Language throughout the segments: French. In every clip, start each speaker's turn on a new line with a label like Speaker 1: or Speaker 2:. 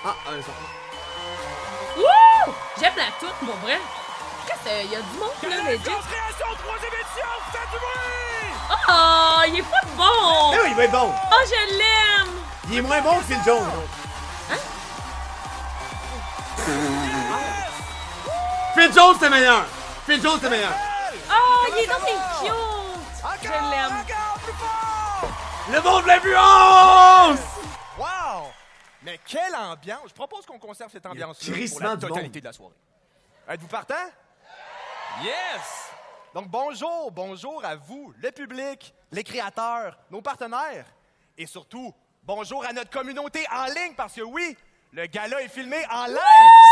Speaker 1: Ah, ça.
Speaker 2: Wouh! J'aime la toute, pour vrai. Il y a du monde là, legit.
Speaker 3: Création, troisième édition, faites du bruit!
Speaker 2: Oh, il est pas bon!
Speaker 1: Eh oui, il va être bon.
Speaker 2: Oh, je l'aime!
Speaker 1: Il est moins bon que Phil Jones.
Speaker 2: Hein?
Speaker 1: Phil Jones, c'est meilleur. Phil Jones, c'est meilleur.
Speaker 2: Oh, il est donc cute! Je l'aime.
Speaker 3: Encore plus fort!
Speaker 1: Le monde l'a vu en
Speaker 3: Wow! Mais quelle ambiance! Je propose qu'on conserve cette ambiance-là pour
Speaker 1: crissement
Speaker 3: la
Speaker 1: du
Speaker 3: totalité
Speaker 1: monde.
Speaker 3: de la soirée. Êtes-vous partant? Yes! Donc bonjour à vous, le public, les créateurs, nos partenaires, et surtout, bonjour à notre communauté en ligne, parce que oui, le gala est filmé en live!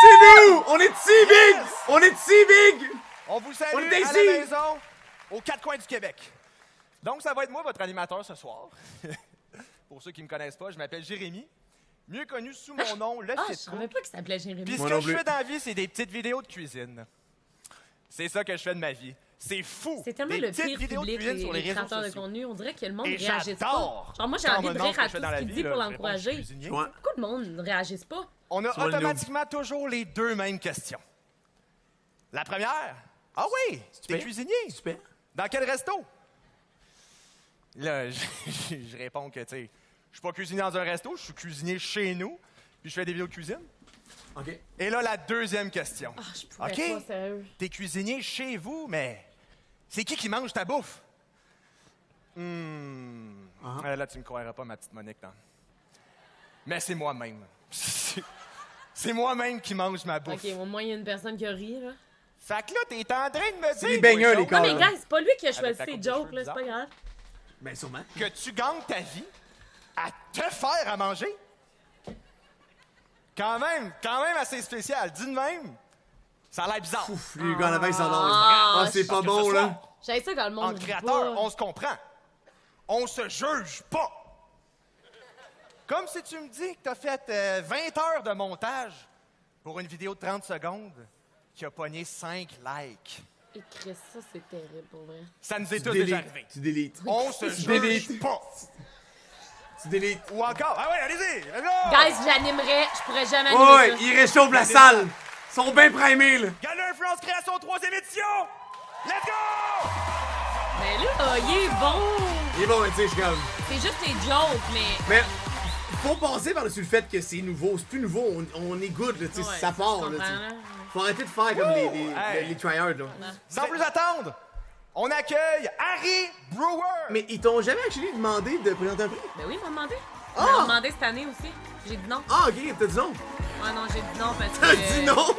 Speaker 1: C'est nous! On est si big!
Speaker 3: Yes!
Speaker 1: On est si big!
Speaker 3: On vous salue
Speaker 1: On est
Speaker 3: à
Speaker 1: ici!
Speaker 3: la maison, aux quatre coins du Québec. Donc, ça va être moi, votre animateur ce soir. Pour ceux qui ne me connaissent pas, je m'appelle Jérémy, mieux connu sous mon nom, le
Speaker 2: Ah, je
Speaker 3: Fit
Speaker 2: savais
Speaker 3: Cook.
Speaker 2: pas qu'il s'appelait Jérémy.
Speaker 3: Puis ce
Speaker 1: Moi
Speaker 3: que
Speaker 1: non
Speaker 3: je
Speaker 1: plus.
Speaker 3: fais dans la vie, c'est des petites vidéos de cuisine. C'est ça que je fais de ma vie. C'est fou!
Speaker 2: C'est tellement
Speaker 3: Des
Speaker 2: le
Speaker 3: petites
Speaker 2: pire
Speaker 3: vidéos de
Speaker 2: public,
Speaker 3: cuisine sur les réseaux
Speaker 2: créateurs de
Speaker 3: sociaux.
Speaker 2: contenu. On dirait que le monde
Speaker 3: Et
Speaker 2: réagisse pas.
Speaker 3: j'adore!
Speaker 2: Genre, moi, j'ai
Speaker 3: Quand
Speaker 2: envie
Speaker 3: on
Speaker 2: de
Speaker 3: me
Speaker 2: rire
Speaker 3: demande
Speaker 2: à
Speaker 3: ce que je
Speaker 2: tout
Speaker 3: fais dans
Speaker 2: ce
Speaker 3: la
Speaker 2: qu'il
Speaker 3: vie,
Speaker 2: dit
Speaker 3: là,
Speaker 2: pour
Speaker 3: je réponds, je suis
Speaker 2: l'encourager.
Speaker 3: cuisinier.
Speaker 1: Ouais.
Speaker 2: Pourquoi le monde ne réagisse pas?
Speaker 3: On a
Speaker 1: Sur le
Speaker 3: automatiquement toujours les deux mêmes questions. La première, ah oui, t'es
Speaker 1: fais?
Speaker 3: cuisinier.
Speaker 1: Super.
Speaker 3: Dans quel resto? Là, je réponds que, tu sais, je suis pas cuisinier dans un resto, je suis cuisinier chez nous, puis je fais des vidéos de cuisine.
Speaker 1: OK.
Speaker 3: Et là, la deuxième question.
Speaker 2: Ah, je pourrais
Speaker 3: OK?
Speaker 2: pas, sérieux.
Speaker 3: T'es cuisinier chez vous, mais c'est qui mange ta bouffe? Là, tu me croiras pas, ma petite Monique, non. Mais c'est moi-même. C'est moi-même qui mange ma bouffe.
Speaker 2: OK, au moins, il y a une personne qui a ri, là.
Speaker 3: Fait que là, t'es en train de me dire...
Speaker 1: C'est les baigneurs, les
Speaker 3: Guichon,
Speaker 2: Non,
Speaker 1: corps.
Speaker 2: mais gars, c'est pas lui qui a choisi
Speaker 3: ta
Speaker 2: ses
Speaker 3: coupe de
Speaker 2: jokes,
Speaker 3: cheveux
Speaker 2: là, c'est pas
Speaker 3: bizarre.
Speaker 2: grave.
Speaker 1: Ben, sûrement.
Speaker 3: que tu gagnes ta vie à te faire à manger? Quand même assez spécial. Dis de même, ça a l'air bizarre.
Speaker 1: Ouf, lui, le gars en avant, il s'endort.
Speaker 2: Ah,
Speaker 1: Ah, c'est pas
Speaker 3: Parce que
Speaker 1: bon,
Speaker 3: ce
Speaker 1: là.
Speaker 3: soir,
Speaker 2: J'avais ça quand le monde
Speaker 3: entre
Speaker 2: rit
Speaker 3: créateurs,
Speaker 2: pas.
Speaker 3: on se comprend. On se juge pas. Comme si tu me dis que t'as fait 20 heures de montage pour une vidéo de 30 secondes qui a pogné 5 likes.
Speaker 2: Écrire ça, c'est terrible, pour vrai.
Speaker 3: Ça nous est
Speaker 1: Tu
Speaker 3: tous déjà
Speaker 1: délites.
Speaker 3: arrivé.
Speaker 1: Tu délites.
Speaker 3: On se
Speaker 1: délites.
Speaker 3: juge pas.
Speaker 1: Tu délites.
Speaker 3: Ou encore, ah ouais, allez-y, let's go!
Speaker 2: Guys, j'animerais, je pourrais jamais animer
Speaker 1: Ouais,
Speaker 2: ça.
Speaker 1: il réchauffe la salle. Ils sont bien primés, là.
Speaker 3: Gala Influence Création 3e édition! Let's go!
Speaker 2: Mais là, il est bon.
Speaker 1: Il est bon, tu sais, je suis comme...
Speaker 2: C'est juste des jokes, mais...
Speaker 1: Mais faut passer par-dessus le fait que c'est nouveau. C'est plus nouveau, on est good, là, tu sais,
Speaker 2: Ouais,
Speaker 1: ça part,
Speaker 2: je
Speaker 1: là, tu
Speaker 2: comprends,
Speaker 1: sais.
Speaker 2: là.
Speaker 1: Faut arrêter de faire comme
Speaker 3: Hey.
Speaker 1: les tryhards, là.
Speaker 3: Sans plus attendre, on accueille Harry Brewer!
Speaker 1: Mais ils t'ont jamais actually demandé de présenter un prix?
Speaker 2: Ben oui, il m'a demandé.
Speaker 1: Ah!
Speaker 2: Il m'a demandé cette année aussi. J'ai dit non.
Speaker 1: Ah, ok, t'as dit non.
Speaker 2: Ouais, non, j'ai dit non parce que...
Speaker 1: T'as dit non?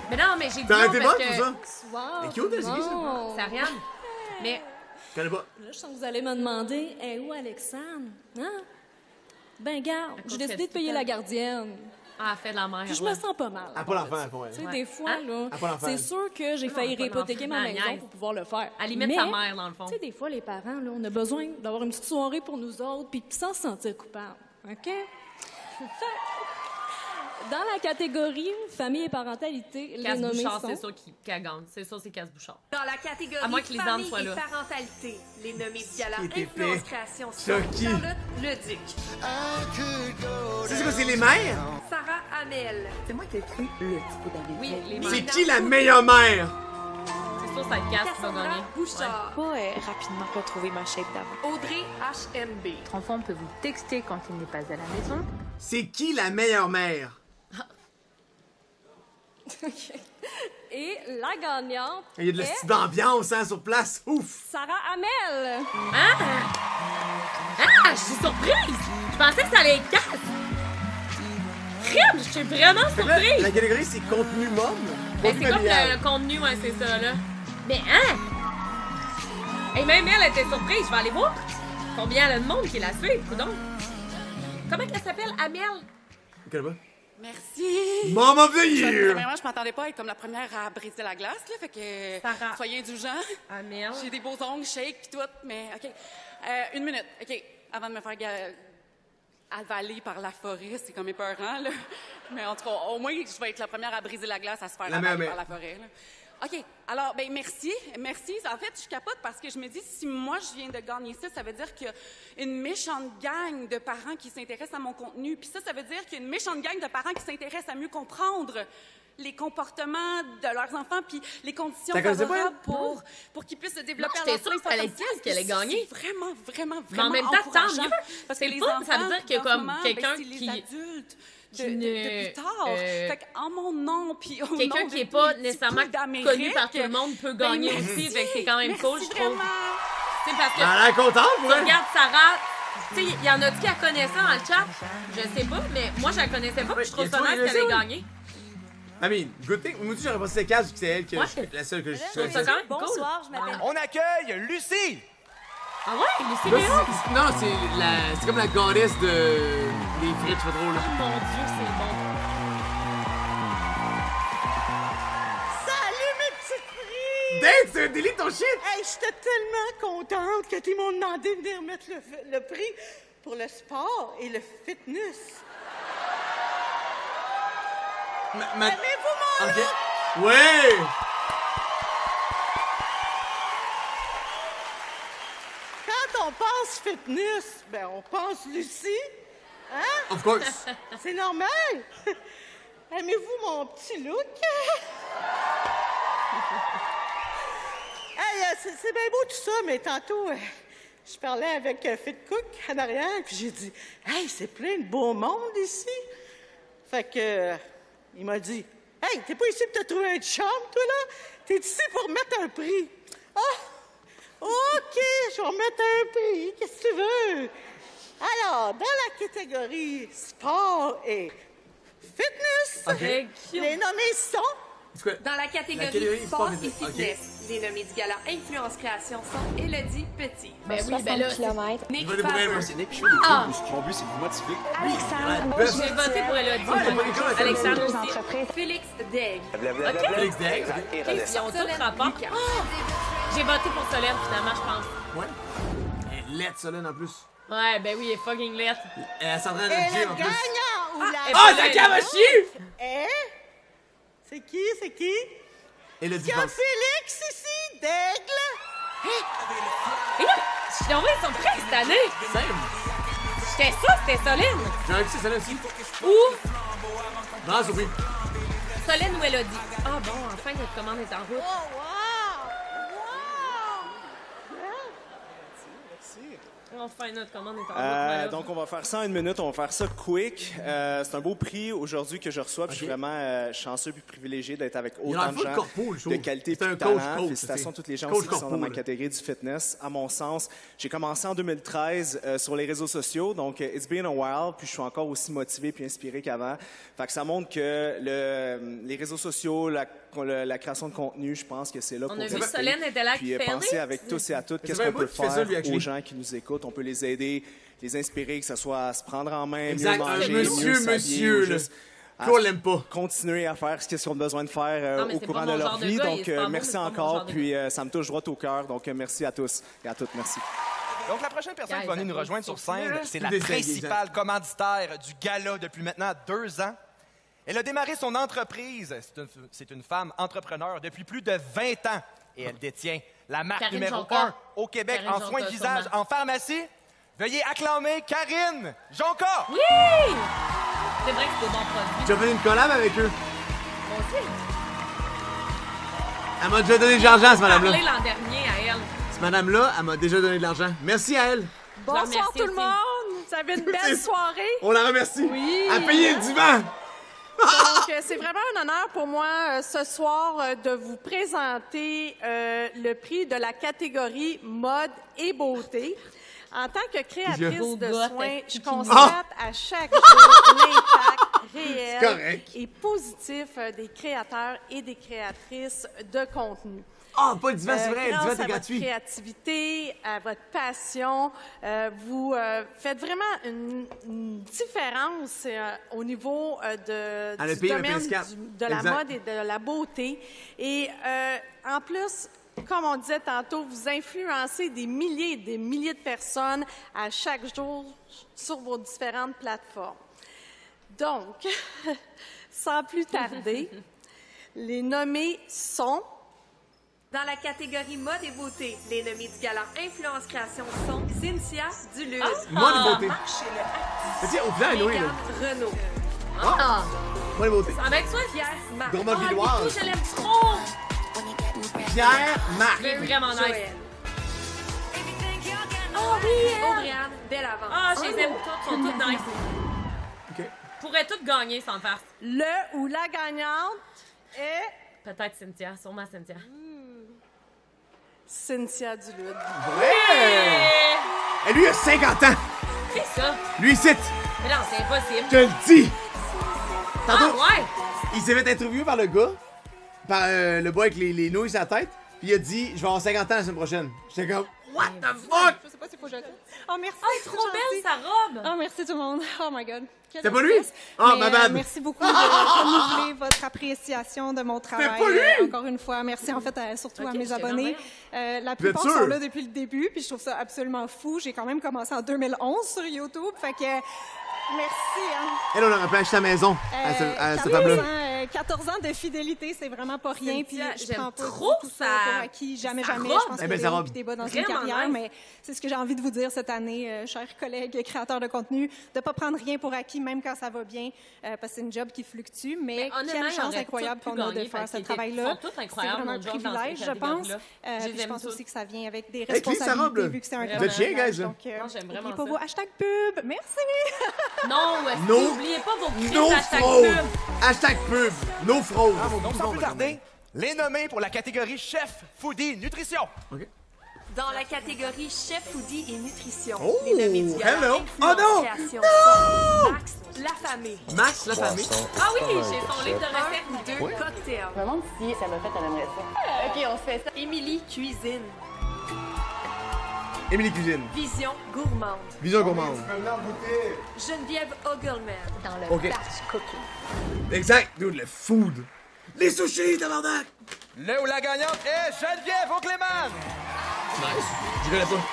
Speaker 2: Mais non, mais j'ai dit
Speaker 1: T'as
Speaker 2: non
Speaker 1: arrêté
Speaker 2: parce
Speaker 1: bonne
Speaker 2: que...
Speaker 1: pour ça?
Speaker 4: Wow,
Speaker 1: Mais cute, c'est qui, ça?
Speaker 4: bon.
Speaker 2: C'est Ariane. Mais...
Speaker 1: Je connais pas.
Speaker 4: Là, je sens que vous allez me demander, est où Alexandre? Hein? Ben, garde,
Speaker 2: cause
Speaker 4: j'ai décidé de
Speaker 2: qu'elle
Speaker 4: payer
Speaker 2: se
Speaker 4: la
Speaker 2: fait.
Speaker 4: gardienne.
Speaker 2: Ah, elle fait de la merde.
Speaker 4: Puis je
Speaker 2: ouais.
Speaker 4: me sens pas mal.
Speaker 1: Elle a pas l'enfant, elle fond,
Speaker 4: Tu sais,
Speaker 2: Ouais.
Speaker 4: des fois,
Speaker 2: Hein?
Speaker 4: là,
Speaker 1: Elle a pas l'enfant.
Speaker 4: c'est sûr que j'ai
Speaker 2: Non,
Speaker 4: failli
Speaker 2: elle a pas
Speaker 4: hypothéquer
Speaker 2: l'enfant,
Speaker 4: ma
Speaker 2: elle
Speaker 4: maison
Speaker 2: niaise.
Speaker 4: pour pouvoir le faire.
Speaker 2: À la limite,
Speaker 4: Mais,
Speaker 2: sa mère, dans le fond.
Speaker 4: Tu sais, des fois, les parents, là, on a besoin d'avoir une petite soirée pour nous autres, puis sans se sentir coupable. OK? Dans la catégorie famille et parentalité, les
Speaker 2: Casse
Speaker 4: nommés
Speaker 2: Bouchard,
Speaker 4: sont...
Speaker 2: c'est sûr qu'elle gagne. C'est sûr, c'est Casse Bouchard.
Speaker 5: Dans la catégorie
Speaker 2: À moins que les dames
Speaker 5: famille
Speaker 2: soient
Speaker 5: et
Speaker 2: là.
Speaker 5: parentalité, les nommés via la
Speaker 1: Qui est épais.
Speaker 5: influence création sont
Speaker 1: Chucky.
Speaker 5: Charlotte Leduc,
Speaker 1: C'est quoi, c'est les mères?
Speaker 5: Sarah Hamel,
Speaker 6: C'est moi qui ai écrit le petit pot d'avis.
Speaker 2: Oui, les
Speaker 1: C'est
Speaker 2: mères.
Speaker 1: qui la meilleure mère?
Speaker 2: C'est sûr, ça te casse, tu vas
Speaker 5: Cassandra
Speaker 2: gagner.
Speaker 5: Bouchard,
Speaker 6: Pas rapidement retrouver ma shape d'avant.
Speaker 5: Audrey HMB,
Speaker 7: Votre enfant peut vous texter quand il n'est pas à la maison.
Speaker 1: C'est qui la meilleure mère?
Speaker 4: Et la gagnante
Speaker 1: Il y a de la
Speaker 4: est
Speaker 1: petite ambiance, hein, sur place. Ouf!
Speaker 4: Sarah Hamel.
Speaker 2: Ah, je suis surprise! Je pensais que ça allait être casse! Crème, je suis vraiment
Speaker 1: Là,
Speaker 2: surprise!
Speaker 1: la catégorie, c'est contenu mom.
Speaker 2: Mais
Speaker 1: contenu
Speaker 2: c'est comme
Speaker 1: familial.
Speaker 2: le contenu, ouais, c'est ça, là. Mais hein? Et même elle était surprise, je vais aller voir combien elle a de monde qui la suit, coudonc. Comment elle s'appelle, Amiel?
Speaker 1: Je connais pas.
Speaker 8: Merci!
Speaker 1: Mom of the Year!
Speaker 8: Premièrement, je m'attendais pas à être comme la première à briser la glace, là, fait que
Speaker 2: Sarah.
Speaker 8: soyez indulgents.
Speaker 2: Amiel.
Speaker 8: J'ai des beaux ongles, shake pis tout, mais OK. Une minute, OK. Avant de me faire avaler par la forêt, c'est comme épeurant, là. Mais en tout cas, au moins, je vais être la première à briser la glace, à se faire
Speaker 1: La
Speaker 8: avaler
Speaker 1: même,
Speaker 8: par la forêt, là. OK, Alors, ben merci. Merci. En fait, je capote parce que je me dis, si moi, je viens de gagner ça, ça veut dire qu'il y a une méchante gang de parents qui s'intéressent à mon contenu. Puis ça veut dire qu'il y a une méchante gang de parents qui s'intéressent à mieux comprendre les comportements de leurs enfants puis les conditions favorables pour qu'ils puissent se développer à leur
Speaker 2: J'étais sûre que fallait qu'elle ait gagné.
Speaker 8: C'est vraiment, vraiment,
Speaker 2: Mais
Speaker 8: vraiment
Speaker 2: en même temps, tant
Speaker 8: encourageant.
Speaker 2: mieux.
Speaker 8: Parce que
Speaker 2: C'est
Speaker 8: les
Speaker 2: le fun,
Speaker 8: enfants,
Speaker 2: ça veut dire qu'il y a
Speaker 8: en ce
Speaker 2: comme
Speaker 8: moment,
Speaker 2: quelqu'un
Speaker 8: ben, c'est
Speaker 2: qui-
Speaker 8: les adultes
Speaker 2: qui
Speaker 8: de
Speaker 2: ne-
Speaker 8: plus tard. Fait qu'en mon nom, puis au
Speaker 2: Quelqu'un
Speaker 8: nom
Speaker 2: qui
Speaker 8: de
Speaker 2: n'est pas
Speaker 8: tous les
Speaker 2: nécessairement
Speaker 8: petits d'Amérique,
Speaker 2: connu par tout le monde peut
Speaker 8: ben,
Speaker 2: gagner
Speaker 8: merci.
Speaker 2: aussi. Fait que c'est quand même cool, je trouve.
Speaker 8: Vraiment.
Speaker 2: C'est parce que.
Speaker 1: Elle a l'air contente,
Speaker 2: Tu
Speaker 1: ouais.
Speaker 2: regardes Sarah, tu sais, il y en a qui la connaissaient dans le chat? Je sais pas, mais moi, je la connaissais pas, puis je trouve ça nice qu'elle ait gagné.
Speaker 1: I mean, good thing. Moi aussi, j'aurais pensé c'est Kaz, c'est elle que
Speaker 2: Ouais.
Speaker 1: la seule que je
Speaker 2: Je trouve ça quand même cool.
Speaker 9: Bonsoir, je m'appelle.
Speaker 3: On accueille Lucie!
Speaker 2: Ah ouais, Lucie
Speaker 10: Là,
Speaker 2: Béraud?
Speaker 10: non, c'est comme la goddess de... des frites, c'est pas drôle.
Speaker 2: Oh mon Dieu, c'est bon.
Speaker 9: Salut mes petites filles!
Speaker 1: Dave, tu délite ton shit!
Speaker 9: Hey, j'étais tellement contente que tu m'as demandé de venir mettre le prix pour le sport et le fitness. Aimez-vous mon
Speaker 1: Ok.
Speaker 9: look?
Speaker 1: Ouais!
Speaker 9: Quand on pense fitness, ben on pense Lucie. Hein?
Speaker 1: Of course.
Speaker 9: C'est normal. Aimez-vous mon petit look? Hey, c'est bien beau tout ça, mais tantôt, je parlais avec Fit Cook en arrière, puis j'ai dit, hey, c'est plein de beau monde ici. Fait que, il m'a dit, hey, t'es pas ici pour te trouver un chum, toi, là? T'es ici pour mettre un prix. Ah, OK, je vais remettre un prix. Qu'est-ce que tu veux? Alors, dans la catégorie sport et fitness,
Speaker 1: Ok.
Speaker 9: les nommés sont...
Speaker 1: C'est quoi?
Speaker 5: Dans la catégorie
Speaker 1: catégorie
Speaker 5: sport
Speaker 1: sport
Speaker 5: et
Speaker 1: et fitness.
Speaker 5: fitness, les nommés du gala Influence Création sont Élodie Petit,
Speaker 2: Ben oui, ben là.
Speaker 6: km.
Speaker 5: Nick
Speaker 1: Va débrouiller,
Speaker 5: Favre,
Speaker 1: moi.
Speaker 11: C'est Nick, je fais des
Speaker 2: Ah.
Speaker 11: trucs, mon but c'est de vous motiver.
Speaker 6: Alexandre,
Speaker 1: Ouais,
Speaker 2: J'ai voté pour Elodie.
Speaker 1: Ouais, t'as pas quelque chose,
Speaker 2: Alexandre
Speaker 6: deux
Speaker 2: aussi.
Speaker 6: entreprises.
Speaker 5: Félix Daigle,
Speaker 2: OK.
Speaker 1: Félix Daigle.
Speaker 2: OK, ils ont tous
Speaker 5: Solène
Speaker 2: rapport.
Speaker 5: Lucas.
Speaker 2: J'ai voté pour Solène, finalement, je pense.
Speaker 1: Ouais. Elle est laide, Solène, en plus.
Speaker 2: Ouais, ben oui, elle est fucking laide.
Speaker 1: Elle s'entraîne
Speaker 9: Et
Speaker 1: à le
Speaker 9: le
Speaker 1: gym, en plus.
Speaker 9: gagnant ou la...
Speaker 1: Ah, ça cave à chier!
Speaker 9: Eh? C'est qui? C'est qui?
Speaker 1: Elodie,
Speaker 9: Il y
Speaker 1: je
Speaker 9: a
Speaker 1: pense.
Speaker 9: Félix ici, d'Aigle.
Speaker 2: Et là, je suis envoyée surprise cette année.
Speaker 1: Simple.
Speaker 2: J'étais sûre que c'était Solène.
Speaker 1: J'aurais vu c'est Solène aussi.
Speaker 2: Ou
Speaker 1: Non, surpris.
Speaker 2: Solène ou Elodie. Ah bon, enfin, notre commande est en route.
Speaker 9: Oh, wow! Wow!
Speaker 2: Enfin, notre commande est en route. Voilà.
Speaker 11: Donc, on va faire ça en 1 minute. On va faire ça quick. C'est un beau prix aujourd'hui que je reçois. Puis je suis vraiment chanceux et privilégié d'être avec
Speaker 1: Il a
Speaker 11: autant
Speaker 1: l'air
Speaker 11: de
Speaker 1: full
Speaker 11: gens
Speaker 1: corpo, je trouve.
Speaker 11: de qualité et
Speaker 1: C'est un
Speaker 11: de
Speaker 1: coach,
Speaker 11: talent.
Speaker 1: coach,
Speaker 11: Félicitations à
Speaker 1: c'est-
Speaker 11: toutes les gens
Speaker 1: coach
Speaker 11: aussi qui sont
Speaker 1: corpo,
Speaker 11: dans ma
Speaker 1: là.
Speaker 11: catégorie du fitness. À mon sens, j'ai commencé en 2013 sur les réseaux sociaux. Donc, it's been a while. Puis je suis encore aussi motivé puis inspiré qu'avant. Fait que ça montre que les réseaux sociaux, la création de contenu, je pense que c'est là
Speaker 2: On
Speaker 11: pour
Speaker 2: a vu
Speaker 11: rester.
Speaker 2: Solène était là
Speaker 11: Puis
Speaker 2: qui fait
Speaker 11: pensez
Speaker 2: rire.
Speaker 11: avec tous et à toutes
Speaker 1: C'est
Speaker 11: qu'est-ce
Speaker 1: bien
Speaker 11: qu'on
Speaker 1: beau
Speaker 11: peut
Speaker 1: qu'il fait ça,
Speaker 11: faire
Speaker 1: lui, actually.
Speaker 11: aux gens qui nous écoutent. On peut les aider, les inspirer, que ce soit à se prendre en main,
Speaker 1: Exact.
Speaker 11: mieux manger,
Speaker 1: Monsieur,
Speaker 11: mieux s'habiller,
Speaker 1: monsieur,
Speaker 11: ou
Speaker 1: là.
Speaker 11: juste à
Speaker 1: Qu'on l'aime pas.
Speaker 11: continuer à faire ce qu'ils ont besoin de faire
Speaker 2: Non, mais
Speaker 11: au
Speaker 2: c'est
Speaker 11: courant
Speaker 2: pas
Speaker 11: de
Speaker 2: mon
Speaker 11: leur
Speaker 2: genre de
Speaker 11: vie.
Speaker 2: gars, il est
Speaker 11: Donc,
Speaker 2: super beau, mais
Speaker 11: merci
Speaker 2: c'est pas mon
Speaker 11: encore.
Speaker 2: genre de
Speaker 11: Puis, ça me touche droit au cœur. Donc, merci à tous et à toutes. Merci.
Speaker 3: Donc, la prochaine personne qui va venir nous rejoindre sur scène, c'est la
Speaker 1: Des aiguilles,
Speaker 3: principale commanditaire du gala depuis maintenant 2 ans. Elle a démarré son entreprise. C'est une femme entrepreneur depuis plus de 20 ans. Et elle détient la marque
Speaker 2: Karine
Speaker 3: numéro
Speaker 2: Jonca.
Speaker 3: 1 au Québec
Speaker 2: Karine
Speaker 3: en soins de
Speaker 2: Jonca,
Speaker 3: visage,
Speaker 2: sûrement.
Speaker 3: en pharmacie. Veuillez acclamer Karine Jonca!
Speaker 2: Oui! C'est vrai que c'est des bons produits.
Speaker 1: J'ai fait une collab avec eux.
Speaker 2: Moi aussi.
Speaker 1: Elle m'a déjà donné de l'argent, cette
Speaker 2: J'ai parlé
Speaker 1: madame-là.
Speaker 2: l'an dernier à elle.
Speaker 1: Cette madame-là, elle m'a déjà donné de l'argent. Merci à elle.
Speaker 2: Je la
Speaker 12: Bonsoir
Speaker 2: remercie
Speaker 12: tout le
Speaker 2: aussi.
Speaker 12: monde! Vous avez une belle soirée.
Speaker 1: On la remercie.
Speaker 12: Oui.
Speaker 1: À payer le divan.
Speaker 12: Donc, c'est vraiment un honneur pour moi ce soir de vous présenter le prix de la catégorie mode et beauté. En tant que créatrice
Speaker 2: Beau
Speaker 12: de
Speaker 2: gars,
Speaker 12: soins,
Speaker 2: t'as
Speaker 12: je
Speaker 2: fini.
Speaker 12: constate à chaque jour l'impact réel
Speaker 1: correct.
Speaker 12: et positif des créateurs et des créatrices de contenu.
Speaker 1: Ah, pas le divan, c'est vrai. Le
Speaker 12: Grâce
Speaker 1: divan
Speaker 12: à
Speaker 1: est
Speaker 12: votre
Speaker 1: gratuit.
Speaker 12: créativité, à votre passion, vous faites vraiment une différence au niveau
Speaker 1: Elle a
Speaker 12: du
Speaker 1: payé un
Speaker 12: domaine
Speaker 1: PS4.
Speaker 12: de la
Speaker 1: Exact.
Speaker 12: mode et de la beauté. Et en plus, comme on disait tantôt, vous influencez des milliers et des milliers de personnes à chaque jour sur vos différentes plateformes. Donc, sans plus tarder, les nommés sont
Speaker 5: Dans la catégorie mode et beauté, les nommés du gala Influence Création sont Cynthia Duluth.
Speaker 1: Mode et beauté. Mais tiens, au final, Noé, là.
Speaker 5: Mégane Renaud.
Speaker 1: Mode et beauté.
Speaker 2: Ça va être toi?
Speaker 5: Pierre Marc.
Speaker 1: Drummond-Villoise.
Speaker 2: Je l'aime trop!
Speaker 1: Pierre Marc.
Speaker 2: C'est vraiment nice.
Speaker 5: Joël.
Speaker 2: Oh oui!
Speaker 5: Audriane Delavant.
Speaker 2: Ah, je les aime toutes, sont toutes nice.
Speaker 1: OK.
Speaker 2: Pourrait toutes gagner sans le faire.
Speaker 12: Le ou la gagnante est
Speaker 2: Peut-être Cynthia, sûrement Cynthia.
Speaker 12: Cynthia Duluth.
Speaker 1: Ouais! Et lui, il a 50 ans.
Speaker 2: C'est ça.
Speaker 1: Lui, c'est.
Speaker 2: Mais non, c'est impossible.
Speaker 1: Je te le dis. Tantôt,
Speaker 2: Ah ouais!
Speaker 1: il s'est fait interviewer par le gars, par le boy avec les nouilles sur la tête, puis il a dit « Je vais avoir 50 ans la semaine prochaine. » J'étais comme « What the fuck? »
Speaker 4: Je sais pas s'il faut que je... Oh, merci.
Speaker 2: Ah, elle est trop belle, sa robe!
Speaker 4: Oh, merci tout le monde. Oh my God.
Speaker 1: C'était pas lui? Ah, ma bad.
Speaker 4: Merci beaucoup de renouveler votre appréciation de mon travail.
Speaker 1: C'était pas lui?
Speaker 4: Encore une fois, merci en fait surtout à
Speaker 2: Ok,
Speaker 4: mes
Speaker 2: j'étais
Speaker 4: abonnés. La plupart
Speaker 1: sûr?
Speaker 4: sont là depuis le début, puis je trouve ça absolument fou. J'ai quand même commencé en 2011 sur YouTube, fait que merci. Hein.
Speaker 1: Elle, on aurait pu acheter la maison à cette femme-là.
Speaker 4: 14 ans de fidélité, c'est vraiment pas rien. Puis
Speaker 2: Cynthia,
Speaker 4: je
Speaker 2: j'aime
Speaker 4: prends pas
Speaker 2: trop
Speaker 4: tout ça
Speaker 2: sa-
Speaker 4: pour acquis, jamais,
Speaker 2: sa
Speaker 4: jamais.
Speaker 2: robe.
Speaker 4: Je pense
Speaker 1: Eh
Speaker 4: qu'il
Speaker 1: ben,
Speaker 4: y
Speaker 1: sa
Speaker 4: a des hauts
Speaker 1: robe.
Speaker 4: et des bas dans une
Speaker 2: Vraiment
Speaker 4: carrière,
Speaker 2: nice.
Speaker 4: mais c'est ce que j'ai envie de vous dire cette année, chers collègues créateurs de contenu, de pas prendre rien pour acquis, même quand ça va bien, parce que c'est une job qui fluctue, mais
Speaker 2: honnêtement,
Speaker 4: quelle
Speaker 2: ils
Speaker 4: chance
Speaker 2: auraient
Speaker 4: incroyable
Speaker 2: tous pu
Speaker 4: qu'on a de
Speaker 2: gagner
Speaker 4: faire
Speaker 2: parce
Speaker 4: ce
Speaker 2: qu'ils
Speaker 4: travail-là.
Speaker 2: sont tous incroyables,
Speaker 4: C'est vraiment un
Speaker 2: nos jobs dans
Speaker 4: privilège,
Speaker 2: cette
Speaker 4: je pense.
Speaker 2: catégorie-là. Je les
Speaker 4: Puis je
Speaker 2: aime
Speaker 4: pense
Speaker 2: tous.
Speaker 4: aussi que ça vient avec des
Speaker 1: Hey, clique sa robe, là.
Speaker 4: responsabilités, vu que c'est un
Speaker 1: Vous
Speaker 4: grand
Speaker 1: êtes chiens,
Speaker 4: privilège.
Speaker 1: guys, là.
Speaker 4: Donc,
Speaker 2: Non, j'aime vraiment
Speaker 4: n'oubliez pas
Speaker 2: ça.
Speaker 4: vos hashtags pub. Merci.
Speaker 2: Non,
Speaker 1: No.
Speaker 2: n'oubliez pas vos crimes
Speaker 1: No
Speaker 2: hashtag
Speaker 1: fraude.
Speaker 2: pub.
Speaker 1: Hashtag pub. No fraude.
Speaker 3: Donc, sans plus tarder, les nommés pour la catégorie Chef, Foodie, Nutrition.
Speaker 1: OK.
Speaker 5: Dans la catégorie Chef, Foodie et Nutrition,
Speaker 1: Oh,
Speaker 5: les nommés du gala
Speaker 1: hello.
Speaker 5: Influence
Speaker 1: Oh non.
Speaker 5: Création sont Max Lafamé.
Speaker 1: Max, la famille.
Speaker 2: Ah oui, j'ai son livre de recettes.
Speaker 5: Un ou deux cocktails.
Speaker 6: Je me demande si ça m'a fait, elle aimerait ça.
Speaker 5: OK, on fait ça. Émilie Cuisine.
Speaker 1: Émilie Cuisine.
Speaker 5: Vision Gourmande.
Speaker 1: Vision gourmande.
Speaker 5: Geneviève Ogelman.
Speaker 6: Dans le
Speaker 1: OK.
Speaker 6: batch cooking.
Speaker 1: Exact, dude, le food. Les sushis, tabarnak.
Speaker 3: Le ou la gagnante est Geneviève Aucléman.
Speaker 1: Nice. Je connais pas.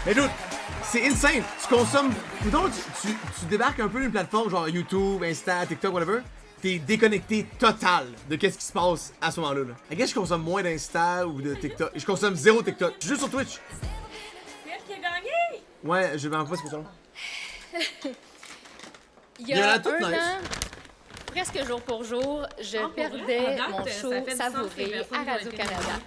Speaker 1: Mais dude, c'est insane. Tu consommes. Donc, tu débarques un peu d'une plateforme genre YouTube, Insta, TikTok, whatever. T'es déconnecté total de qu'est-ce qui se passe à ce moment-là. À quest je consomme moins d'Insta ou de TikTok? Je consomme zéro TikTok. Je suis juste sur Twitch.
Speaker 2: C'est elle qui a gagné!
Speaker 1: Ouais, je m'en pas ce que ça.
Speaker 13: Il
Speaker 1: Il
Speaker 13: y
Speaker 1: y en
Speaker 13: a
Speaker 1: a toutes,
Speaker 13: un
Speaker 1: nice.
Speaker 13: an, presque jour pour jour, je
Speaker 2: pour
Speaker 13: perdais
Speaker 2: vrai? À
Speaker 13: mon
Speaker 2: date,
Speaker 13: show
Speaker 2: ça fait du sens que
Speaker 13: Savouré
Speaker 2: les personnes
Speaker 13: à
Speaker 2: qui ont été
Speaker 13: Radio-Canada.
Speaker 2: nommées.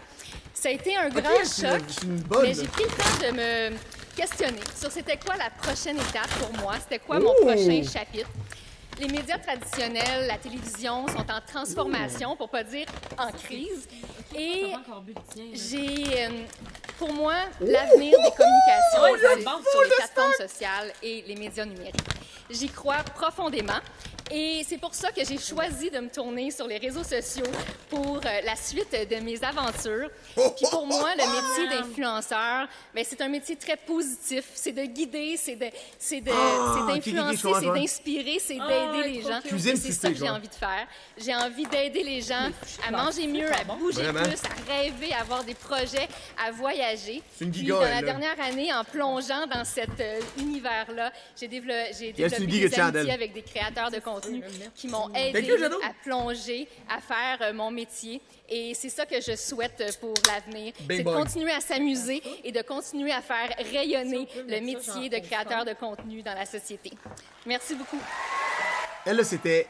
Speaker 13: Ça a été un
Speaker 1: Ok,
Speaker 13: grand
Speaker 1: c'est
Speaker 13: choc,
Speaker 1: une bonne.
Speaker 13: mais j'ai pris le temps de me questionner sur c'était quoi la prochaine étape pour moi, c'était quoi mon
Speaker 1: Oh!
Speaker 13: prochain chapitre. Les médias traditionnels, la télévision sont en transformation, pour pas dire en crise. Et
Speaker 2: T'as pas encore bu le tien, là.
Speaker 13: j'ai, pour moi, l'avenir des communications
Speaker 2: Oh, il y a
Speaker 13: c'est
Speaker 2: bon
Speaker 13: sur les plateformes sociales et les médias numériques. J'y crois profondément. Et c'est pour ça que j'ai choisi de me tourner sur les réseaux sociaux pour la suite de mes aventures. Puis pour moi, le métier d'influenceur, ben, c'est un métier très positif. C'est de guider, c'est d'influencer,
Speaker 1: je comprends,
Speaker 13: c'est d'inspirer, c'est d'aider les gens.
Speaker 1: Cuisine
Speaker 13: Et c'est ça que j'ai
Speaker 1: quoi.
Speaker 13: envie de faire. J'ai envie d'aider les gens à manger mieux, à bouger
Speaker 1: Vraiment?
Speaker 13: plus, à rêver, à avoir des projets, à voyager.
Speaker 1: C'est une
Speaker 13: Puis
Speaker 1: giga,
Speaker 13: dans la
Speaker 1: elle, là.
Speaker 13: dernière année, en plongeant dans cet univers-là, j'ai développé
Speaker 1: c'est une
Speaker 13: des
Speaker 1: giga
Speaker 13: amitiés
Speaker 1: channel.
Speaker 13: avec des créateurs de contenu qui m'ont
Speaker 1: Thank
Speaker 13: aidé
Speaker 1: you, Jado.
Speaker 13: à plonger, à faire mon métier. Et c'est ça que je souhaite pour l'avenir.
Speaker 1: Big
Speaker 13: C'est de
Speaker 1: boy.
Speaker 13: continuer à s'amuser et de continuer à faire rayonner le métier de créateur de contenu dans la société. Merci beaucoup.
Speaker 1: Elle, là, c'était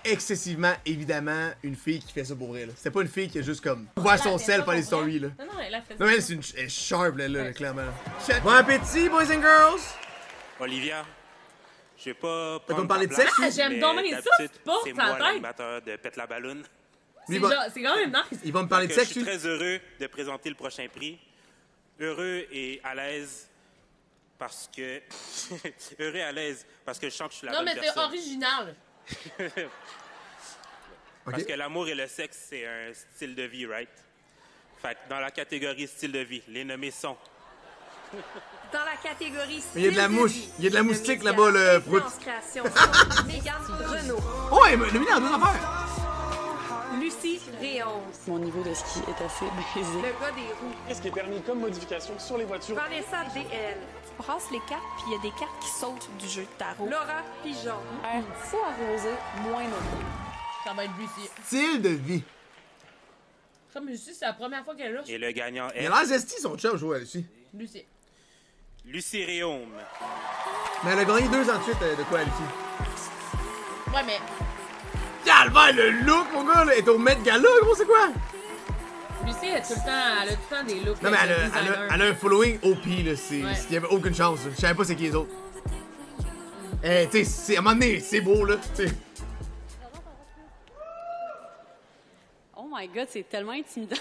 Speaker 1: excessivement, évidemment, une fille qui fait ça pour vrai. Là. C'était pas une fille qui a juste comme ouvert son sel par les stories. Là.
Speaker 2: Non, non, elle a fait
Speaker 1: Non, mais elle, c'est une elle est sharp, là, clairement. Bon appétit, boys and girls!
Speaker 14: Olivia, je vais pas
Speaker 1: T'as
Speaker 14: prendre
Speaker 1: comme parlé de
Speaker 14: ta place,
Speaker 1: sexe, lui?
Speaker 2: J'aime
Speaker 14: mais
Speaker 2: donc bien ça,
Speaker 14: d'habitude,
Speaker 2: tu portes
Speaker 14: c'est
Speaker 2: sa
Speaker 14: moi
Speaker 2: tête.
Speaker 14: l'animateur de Pète la balloune.
Speaker 2: C'est quand même nice.
Speaker 1: Il va me parler de
Speaker 14: Donc,
Speaker 1: sexe,
Speaker 14: je suis
Speaker 1: lui?
Speaker 14: très heureux de présenter le prochain prix. Heureux et à l'aise parce que... heureux et à l'aise parce que je sens que je suis la
Speaker 2: Non,
Speaker 14: bonne
Speaker 2: mais c'est
Speaker 14: personne.
Speaker 2: original.
Speaker 14: Parce que l'amour et le sexe, c'est un style de vie, right? Fait que dans la catégorie style de vie, les nommés sont...
Speaker 5: Dans la catégorie
Speaker 1: Il y a de la
Speaker 5: style
Speaker 1: mouche.
Speaker 5: vie,
Speaker 1: Il y a de la
Speaker 5: le
Speaker 1: moustique
Speaker 5: média
Speaker 1: là-bas, le prout.
Speaker 5: Influence Création sont Mégane Renaud.
Speaker 1: Oh, il m'a mis dans deux affaires.
Speaker 5: Lucie Réon.
Speaker 6: Mon niveau de ski est assez brisé.
Speaker 5: Le gars des roues.
Speaker 15: Qu'est-ce qui est permis comme modification sur les voitures?
Speaker 5: Vanessa DL.
Speaker 16: Tu brasses les cartes, puis il y a des cartes qui sautent du jeu de tarot.
Speaker 5: Laura Pigeon.
Speaker 6: Un fou arrosé, moins noté.
Speaker 2: Ça va être Lucie.
Speaker 1: Style de vie.
Speaker 2: Comme Lucie, c'est la première fois qu'elle est là.
Speaker 14: Et le gagnant
Speaker 1: Il
Speaker 14: est
Speaker 1: a l'air zesti, son chum, jouer à Lucie.
Speaker 2: Lucie.
Speaker 14: Lucie Réaume.
Speaker 1: Mais elle a gagné 2 ans de suite de quoi, Lucie?
Speaker 2: Ouais, mais
Speaker 1: Calvaire, le look, mon gars, là, elle est au Met Gala, gros, c'est quoi?
Speaker 2: Lucie, elle a tout le temps des looks.
Speaker 1: Non, mais
Speaker 2: de designer.
Speaker 1: elle a un following OP, là.
Speaker 2: Ouais.
Speaker 1: Il y avait aucune chance. Là. Je savais pas c'est qui les autres. Tu sais, à un moment donné, c'est beau, là. T'sais.
Speaker 17: Oh my God, c'est tellement intimidant.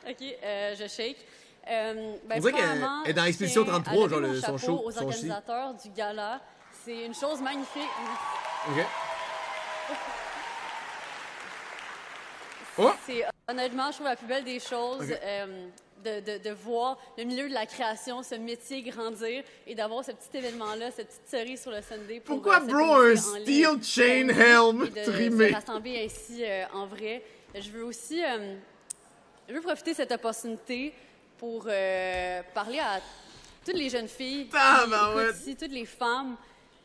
Speaker 17: OK, je shake. Ben,
Speaker 1: On dirait qu'elle
Speaker 17: premièrement,
Speaker 1: est dans Expédition
Speaker 17: je tiens
Speaker 1: 33,
Speaker 17: à
Speaker 1: genre
Speaker 17: lever mon
Speaker 1: son
Speaker 17: chapeau
Speaker 1: show,
Speaker 17: aux
Speaker 1: son chi.
Speaker 17: organisateurs du gala. C'est une chose magnifique.
Speaker 1: OK. Oh!
Speaker 17: C'est honnêtement, je trouve la plus belle des choses
Speaker 1: OK.
Speaker 17: de voir le milieu de la création, ce métier grandir et d'avoir ce petit événement-là, cette petite cerise sur le Sunday. Pour,
Speaker 1: Pourquoi,
Speaker 17: se
Speaker 1: bro,
Speaker 17: connecter
Speaker 1: un
Speaker 17: en
Speaker 1: steel
Speaker 17: ligne,
Speaker 1: chain
Speaker 17: et
Speaker 1: helm
Speaker 17: de
Speaker 1: trimé?
Speaker 17: se rassembler ainsi en vrai. Je veux aussi je veux profiter de cette opportunité pour parler à toutes les jeunes filles qui écoutent ici, toutes les femmes.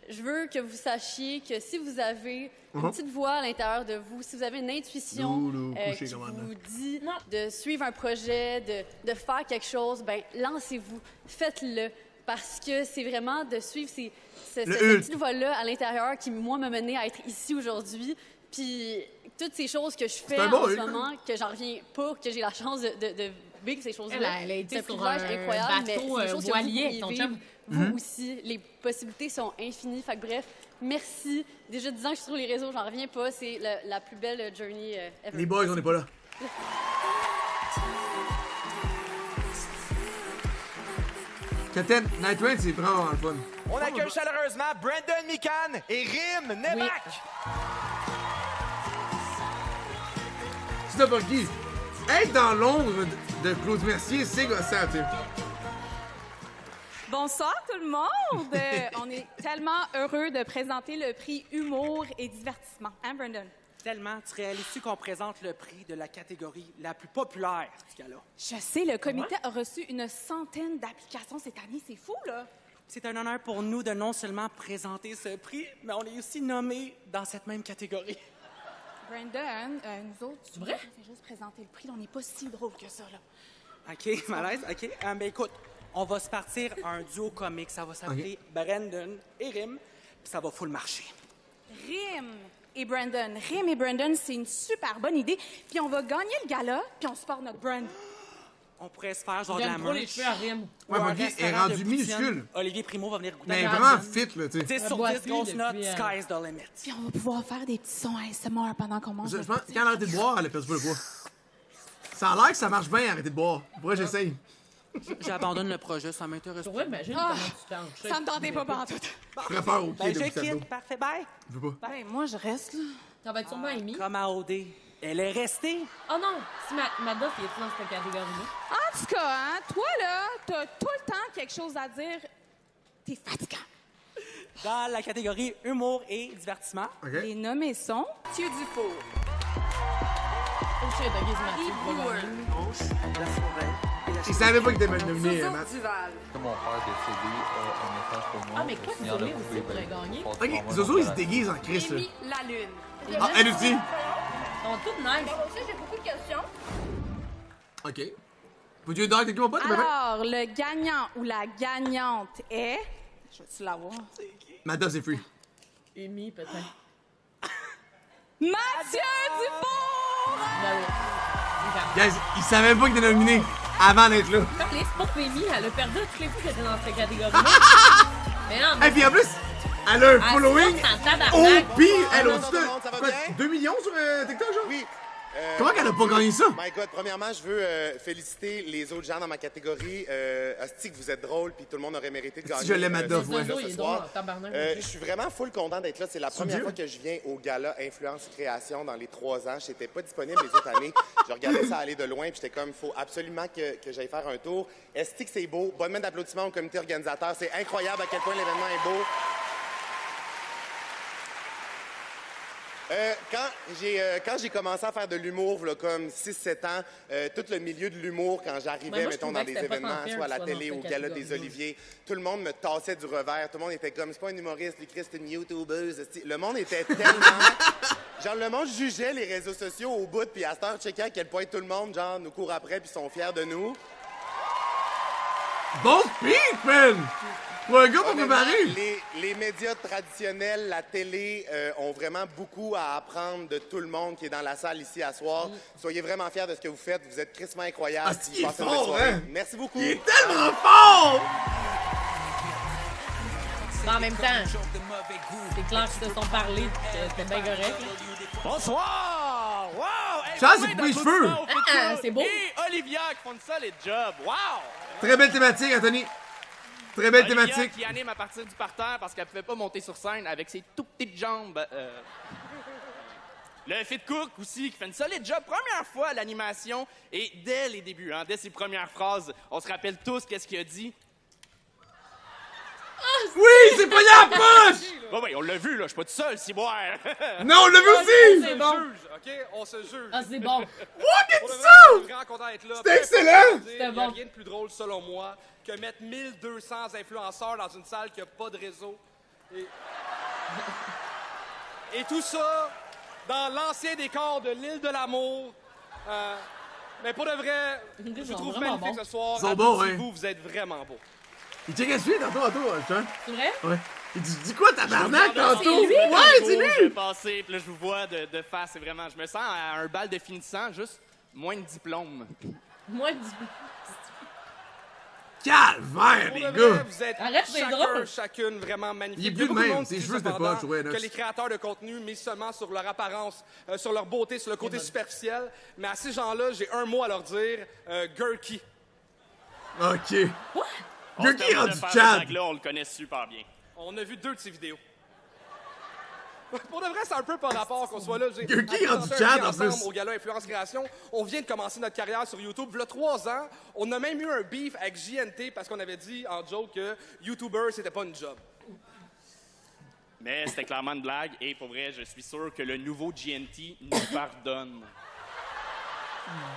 Speaker 17: Je veux que vous sachiez que si vous avez une petite voix à l'intérieur de vous, si vous avez une intuition qui vous dit de suivre un projet, de faire quelque chose, ben lancez-vous, faites-le. Parce que c'est vraiment de suivre cette petite voix-là à l'intérieur qui, moi, m'a mené à être ici aujourd'hui. Puis toutes ces choses que je fais en ce moment, que j'en reviens pas, que j'ai la chance de vivre ces choses-là.
Speaker 2: Elle a été
Speaker 17: c'est un
Speaker 2: sur
Speaker 17: privilège
Speaker 2: un
Speaker 17: incroyable, mais
Speaker 2: bateau
Speaker 17: c'est des choses que
Speaker 2: voilier
Speaker 17: vous
Speaker 2: avec ton
Speaker 17: pouvez
Speaker 2: chum.
Speaker 17: vivre, vous aussi. Les possibilités sont infinies. Fait que bref, merci. Déjà 10 ans que je suis sur les réseaux, j'en reviens pas. C'est la plus belle journey ever.
Speaker 1: Les boys, on n'est pas là. Captain, Night Rain, c'est vraiment le fun.
Speaker 3: On accueille chaleureusement Brandon Mikan et Rim Nebac.
Speaker 1: C'est n'importe qui. Être dans l'ombre de Claude Mercier, c'est gossant, tu sais.
Speaker 18: Bonsoir tout le monde! On est tellement heureux de présenter le prix Humour et divertissement. Hein, Brandon?
Speaker 19: Tellement. Tu réalises-tu qu'on présente le prix de la catégorie la plus populaire du gala?
Speaker 18: Je sais, le comité a reçu une centaine d'applications cette année. C'est fou, là!
Speaker 19: C'est un honneur pour nous de non seulement présenter ce prix, mais on est aussi nommés dans cette même catégorie.
Speaker 18: Brandon, nous autres,
Speaker 2: c'est vrai?
Speaker 18: On fait juste présenter le prix. On n'est pas si drôle que ça, là.
Speaker 19: OK, malaise, OK. Ben écoute, on va se partir un duo comique. Ça va s'appeler Brandon et Rim, puis ça va full marcher.
Speaker 18: Rim et Brandon, c'est une super bonne idée. Puis on va gagner le gala, puis on supporte notre brand.
Speaker 19: On pourrait se faire genre de la
Speaker 2: J'aime trop les
Speaker 19: merch.
Speaker 2: cheveux à Rim.
Speaker 1: Ouais, mon gars est rendu minuscule.
Speaker 19: Olivier Primo va venir goûter.
Speaker 1: Mais vraiment fit, là, tu sais.
Speaker 19: 10 sur 10 grosses notes, sky's the limit.
Speaker 18: Puis on va pouvoir faire des petits sons ASMR pendant qu'on mange.
Speaker 1: Je pense que quand elle a arrêté de boire, elle a perdu pas le poids. Ça a l'air que ça marche bien, arrêter de boire. Pourquoi j'essaye?
Speaker 19: J'abandonne le projet, ça m'intéresse pas.
Speaker 2: Ouais, imagine comment tu t'en
Speaker 18: Ça me tentait pas pantoute.
Speaker 1: Je préfère au pied de
Speaker 19: je
Speaker 1: Bucaldo.
Speaker 19: quitte, parfait, bye.
Speaker 1: Je veux pas.
Speaker 18: Ben, moi, je reste, là.
Speaker 2: Ça va être sûrement Amy.
Speaker 19: Comme à OD. Elle est restée.
Speaker 2: Oh non! Si Madoff est dans cette catégorie-là.
Speaker 18: En tout cas, hein, toi, là, t'as tout le temps quelque chose à dire. T'es fatigant.
Speaker 19: Dans la catégorie humour et divertissement.
Speaker 18: Les nommés sont Mathieu Dufour,
Speaker 2: Oh shit, ok, c'est Mathieu.
Speaker 1: Il savait pas qu'il était nominé,
Speaker 5: Zozo
Speaker 1: Matt.
Speaker 5: Duval.
Speaker 20: Comme mon père décédé a un message pour moi.
Speaker 2: Ah, mais quoi,
Speaker 20: Signaler
Speaker 2: Zoé
Speaker 20: au
Speaker 2: aussi pourrait
Speaker 20: bébé.
Speaker 2: gagner?
Speaker 1: Ok, Zozo, il se déguise en Christ, là.
Speaker 5: Rémi Lalune.
Speaker 1: Ah, elle aussi.
Speaker 2: Ils sont toutes nice.
Speaker 16: Moi aussi, j'ai beaucoup de questions.
Speaker 1: Ok. Vous êtes d'accord avec mon pote?
Speaker 18: Alors, le gagnant ou la gagnante est... Je vais-tu l'avoir?
Speaker 1: Madoff, c'est free.
Speaker 2: Amy, peut-être.
Speaker 18: Mathieu Dufour!
Speaker 1: Guys, il savait même pas qu'il était nominé avant d'être là.
Speaker 2: Comme les spots Amy, elle a perdu toutes les fois qu'elle était dans cette catégorie-là. Mais non, mais...
Speaker 1: Et puis en plus, elle a un following
Speaker 2: se porte en tabarnak.
Speaker 1: au pire. Elle a
Speaker 21: Bonjour tout le monde, ça va
Speaker 1: quoi,
Speaker 21: bien?
Speaker 1: 2 millions sur TikTok, genre?
Speaker 21: Oui.
Speaker 1: Comment qu'elle a pas gagné ça?
Speaker 21: My God, premièrement, je veux féliciter les autres gens dans ma catégorie. Asti, que vous êtes drôles, puis tout le monde aurait mérité de gagner.
Speaker 1: Je l'aime à Dove, ouais.
Speaker 21: ce soir. Je suis vraiment full content d'être là. C'est la première fois que je viens au gala Influence Création dans les 3 ans. Je n'étais pas disponible les autres années. Je regardais ça aller de loin, puis j'étais comme, il faut absolument que j'aille faire un tour. Asti, que c'est beau. Bonne main d'applaudissements au comité organisateur. C'est incroyable à quel point l'événement est beau. Quand j'ai commencé à faire de l'humour, là, comme 6-7 ans, tout le milieu de l'humour, quand j'arrivais,
Speaker 2: moi,
Speaker 21: mettons, dans des événements, soit à la télé, au Gala des Oliviers, tout le monde me tassait du revers. Tout le monde était comme, c'est pas un humoriste, lui, Chris, c'est une YouTubeuse. Le monde était tellement... Genre, le monde jugeait les réseaux sociaux au bout, puis à cette heure, checkait à quel point tout le monde, genre, nous court après, puis sont fiers de nous.
Speaker 1: Bon speak, man! Pour un gars pas préparé!
Speaker 21: Les médias traditionnels, la télé, ont vraiment beaucoup à apprendre de tout le monde qui est dans la salle ici à soir. Soyez vraiment fiers de ce que vous faites. Vous êtes crissement incroyables.
Speaker 1: Ah, il est fort, hein?
Speaker 21: Merci beaucoup.
Speaker 1: Il est tellement fort!
Speaker 2: Mais en même temps, c'est clair qu'ils se sont parlé, que c'était bien correct.
Speaker 3: Bonsoir! Wow! Hey,
Speaker 1: Charles, c'est coupé les cheveux!
Speaker 2: C'est beau!
Speaker 3: Et Olivia qui font une solide job. Wow!
Speaker 1: Très belle thématique, Anthony. Très belle
Speaker 3: Olivia
Speaker 1: thématique.
Speaker 3: qui anime à partir du parterre parce qu'elle pouvait pas monter sur scène avec ses tout petites jambes. Le Fit Cook aussi qui fait une solide job. Première fois à l'animation et dès les débuts, hein, dès ses premières phrases, on se rappelle tous qu'est-ce qu'il a dit.
Speaker 1: Oui, c'est pas à la poche!
Speaker 3: Bon, oui, on l'a vu, là. Je suis pas tout seul, si boire.
Speaker 1: Non, on l'a vu aussi!
Speaker 2: C'est bon.
Speaker 3: OK? On se juge.
Speaker 2: Ah, c'est bon.
Speaker 1: What, qu'est-ce
Speaker 3: Pour
Speaker 1: que
Speaker 3: de
Speaker 1: c'est
Speaker 3: vrai,
Speaker 1: ça?
Speaker 3: je suis vraiment content d'être là.
Speaker 1: C'était excellent!
Speaker 3: Il n'y a rien de plus drôle, selon moi, que mettre 1200 influenceurs dans une salle qui n'a pas de réseau. Et tout ça dans l'ancien décor de l'île de l'amour. Mais pour de vrai, je vous trouve magnifique ce soir.
Speaker 1: Ils sont beaux, hein?
Speaker 3: Vous êtes vraiment beaux.
Speaker 1: Il checkait celui tantôt, Jean.
Speaker 2: C'est vrai?
Speaker 1: Ouais. Il dit, dis quoi, tabarnak, tantôt?
Speaker 2: C'est lui?
Speaker 1: Ouais, c'est
Speaker 3: Je vais
Speaker 1: lui!
Speaker 3: passer, puis là, je vous vois de face. C'est vraiment, je me sens à un bal de finissant, juste moins de diplôme.
Speaker 2: Moi,
Speaker 1: Calvaire, les
Speaker 3: Pour de
Speaker 1: gars!
Speaker 3: vrai, vous êtes
Speaker 2: Arrête, c'est drôle.
Speaker 3: chacune vraiment magnifique.
Speaker 1: Il est
Speaker 3: y a
Speaker 1: plus de
Speaker 3: beaucoup de
Speaker 1: même,
Speaker 3: monde
Speaker 1: ses
Speaker 3: qui dit
Speaker 1: cheveux, c'était
Speaker 3: cependant
Speaker 1: pas, ouais,
Speaker 3: que les créateurs de contenu misent seulement sur leur apparence, sur leur beauté, sur le côté superficiel. Mais à ces gens-là, j'ai un mot à leur dire, Gurky.
Speaker 1: OK.
Speaker 2: Quoi?
Speaker 1: Gurky est rendu Chad.
Speaker 3: Là, on le connaît super bien. On a vu 2 de ses vidéos. Pour de vrai, c'est un peu par rapport qu'on soit là.
Speaker 1: Gurky est rendu
Speaker 3: présenté
Speaker 1: Chad,
Speaker 3: un
Speaker 1: en
Speaker 3: ensemble
Speaker 1: plus.
Speaker 3: Au Gala Influence Création, on vient de commencer notre carrière sur YouTube. Il y a 3 ans, on a même eu un beef avec JNT parce qu'on avait dit en joke que YouTuber, c'était pas une job. Mais c'était clairement une blague et pour vrai, je suis sûr que le nouveau GNT nous pardonne.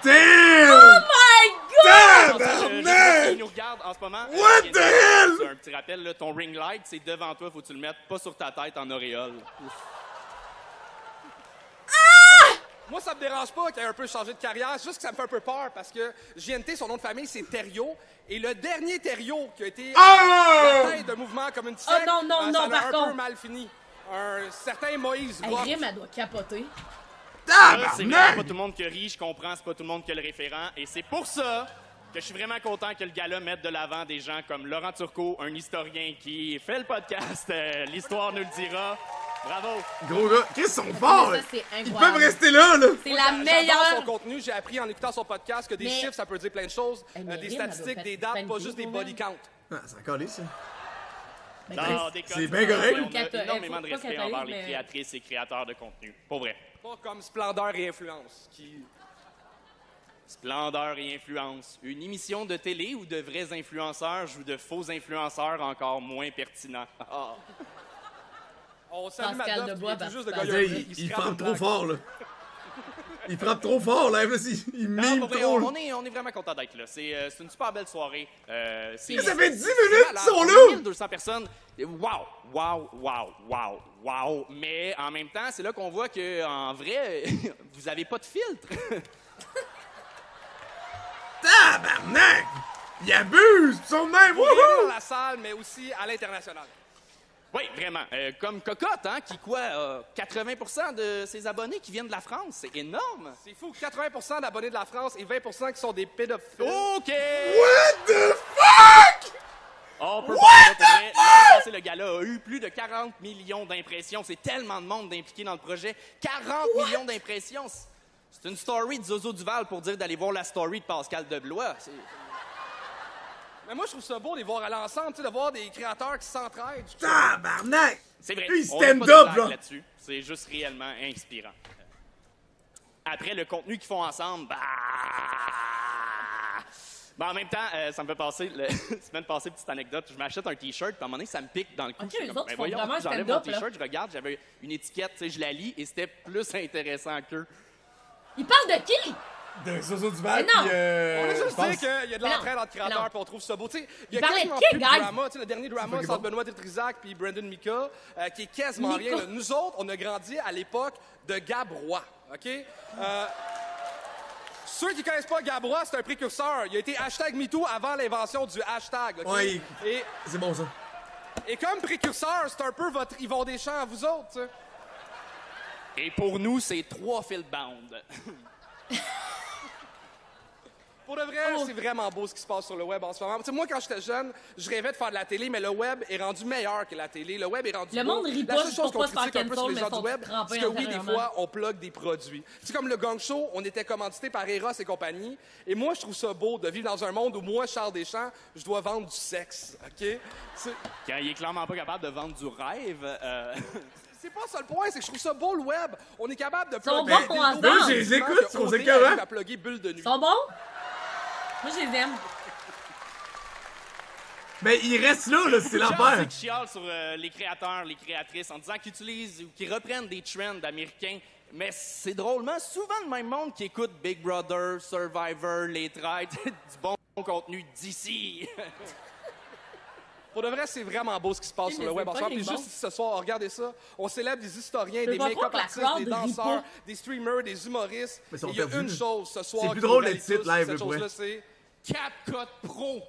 Speaker 1: Damn!
Speaker 2: Oh my God!
Speaker 1: Tabarnak!
Speaker 3: Il nous regarde en ce moment.
Speaker 1: What the hell?
Speaker 3: C'est un petit rappel, là, ton ring light, c'est devant toi, faut que tu le mettes pas sur ta tête en auréole. Moi, ça me dérange pas qu'il ait un peu changé de carrière, c'est juste que ça me fait un peu peur parce que JNT, son nom de famille, c'est Thériault. Et le dernier Thériault qui a été la tête d'un mouvement comme une secte,
Speaker 2: non, non,
Speaker 3: ça
Speaker 2: non,
Speaker 3: a
Speaker 2: par
Speaker 3: un
Speaker 2: contre.
Speaker 3: peu mal fini. Un certain Moïse
Speaker 2: Hey,
Speaker 3: Roch.
Speaker 2: Rim, elle doit capoter.
Speaker 3: C'est vraiment pas tout le monde qui rit, je comprends, c'est pas tout le monde qui a le référent. Et c'est pour ça que je suis vraiment content que le gala mette de l'avant des gens comme Laurent Turcot, un historien qui fait le podcast. L'histoire nous le dira. Bravo!
Speaker 1: Gros gars, qu'est-ce qu'ils sont forts?
Speaker 2: Mais ça, c'est
Speaker 1: Ils
Speaker 2: incroyable.
Speaker 1: peuvent rester là, là!
Speaker 2: C'est
Speaker 3: Moi,
Speaker 2: la
Speaker 3: j'adore
Speaker 2: meilleure.
Speaker 3: son contenu. J'ai appris en écoutant son podcast que des
Speaker 2: Mais-
Speaker 3: chiffres, ça peut dire plein de choses.
Speaker 2: mais
Speaker 3: Des
Speaker 2: Rim, elle
Speaker 3: statistiques,
Speaker 2: doit
Speaker 3: des
Speaker 2: faire
Speaker 3: dates, pas
Speaker 2: paniquer
Speaker 3: juste des
Speaker 2: pour
Speaker 3: body
Speaker 2: elle.
Speaker 3: count.
Speaker 1: Ah, c'est encore ça.
Speaker 3: Non, des
Speaker 1: c'est bien correct.
Speaker 3: On a énormément
Speaker 2: Faut
Speaker 3: de
Speaker 2: pas
Speaker 3: respect
Speaker 2: qu'elle
Speaker 3: envers
Speaker 2: arrive,
Speaker 3: les
Speaker 2: mais-
Speaker 3: créatrices et créateurs de contenu. Pour vrai. Pas comme Splendeur et Influence. Splendeur et Influence. Une émission de télé où de vrais influenceurs jouent de faux influenceurs encore moins pertinents. Ah. On salue
Speaker 2: Pascal
Speaker 3: Madoff,
Speaker 2: Debois,
Speaker 3: qui est tout juste de
Speaker 2: Pascal.
Speaker 3: gars,
Speaker 1: Il
Speaker 3: scrape
Speaker 1: frappe
Speaker 3: une
Speaker 1: trop
Speaker 3: blague.
Speaker 1: fort, là. Il frappe trop fort, là. Il
Speaker 3: Non,
Speaker 1: mime
Speaker 3: pour vrai,
Speaker 1: trop.
Speaker 3: on est vraiment content d'être là. C'est une super belle soirée.
Speaker 1: Ça fait 10 minutes qu'ils sont là!
Speaker 3: 1200 personnes. Wow! Wow! Wow! Wow! Wow! Mais en même temps, c'est là qu'on voit qu'en vrai, vous avez pas de filtre.
Speaker 1: Tabarnak! Il abuse! Ils sont de même!
Speaker 3: Vous venez
Speaker 1: Wouhou!
Speaker 3: dans la salle, mais aussi à l'international. Oui, vraiment. Comme Cocotte, hein, qui quoi, 80% de ses abonnés qui viennent de la France. C'est énorme. C'est fou. 80% d'abonnés de la France et 20% qui sont des pédophiles. OK!
Speaker 1: What the fuck?
Speaker 3: On peut pas, pour vrai. L'année passée, le gala a eu plus de 40 millions d'impressions. C'est tellement de monde d'impliqué dans le projet. 40 millions d'impressions. C'est une story de Zozo Duval pour dire d'aller voir la story de Pascal Deblois. Mais moi, je trouve ça beau de les voir aller ensemble, tu sais, de voir des créateurs qui s'entraident.
Speaker 1: Tabarnak!
Speaker 3: C'est vrai.
Speaker 1: Lui,
Speaker 3: on a pas de
Speaker 1: stand-up,
Speaker 3: blague
Speaker 1: là.
Speaker 3: là-dessus. C'est juste réellement inspirant. Après, le contenu qu'ils font ensemble, bah...
Speaker 7: Ben, en même temps, ça me fait passer, semaine passée, petite anecdote, je m'achète un T-shirt, puis à un moment donné, ça me pique dans le cou.
Speaker 2: OK,
Speaker 7: Je suis
Speaker 2: les
Speaker 7: comme,
Speaker 2: autres
Speaker 7: ben,
Speaker 2: font
Speaker 7: voyons,
Speaker 2: vraiment un
Speaker 7: j'enlève
Speaker 2: stand-up,
Speaker 7: mon T-shirt, je regarde, j'avais une étiquette, tu sais, je la lis, et c'était plus intéressant qu'eux.
Speaker 2: Il parle de qui?
Speaker 1: De Soso Duval,
Speaker 2: Mais non!
Speaker 1: puis
Speaker 3: On va juste
Speaker 1: je pense-
Speaker 3: dire qu'il y a de l'entraide entre
Speaker 2: Mais non.
Speaker 3: créateurs, puis on trouve ça beau. Tu sais, il y a
Speaker 2: Il parlait de
Speaker 3: quasiment
Speaker 2: qui,
Speaker 3: plus de
Speaker 2: guys?
Speaker 3: drama. Tu sais, le dernier drama,
Speaker 1: C'est
Speaker 3: c'est entre Benoît Tétrisac puis Brandon Mika, qui est quasiment
Speaker 2: Mika.
Speaker 3: rien. Là. Nous autres, on a grandi à l'époque de Gab Roy, OK? Ceux qui connaissent pas Gab Roy, c'est un précurseur. Il a été #MeToo avant l'invention du hashtag, OK?
Speaker 1: Ouais,
Speaker 3: Et,
Speaker 1: c'est bon ça.
Speaker 3: et comme précurseur, c'est un peu votre Yvon Deschamps à vous autres, tu sais.
Speaker 7: Et pour nous, c'est 3 fil bound.
Speaker 3: Pour de vrai, c'est vraiment beau ce qui se passe sur le web en ce moment. Tu sais, moi, quand j'étais jeune, je rêvais de faire de la télé, mais le web est rendu meilleur que la télé. Le web est rendu
Speaker 2: Le
Speaker 3: beau.
Speaker 2: monde rit
Speaker 3: La
Speaker 2: pas
Speaker 3: seule chose
Speaker 2: pour
Speaker 3: qu'on
Speaker 2: pas se faire
Speaker 3: critique un peu sur
Speaker 2: cancel,
Speaker 3: les
Speaker 2: mais
Speaker 3: gens du
Speaker 2: sont
Speaker 3: web,
Speaker 2: trempés
Speaker 3: c'est que oui, des
Speaker 2: intérieurement.
Speaker 3: fois, on plug des produits. C'est comme le gang show, on était commandité par Eros et compagnie. Et moi, je trouve ça beau de vivre dans un monde où moi, Charles Deschamps, je dois vendre du sexe, OK?
Speaker 7: Quand il est clairement pas capable de vendre du rêve,
Speaker 3: C'est pas ça le point, c'est que je trouve ça beau le web. On est capable de
Speaker 2: sont
Speaker 3: plugger
Speaker 2: bons
Speaker 3: des
Speaker 2: ensemble.
Speaker 3: vidéos
Speaker 2: Moi,
Speaker 1: je les écoute,
Speaker 3: que
Speaker 1: je trouve ça
Speaker 3: OD
Speaker 1: écœurant.
Speaker 3: arrive à plugger Bulle de nuit.
Speaker 2: Ils sont bons? Moi, je les aime.
Speaker 1: Mais il reste là, c'est l'enfer.
Speaker 7: qui chialent sur les créateurs, les créatrices, en disant qu'ils utilisent ou qu'ils reprennent des trends américains. Mais c'est drôlement souvent le même monde qui écoute Big Brother, Survivor, Les Traites, du bon contenu d'ici.
Speaker 3: Pour de vrai, c'est vraiment beau ce qui se passe sur le web en ce moment. Puis juste ce soir, regardez ça. On célèbre des historiens,
Speaker 2: Je
Speaker 3: des
Speaker 2: peux pas
Speaker 3: make-up
Speaker 2: croire que la
Speaker 3: artistes,
Speaker 2: crowd
Speaker 3: des
Speaker 2: rit
Speaker 3: danseurs,
Speaker 2: pas.
Speaker 3: des streamers, des humoristes.
Speaker 1: Mais ils
Speaker 3: Et
Speaker 1: sont
Speaker 3: il y a
Speaker 1: perdus.
Speaker 3: une chose ce soir.
Speaker 1: C'est plus
Speaker 3: qui
Speaker 1: drôle
Speaker 3: nous
Speaker 1: d'être
Speaker 3: rallie
Speaker 1: titre
Speaker 3: tous,
Speaker 1: live,
Speaker 3: cette
Speaker 1: le
Speaker 3: chose-là,
Speaker 1: bruit.
Speaker 3: c'est CapCut Pro.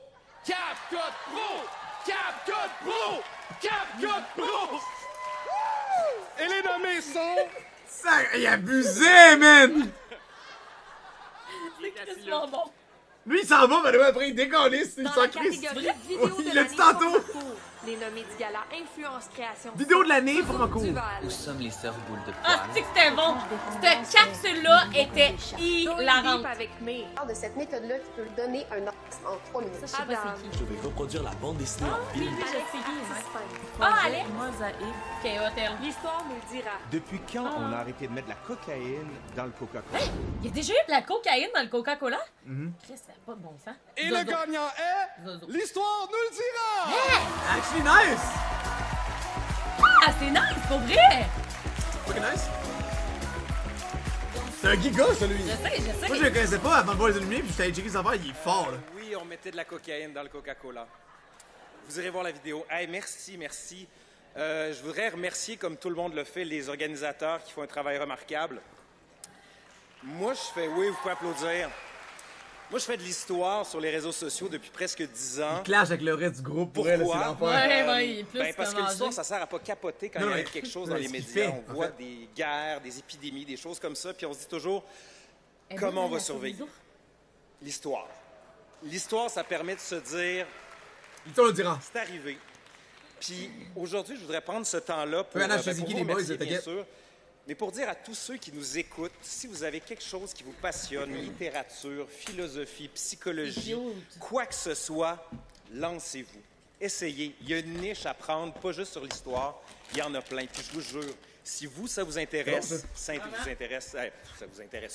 Speaker 3: CapCut Pro. CapCut Pro. CapCut Pro. Et les nommés sont...
Speaker 1: Ça, il a abusé, man!
Speaker 2: C'est crissement bon.
Speaker 1: Lui, il s'en va, mais après, il décalisse, il
Speaker 5: Dans
Speaker 1: s'en
Speaker 5: la
Speaker 1: crisse.
Speaker 5: catégorie vidéo de
Speaker 1: Il l'a
Speaker 5: l'année
Speaker 1: dit tantôt!
Speaker 5: Format les nommés du gala Influence Création.
Speaker 1: Vidéo de l'année,
Speaker 5: Soso
Speaker 1: format court.
Speaker 5: Duval.
Speaker 20: Nous sommes les sœurs boules de
Speaker 2: Ah,
Speaker 20: poil.
Speaker 2: c'est que c'était bon. Cette capsule-là était
Speaker 5: Going
Speaker 2: hilarante.
Speaker 5: Deep avec May.
Speaker 22: De cette méthode-là qui peut donner un orgasme en 3 minutes.
Speaker 2: Ça, je sais pas
Speaker 5: Adam.
Speaker 2: c'est qui.
Speaker 23: Je vais reproduire la bande dessinée en film.
Speaker 2: Oui, je sais qui.
Speaker 5: Projet
Speaker 2: Ah, Alex.
Speaker 16: Mosaïque.
Speaker 2: Ok, hôtel.
Speaker 5: L'histoire nous le dira.
Speaker 24: Depuis quand on a arrêté de mettre de la cocaïne dans le Coca-Cola?
Speaker 2: Il y a déjà eu de la cocaïne dans le Coca-Cola?
Speaker 1: Mhm.
Speaker 2: Chris, ça n'a pas de bon sens.
Speaker 3: Et
Speaker 2: Zozo.
Speaker 3: le gagnant est...
Speaker 2: Zozo.
Speaker 3: L'histoire nous le dira!
Speaker 1: Actually nice!
Speaker 2: Ah, c'est nice, pour vrai!
Speaker 1: Fucking nice. C'est un giga, ça, lui.
Speaker 2: Je sais.
Speaker 1: Moi, je le connaissais pas avant de voir les ennemis, puis j'étais allé checker ses affaires, il est fort, là.
Speaker 25: Oui, on mettait de la cocaïne dans le Coca-Cola. Vous irez voir la vidéo. Hey, merci. Je voudrais remercier, comme tout le monde le fait, les organisateurs qui font un travail remarquable. Moi, oui, vous pouvez applaudir. Moi, je fais de l'histoire sur les réseaux sociaux depuis presque 10 ans.
Speaker 1: Il clash avec le reste du groupe, pour elle, c'est l'enfer.
Speaker 2: Ouais, il est plus
Speaker 25: Parce que
Speaker 2: que
Speaker 25: l'histoire,
Speaker 2: mangé.
Speaker 25: ça sert à pas capoter quand
Speaker 1: Non,
Speaker 25: il
Speaker 1: mais-
Speaker 25: arrive quelque chose
Speaker 1: non,
Speaker 25: dans
Speaker 1: mais
Speaker 25: les
Speaker 1: ce qu'il
Speaker 25: médias.
Speaker 1: fait,
Speaker 25: On
Speaker 1: en
Speaker 25: voit
Speaker 1: fait.
Speaker 25: des guerres, des épidémies, des choses comme ça, puis on se dit toujours
Speaker 2: Eh ben,
Speaker 25: comment on va
Speaker 2: la
Speaker 25: survivre.
Speaker 2: sowieso.
Speaker 25: L'histoire. L'histoire, ça permet de se dire
Speaker 1: L'histoire le dira.
Speaker 25: c'est arrivé. Puis aujourd'hui, je voudrais prendre ce temps-là pour,
Speaker 1: Anna, je sais
Speaker 25: pour
Speaker 1: qui
Speaker 25: vous
Speaker 1: les boys,
Speaker 25: remercier, bien
Speaker 1: t'inquiète.
Speaker 25: sûr, mais pour dire à tous ceux qui nous écoutent, si vous avez quelque chose qui vous passionne, littérature, philosophie, psychologie, quoi que ce soit, lancez-vous. Essayez. Il y a une niche à prendre, pas juste sur l'histoire, il y en a plein. Puis je vous jure, si vous, ça vous intéresse,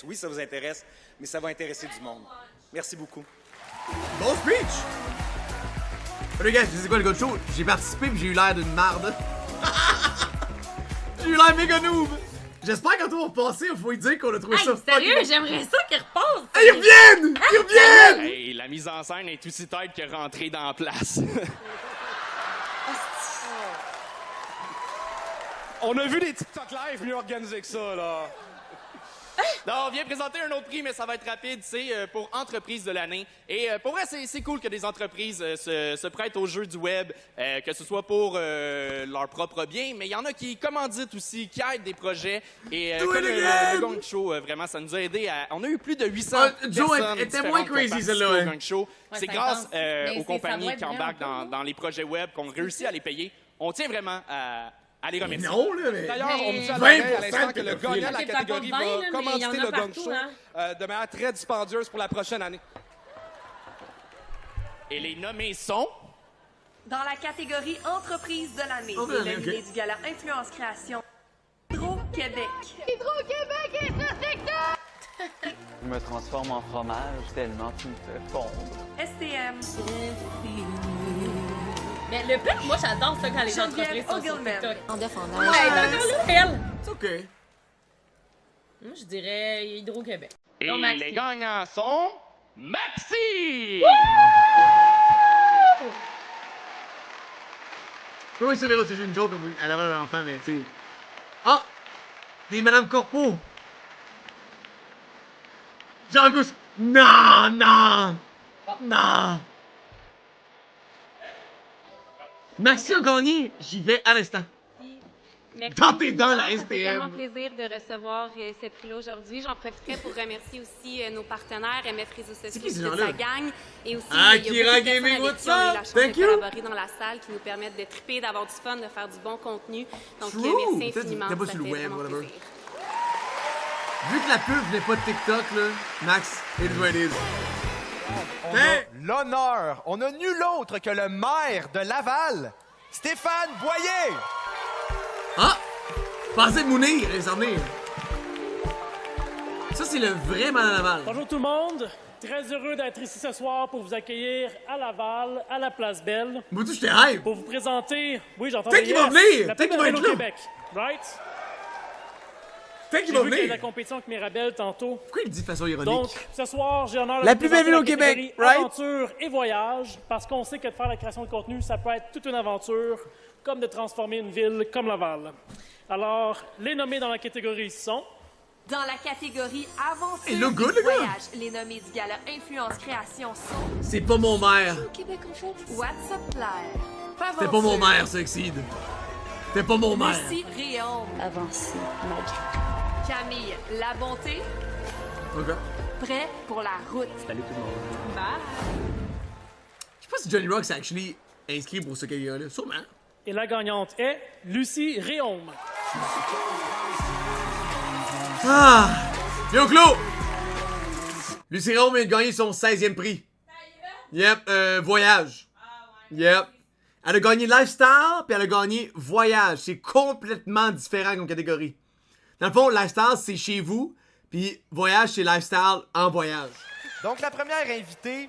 Speaker 25: oui, ça vous intéresse, mais ça va intéresser du monde. Merci beaucoup.
Speaker 1: Bon speech! Les gars, je sais quoi, le gars de show? J'ai participé pis j'ai eu l'air d'une marde. J'ai eu l'air méga noob! J'espère qu'en tout on va repasser, il faut lui dire qu'on a trouvé
Speaker 2: Hey,
Speaker 1: ça
Speaker 2: sérieux,
Speaker 1: fucking-
Speaker 2: j'aimerais ça qu'ils repassent.
Speaker 1: Hey, ils reviennent! Ils reviennent!
Speaker 7: Hey, la mise en scène est aussi tête que rentrer dans la place.
Speaker 3: On a vu des TikTok live mieux organisés que ça, là.
Speaker 7: Non, on vient présenter un autre prix, mais ça va être rapide. C'est pour entreprise de l'année. Et pour vrai, c'est cool que des entreprises se prêtent au jeu du web, que ce soit pour leur propre bien, mais il y en a qui commanditent aussi, qui aident des projets. Et
Speaker 1: Do
Speaker 7: comme
Speaker 1: it
Speaker 7: le
Speaker 1: again!
Speaker 7: Gang Show, vraiment, ça nous a aidé à... On a eu plus de 800
Speaker 1: Joe
Speaker 7: personnes
Speaker 1: était moins
Speaker 7: différentes qui ont
Speaker 1: crazy, celle-là,
Speaker 7: participé au
Speaker 1: hein.
Speaker 7: Gang Show.
Speaker 2: Ouais,
Speaker 7: C'est
Speaker 2: c'est
Speaker 7: grâce
Speaker 2: intense. Mais
Speaker 7: aux
Speaker 2: ça
Speaker 7: compagnies
Speaker 2: doit être
Speaker 7: qui embarquent
Speaker 2: vraiment
Speaker 7: dans les projets web qu'on réussit à les payer. On tient vraiment à les remercier.
Speaker 1: Non, là, mais.
Speaker 3: D'ailleurs, on me dit à
Speaker 1: 20%
Speaker 3: l'oreille à l'instant que le
Speaker 1: pédophile.
Speaker 3: gagnant de la
Speaker 2: Ok, t'as
Speaker 3: catégorie
Speaker 2: pas de 20, là,
Speaker 3: va
Speaker 2: mais
Speaker 3: commanditer
Speaker 2: il y en a
Speaker 3: le Gang
Speaker 2: partout,
Speaker 3: Show
Speaker 2: hein.
Speaker 3: de manière très dispendieuse pour la prochaine année.
Speaker 7: Et les nommés sont...
Speaker 5: Dans la catégorie Entreprise de l'année,
Speaker 1: Oh,
Speaker 5: les
Speaker 1: ben,
Speaker 5: nominés
Speaker 1: ok.
Speaker 5: du gala Influence Création. Hydro-Québec.
Speaker 22: Hydro-Québec est ce secteur!
Speaker 20: Je me transforme en fromage tellement tu me fais fondre.
Speaker 5: STM.
Speaker 2: Mais le pire, moi, j'adore ça quand les
Speaker 5: Geneviève
Speaker 2: entreprises sont sur
Speaker 5: Ogilman.
Speaker 2: TikTok.
Speaker 16: En défendant.
Speaker 2: Ouais, d'accord, là, elle.
Speaker 1: C'est OK.
Speaker 2: Moi, je dirais Hydro-Québec.
Speaker 7: Et
Speaker 2: Non, Maxi.
Speaker 7: les gagnants sont Maxi!
Speaker 1: Oui, c'est vrai, c'est juste une joke à l'avant de l'enfant, mais tu sais. Ah! Des Madame Corpo! Jean-Auguste! Non, non! Non! Maxi a gagné! J'y vais à l'instant.
Speaker 8: Merci.
Speaker 1: Dans tes dents, la
Speaker 8: Ça fait tellement
Speaker 1: STM!
Speaker 8: plaisir de recevoir cette prix-là aujourd'hui. J'en profiterai pour remercier aussi nos partenaires, MF Réseaux Sociaux,
Speaker 1: qui, ces
Speaker 8: toute
Speaker 1: gens-là?
Speaker 8: sa gang. Et aussi,
Speaker 1: Ah,
Speaker 8: il y a
Speaker 1: Kira
Speaker 8: beaucoup de
Speaker 1: Gaming,
Speaker 8: personnes avec
Speaker 1: what's
Speaker 8: qui on a eu la
Speaker 1: up?
Speaker 8: chance
Speaker 1: Thank
Speaker 8: de
Speaker 1: you.
Speaker 8: collaborer dans la salle, qui nous permettent de triper, d'avoir du fun, de faire du bon contenu. Donc,
Speaker 1: True.
Speaker 8: merci
Speaker 1: Peut-être
Speaker 8: infiniment.
Speaker 1: t'es pas
Speaker 8: Ça
Speaker 1: sur le
Speaker 8: fait
Speaker 1: web,
Speaker 8: vraiment
Speaker 1: whatever.
Speaker 8: plaisir.
Speaker 1: Vu que la pub venait pas de TikTok, là, Max, it is what it is.
Speaker 3: On a l'honneur, on a nul autre que le maire de Laval, Stéphane Boyer.
Speaker 1: Ah! Pensez de Mounir, les emmener. Ça, c'est le vrai mal à Laval.
Speaker 9: Bonjour tout le monde. Très heureux d'être ici ce soir pour vous accueillir à Laval, à la Place Belle.
Speaker 1: Moi, tout, j'étais hype.
Speaker 9: Pour vous présenter, oui, j'entends
Speaker 1: Peut-être qu'il va venir.
Speaker 9: la
Speaker 1: Peut-être qu'il
Speaker 9: plus
Speaker 1: va
Speaker 9: belle
Speaker 1: être
Speaker 9: ville au
Speaker 1: là.
Speaker 9: Québec, right?
Speaker 1: Peut-être qu'il
Speaker 9: J'ai
Speaker 1: va
Speaker 9: vu qu'il y a de
Speaker 1: venir.
Speaker 9: la compétition avec Mirabelle tantôt.
Speaker 1: Pourquoi il dit de façon ironique?
Speaker 9: Donc, ce soir, j'ai l'honneur de
Speaker 1: La
Speaker 9: vous
Speaker 1: plus belle
Speaker 9: présenter
Speaker 1: ville au
Speaker 9: la
Speaker 1: Québec,
Speaker 9: catégorie
Speaker 1: right?
Speaker 9: Aventure et voyage, parce qu'on sait que de faire la création de contenu, ça peut être toute une aventure, comme de transformer une ville comme Laval. Alors, les nommés dans la catégorie sont...
Speaker 5: Dans la catégorie Aventure
Speaker 1: Hey, look good,
Speaker 5: et
Speaker 1: le gars.
Speaker 5: voyage, les nommés du gala Influence Création sont
Speaker 1: C'est pas mon maire.
Speaker 5: Québec en fait. What's up Claire?
Speaker 1: C'était pas mon maire, ça, Exceed. C'était pas mon maire.
Speaker 5: Lucie Réaume.
Speaker 6: Avancée, magique.
Speaker 5: Camille La Bonté.
Speaker 1: OK.
Speaker 5: Prêt pour la route.
Speaker 20: Salut tout le monde.
Speaker 5: Bye.
Speaker 1: Je sais pas si Johnny Rock s'est actually inscrit pour ce catégorie-là. Sûrement.
Speaker 9: Et la gagnante est Lucie Réaume.
Speaker 1: Ah! Yo, Claude! Lucie Rome vient de gagner son 16e prix. Yep, voyage. Yep. Elle a gagné lifestyle, puis elle a gagné voyage. C'est complètement différent comme catégorie. Dans le fond, lifestyle, c'est chez vous, puis voyage, c'est lifestyle en voyage.
Speaker 3: Donc, la première invitée,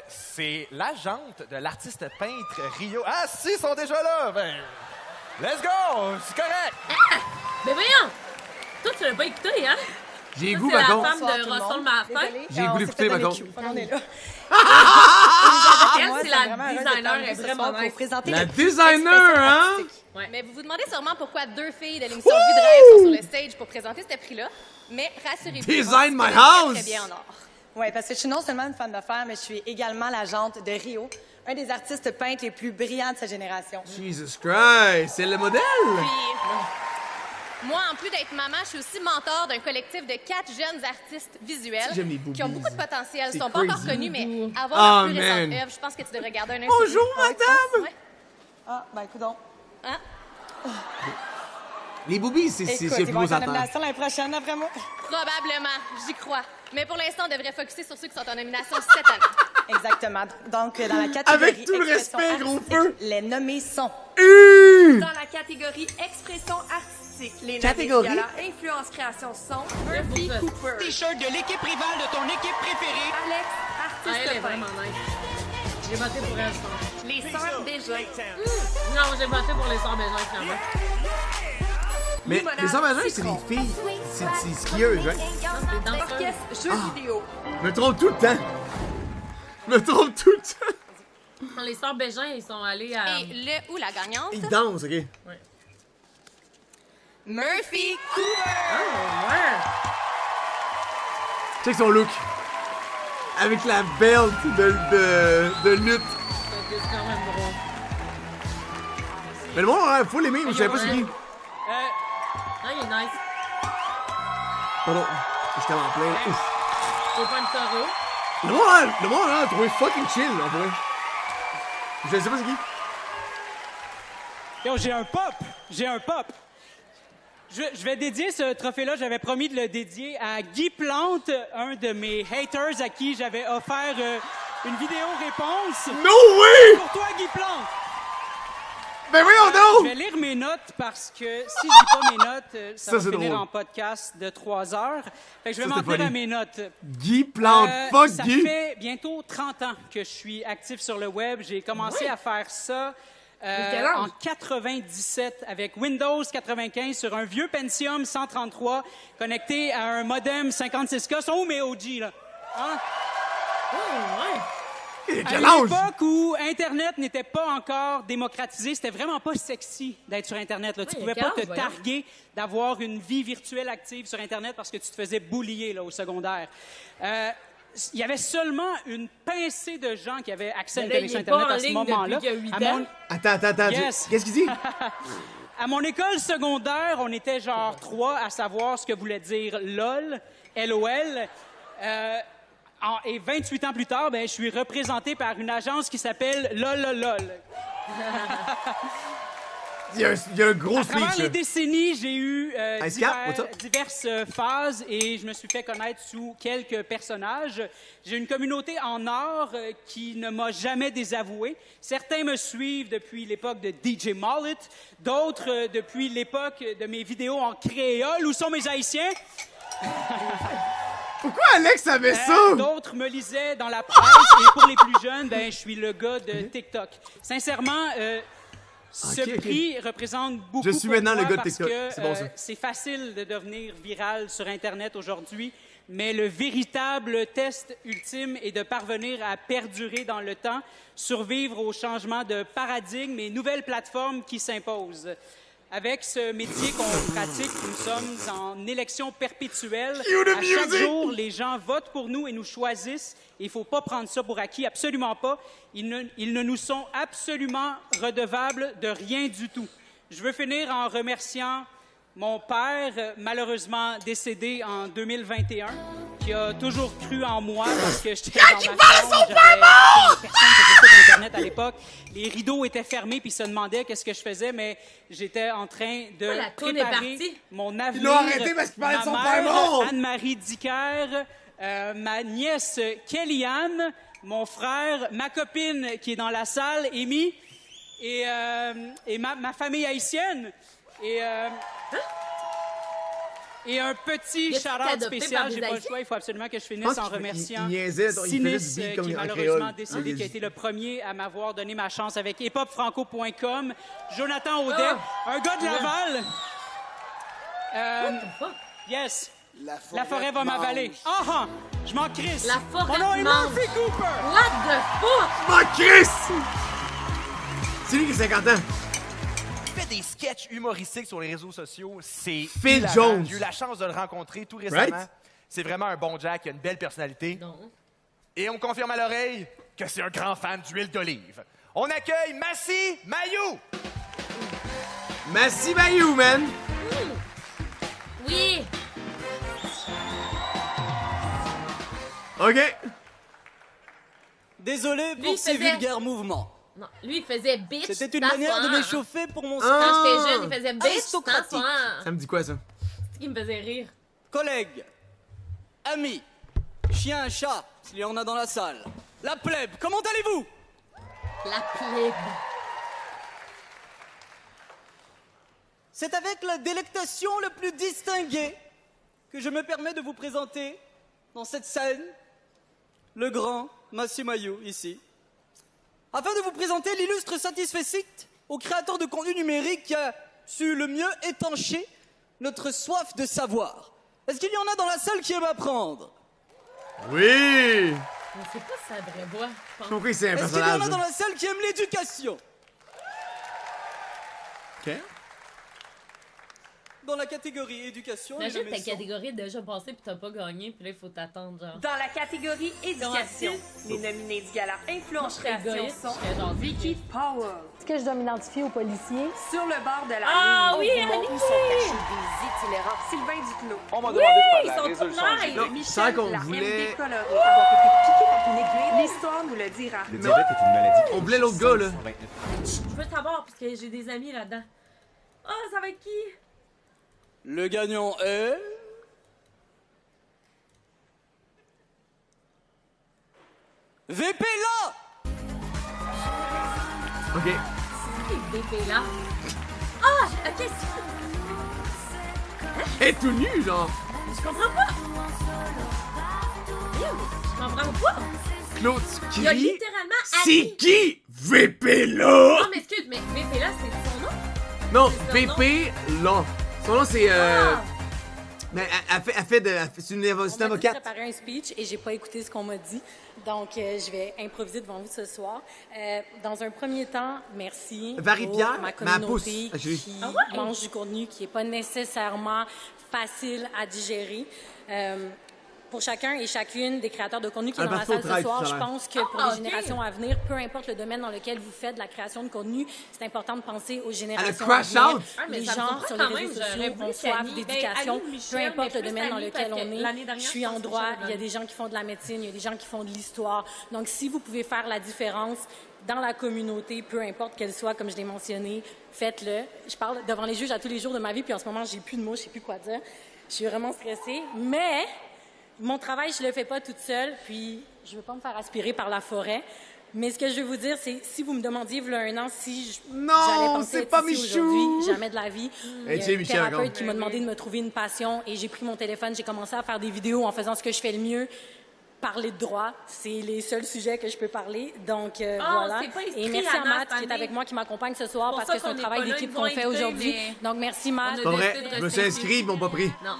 Speaker 3: c'est l'agente de l'artiste peintre Rio. Ah, si, ils sont déjà là! Ben, let's go! C'est correct!
Speaker 2: Ah! Mais voyons! Toi, tu l'as pas écouté, hein?
Speaker 1: J'ai
Speaker 2: Ça,
Speaker 1: goût,
Speaker 2: c'est
Speaker 1: par
Speaker 2: la
Speaker 1: contre.
Speaker 2: femme de Russell Martin.
Speaker 1: J'ai goût d'écouter, par contre.
Speaker 4: On est là.
Speaker 2: Elle, c'est la designer, elle est vraiment nice.
Speaker 1: La designer, hein?
Speaker 13: Ouais. Mais vous vous demandez sûrement pourquoi deux filles de l'émission Vue de rêve sont sur le stage pour présenter ce prix-là. Mais rassurez-vous,
Speaker 1: Design
Speaker 13: on se
Speaker 1: my
Speaker 13: connaît
Speaker 1: house!
Speaker 13: très bien en or.
Speaker 10: Oui, parce que je suis non seulement une femme d'affaires, mais je suis également l'agente de Rio, un des artistes peintres les plus brillants de sa génération.
Speaker 1: Jesus Christ, c'est le modèle!
Speaker 13: Moi, en plus d'être maman, je suis aussi mentor d'un collectif de 4 jeunes artistes visuels
Speaker 1: J'aime les boobies.
Speaker 13: qui ont beaucoup de potentiel. Ils
Speaker 1: C'est
Speaker 13: sont pas encore
Speaker 1: crazy.
Speaker 13: connus, mais
Speaker 1: Ah,
Speaker 13: avant leur plus récente
Speaker 1: man.
Speaker 13: œuvre, je pense que tu devrais garder un œil
Speaker 1: Bonjour,
Speaker 13: sur eux.
Speaker 1: madame!
Speaker 13: Ouais.
Speaker 10: Ah, ben, coudonc.
Speaker 13: Hein?
Speaker 1: Les boobies, c'est
Speaker 10: Écoute,
Speaker 1: le
Speaker 10: ils
Speaker 1: plus
Speaker 10: vont
Speaker 1: beau
Speaker 10: être en
Speaker 1: à terre.
Speaker 10: nomination l'année prochaine, d'après moi.
Speaker 13: Probablement, j'y crois. Mais pour l'instant, on devrait focusser sur ceux qui sont en nomination cette année.
Speaker 10: Exactement. Donc, dans la catégorie
Speaker 1: Avec tout le
Speaker 10: expression
Speaker 1: respect, gros
Speaker 10: artistique,
Speaker 1: feu.
Speaker 10: les nommés sont...
Speaker 5: Dans la catégorie Expression artistique, les nommés du
Speaker 10: Catégorie?
Speaker 5: gala Influence Création sont Murphy Cooper.
Speaker 19: T-shirt de l'équipe rivale de ton équipe préférée.
Speaker 5: Alex,
Speaker 2: Ah,
Speaker 5: artiste
Speaker 2: elle est
Speaker 5: peintre.
Speaker 2: vraiment nice. J'ai voté pour elle, je pense.
Speaker 5: Les Sœurs Bégin.
Speaker 2: Non, j'ai voté pour les Sœurs Bégin, finalement.
Speaker 1: Mais les Sœurs Bégin, c'est des filles. C'est skieuses, right?
Speaker 5: Orchestre jeux vidéo.
Speaker 1: Je me trompe tout le temps. Je me trompe tout le temps.
Speaker 2: Quand les Sœurs Bégin, ils sont allés à...
Speaker 13: Et le ou la gagnante?
Speaker 1: Ils dansent, OK?
Speaker 13: Murphy Cooper!
Speaker 2: Oh, ouais!
Speaker 1: Check son look. Avec la belt de lutte.
Speaker 2: C'est quand même drôle.
Speaker 1: Mais le monde, faut l'aimer, mais je savais pas c'est qui.
Speaker 2: Ah, il est nice.
Speaker 1: Pardon, j'étais en plein. Ouf.
Speaker 2: C'est pas une soirée.
Speaker 1: Le monde a trouvé fucking chill, en vrai. Je sais pas c'est qui.
Speaker 19: Yo, j'ai un pop! J'ai un pop! Je vais dédier ce trophée-là, j'avais promis de le dédier à Guy Plante, un de mes haters à qui j'avais offert une vidéo réponse.
Speaker 1: No way!
Speaker 19: Pour toi, Guy Plante!
Speaker 1: Ben voyons donc!
Speaker 19: Je vais lire mes notes parce que si je lis pas mes notes, ça va finir en podcast de 3 heures. Fait que je vais m'en tenir à mes notes.
Speaker 1: Guy Plante, fuck
Speaker 19: ça
Speaker 1: Guy!
Speaker 19: Ça fait bientôt 30 ans que je suis actif sur le web. J'ai commencé à faire ça en 97 avec Windows 95 sur un vieux Pentium 133 connecté à un modem 56K. Sont où mes OG, là? Hein?
Speaker 2: Oh, ouais!
Speaker 19: À l'époque où Internet n'était pas encore démocratisé, c'était vraiment pas sexy d'être sur Internet. Là. Tu pouvais pas te targuer d'avoir une vie virtuelle active sur Internet parce que tu te faisais boulier là, au secondaire. Il y avait seulement une pincée de gens qui avaient accès à une connexion Internet à ce moment-là.
Speaker 1: Attends.
Speaker 19: Yes.
Speaker 1: Qu'est-ce qu'il dit?
Speaker 19: À mon école secondaire, on était genre 3 à savoir ce que voulait dire LOL, LOL. Et 28 ans plus tard, ben, je suis représenté par une agence qui s'appelle LOLOLOL.
Speaker 1: Il y a un gros speech.
Speaker 19: À travers les décennies, j'ai eu
Speaker 1: SK,
Speaker 19: diverses phases et je me suis fait connaître sous quelques personnages. J'ai une communauté en or qui ne m'a jamais désavoué. Certains me suivent depuis l'époque de DJ Mallet, d'autres depuis l'époque de mes vidéos en créole. Où sont mes Haïtiens?
Speaker 1: Pourquoi Alex savait ça?
Speaker 19: D'autres me lisaient dans la presse et pour les plus jeunes, ben, je suis le gars de TikTok. Sincèrement, ce prix représente beaucoup
Speaker 1: Je suis maintenant le gars de
Speaker 19: parce
Speaker 1: TikTok.
Speaker 19: que
Speaker 1: C'est bon, ça.
Speaker 19: c'est facile de devenir viral sur Internet aujourd'hui, mais le véritable test ultime est de parvenir à perdurer dans le temps, survivre au changement de paradigme et nouvelles plateformes qui s'imposent. Avec ce métier qu'on pratique, nous sommes en élection perpétuelle. À chaque jour, les gens votent pour nous et nous choisissent. Il ne faut pas prendre ça pour acquis, absolument pas. Ils ne nous sont absolument redevables de rien du tout. Je veux finir en remerciant mon père, malheureusement décédé en 2021, qui a toujours cru en moi parce que j'étais dans ma chambre, j'avais personne qui faisait sur Internet à l'époque. Les rideaux étaient fermés puis il se demandait qu'est-ce que je faisais, mais j'étais en train de préparer mon avenir.
Speaker 1: Ils l'ont arrêté parce qu'il parlait de son
Speaker 19: Ma
Speaker 1: père
Speaker 19: mère,
Speaker 1: mort!
Speaker 19: Anne-Marie Dicker, ma nièce Kellyanne, mon frère, ma copine qui est dans la salle, Amy, et ma famille haïtienne. Et un petit shout-out spécial, j'ai pas le choix, il faut absolument que je finisse en remerciant Sinis, qui est malheureusement décédé, qui a été le premier à m'avoir donné ma chance avec hiphopfranco.com, Jonathan Audet, un gars de Laval. Yes. La forêt va m'avaler. Ah! Je m'en crisse.
Speaker 2: La forêt
Speaker 19: Mon nom est
Speaker 2: mange.
Speaker 19: Murphy Cooper.
Speaker 2: What the fuck?
Speaker 1: Je m'en crisse! C'est lui qui a 50 ans.
Speaker 3: Il fait des sketchs humoristiques sur les réseaux sociaux. C'est
Speaker 1: Phil
Speaker 3: hilarant.
Speaker 1: Jones.
Speaker 3: J'ai eu la chance de le rencontrer tout récemment.
Speaker 1: Right?
Speaker 3: C'est vraiment un bon Jack, il a une belle personnalité.
Speaker 2: Non.
Speaker 3: Et on me confirme à l'oreille que c'est un grand fan d'huile d'olive. On accueille Massy Mayou!
Speaker 1: Massy Mayou, man!
Speaker 2: Oui!
Speaker 1: OK.
Speaker 11: Désolé
Speaker 2: Lui,
Speaker 11: pour
Speaker 2: il
Speaker 11: ces
Speaker 2: faisait-
Speaker 11: vulgaires mouvements.
Speaker 2: Non, lui, il faisait bitch.
Speaker 11: C'était une
Speaker 2: t'asseoir.
Speaker 11: manière de m'échauffer pour mon
Speaker 2: Quand
Speaker 11: speech.
Speaker 2: j'étais jeune, il faisait bitch.
Speaker 11: Aristocratique.
Speaker 2: t'asseoir.
Speaker 1: Ça me dit quoi, ça?
Speaker 2: C'est ce qui me faisait rire.
Speaker 11: Collègues, amis, chien, chat, s'il y en a dans la salle. La plèbe, comment allez-vous?
Speaker 2: La plèbe.
Speaker 11: C'est avec la délectation la plus distinguée que je me permets de vous présenter dans cette scène le grand Massy Mayou, ici, afin de vous présenter l'illustre satisfecit au créateur de contenu numérique qui a su le mieux étancher notre soif de savoir. Est-ce qu'il y en a dans la salle qui aime apprendre?
Speaker 1: Oui!
Speaker 2: Mais c'est pas sa vraie voix, je pense.
Speaker 1: Pourquoi c'est un
Speaker 11: Est-ce qu'il y en
Speaker 1: personnage?
Speaker 11: a dans la salle qui aime l'éducation?
Speaker 1: OK.
Speaker 11: Dans la catégorie éducation, les
Speaker 2: Imagine ta
Speaker 11: nommés sont-
Speaker 2: catégorie est déjà passée puis t'as pas gagné, puis là, il faut t'attendre, genre.
Speaker 5: Dans la catégorie éducation, les nominés du gala Influence Création
Speaker 2: égoïste,
Speaker 5: sont
Speaker 2: je serais genre
Speaker 5: Vicky Powell.
Speaker 6: Est-ce que je dois m'identifier aux policiers?
Speaker 5: Sur le bord de la
Speaker 2: Ah
Speaker 5: ligne,
Speaker 2: oui,
Speaker 5: au moment
Speaker 2: Annie!
Speaker 5: où sont cachés des itinérants. Sylvain Duclos.
Speaker 20: On m'a
Speaker 2: Oui,
Speaker 20: demandé de
Speaker 2: ils
Speaker 20: faire la
Speaker 2: sont
Speaker 20: résolution
Speaker 2: tous
Speaker 20: du
Speaker 2: nice.
Speaker 20: diabète.
Speaker 5: Michel,
Speaker 1: qu'on
Speaker 5: la
Speaker 1: voulait-
Speaker 5: MD colorée, avoir été piqué par une aiguille. L'histoire nous le dira.
Speaker 24: Le diabète est une maladie.
Speaker 1: On voulait l'autre gars, là.
Speaker 2: Je veux savoir, parce que j'ai des amis là-dedans. Ah, ça va être qui?
Speaker 11: Le gagnant est... VP là!
Speaker 1: OK.
Speaker 2: qui est VP là? Ah! Ok,
Speaker 1: Elle est tout nue, genre.
Speaker 2: je comprends pas! Je comprends pas!
Speaker 1: Claude, tu
Speaker 2: Il y a
Speaker 1: cries.
Speaker 2: littéralement
Speaker 1: C'est
Speaker 2: Annie.
Speaker 1: qui? VP là?
Speaker 2: Non, mais excuse, mais VP là, c'est son nom?
Speaker 1: Non,
Speaker 2: C'est son
Speaker 1: VP là. Son nom, c'est.
Speaker 2: Ah!
Speaker 1: Mais c'est une
Speaker 10: On m'a dit
Speaker 1: avocate.
Speaker 10: de préparer un speech et j'ai pas écouté ce qu'on m'a dit. Donc, je vais improviser devant vous ce soir. Dans un premier temps, merci
Speaker 1: Varie-Pierre,
Speaker 10: pour ma
Speaker 1: mais elle pousse.
Speaker 10: communauté
Speaker 1: Ah, j'ai vu.
Speaker 10: qui mange du contenu qui n'est pas nécessairement facile à digérer. Pour chacun et chacune des créateurs de contenu qui est
Speaker 1: Elle
Speaker 10: dans la
Speaker 1: passe au
Speaker 10: salle ce
Speaker 1: travail,
Speaker 10: soir,
Speaker 1: tout à
Speaker 10: je
Speaker 1: l'heure.
Speaker 10: pense que pour les générations à venir, peu importe le domaine dans lequel vous faites de la création de contenu, c'est important de penser aux générations
Speaker 1: crash
Speaker 10: à venir.
Speaker 1: out.
Speaker 2: Ah, mais
Speaker 10: Les
Speaker 2: ça me
Speaker 10: gens
Speaker 2: surprend
Speaker 10: sur
Speaker 2: quand
Speaker 10: les
Speaker 2: même,
Speaker 10: réseaux
Speaker 2: j'aurais
Speaker 10: sociaux
Speaker 2: voulu
Speaker 10: ont soif
Speaker 2: qu'Annie-
Speaker 10: d'éducation,
Speaker 2: Annie
Speaker 10: peu
Speaker 2: Michel,
Speaker 10: importe
Speaker 2: mais
Speaker 10: le domaine
Speaker 2: plus
Speaker 10: dans
Speaker 2: Annie,
Speaker 10: lequel
Speaker 2: parce
Speaker 10: on
Speaker 2: que
Speaker 10: est.
Speaker 2: l'année dernière,
Speaker 10: Je suis
Speaker 2: je
Speaker 10: en
Speaker 2: pense que
Speaker 10: droit,
Speaker 2: Michel
Speaker 10: il y a des gens qui font de la médecine, il y a des gens qui font de l'histoire. Donc, si vous pouvez faire la différence dans la communauté, peu importe qu'elle soit, comme je l'ai mentionné, faites-le. Je parle devant les juges à tous les jours de ma vie, puis en ce moment, j'ai plus de mots, je sais plus quoi dire. Je suis vraiment stressée, mais mon travail, je le fais pas toute seule, puis je veux pas me faire aspirer par la forêt. Mais ce que je veux vous dire, c'est si vous me demandiez, il y a un an, si j'allais penser
Speaker 1: c'est
Speaker 10: être
Speaker 1: pas
Speaker 10: ici
Speaker 1: Michou!
Speaker 10: aujourd'hui, jamais de la vie.
Speaker 1: Hey,
Speaker 10: Il y
Speaker 1: tiens,
Speaker 10: a un
Speaker 1: Michel,
Speaker 10: thérapeute
Speaker 1: encore.
Speaker 10: qui m'a demandé de me trouver une passion et j'ai pris mon téléphone, j'ai commencé à faire des vidéos en faisant ce que je fais le mieux. Parler de droit, c'est les seuls sujets que je peux parler. Donc, voilà.
Speaker 2: c'est pas inscrit
Speaker 10: Et merci
Speaker 2: à
Speaker 10: à Matt
Speaker 2: cette
Speaker 10: qui est
Speaker 2: année.
Speaker 10: avec moi, qui m'accompagne ce soir
Speaker 2: Pour
Speaker 10: parce
Speaker 2: ça
Speaker 10: que c'est un
Speaker 2: qu'on est
Speaker 10: travail
Speaker 2: pas là,
Speaker 10: d'équipe
Speaker 2: ils
Speaker 10: qu'on
Speaker 2: vont
Speaker 10: fait
Speaker 2: inviter,
Speaker 10: aujourd'hui.
Speaker 2: mais
Speaker 10: Donc, merci Matt.
Speaker 2: on a
Speaker 1: Pas vrai,
Speaker 2: décidé de
Speaker 1: je me suis
Speaker 2: rester
Speaker 1: inscrit, ils m'ont pas pris.
Speaker 2: Non.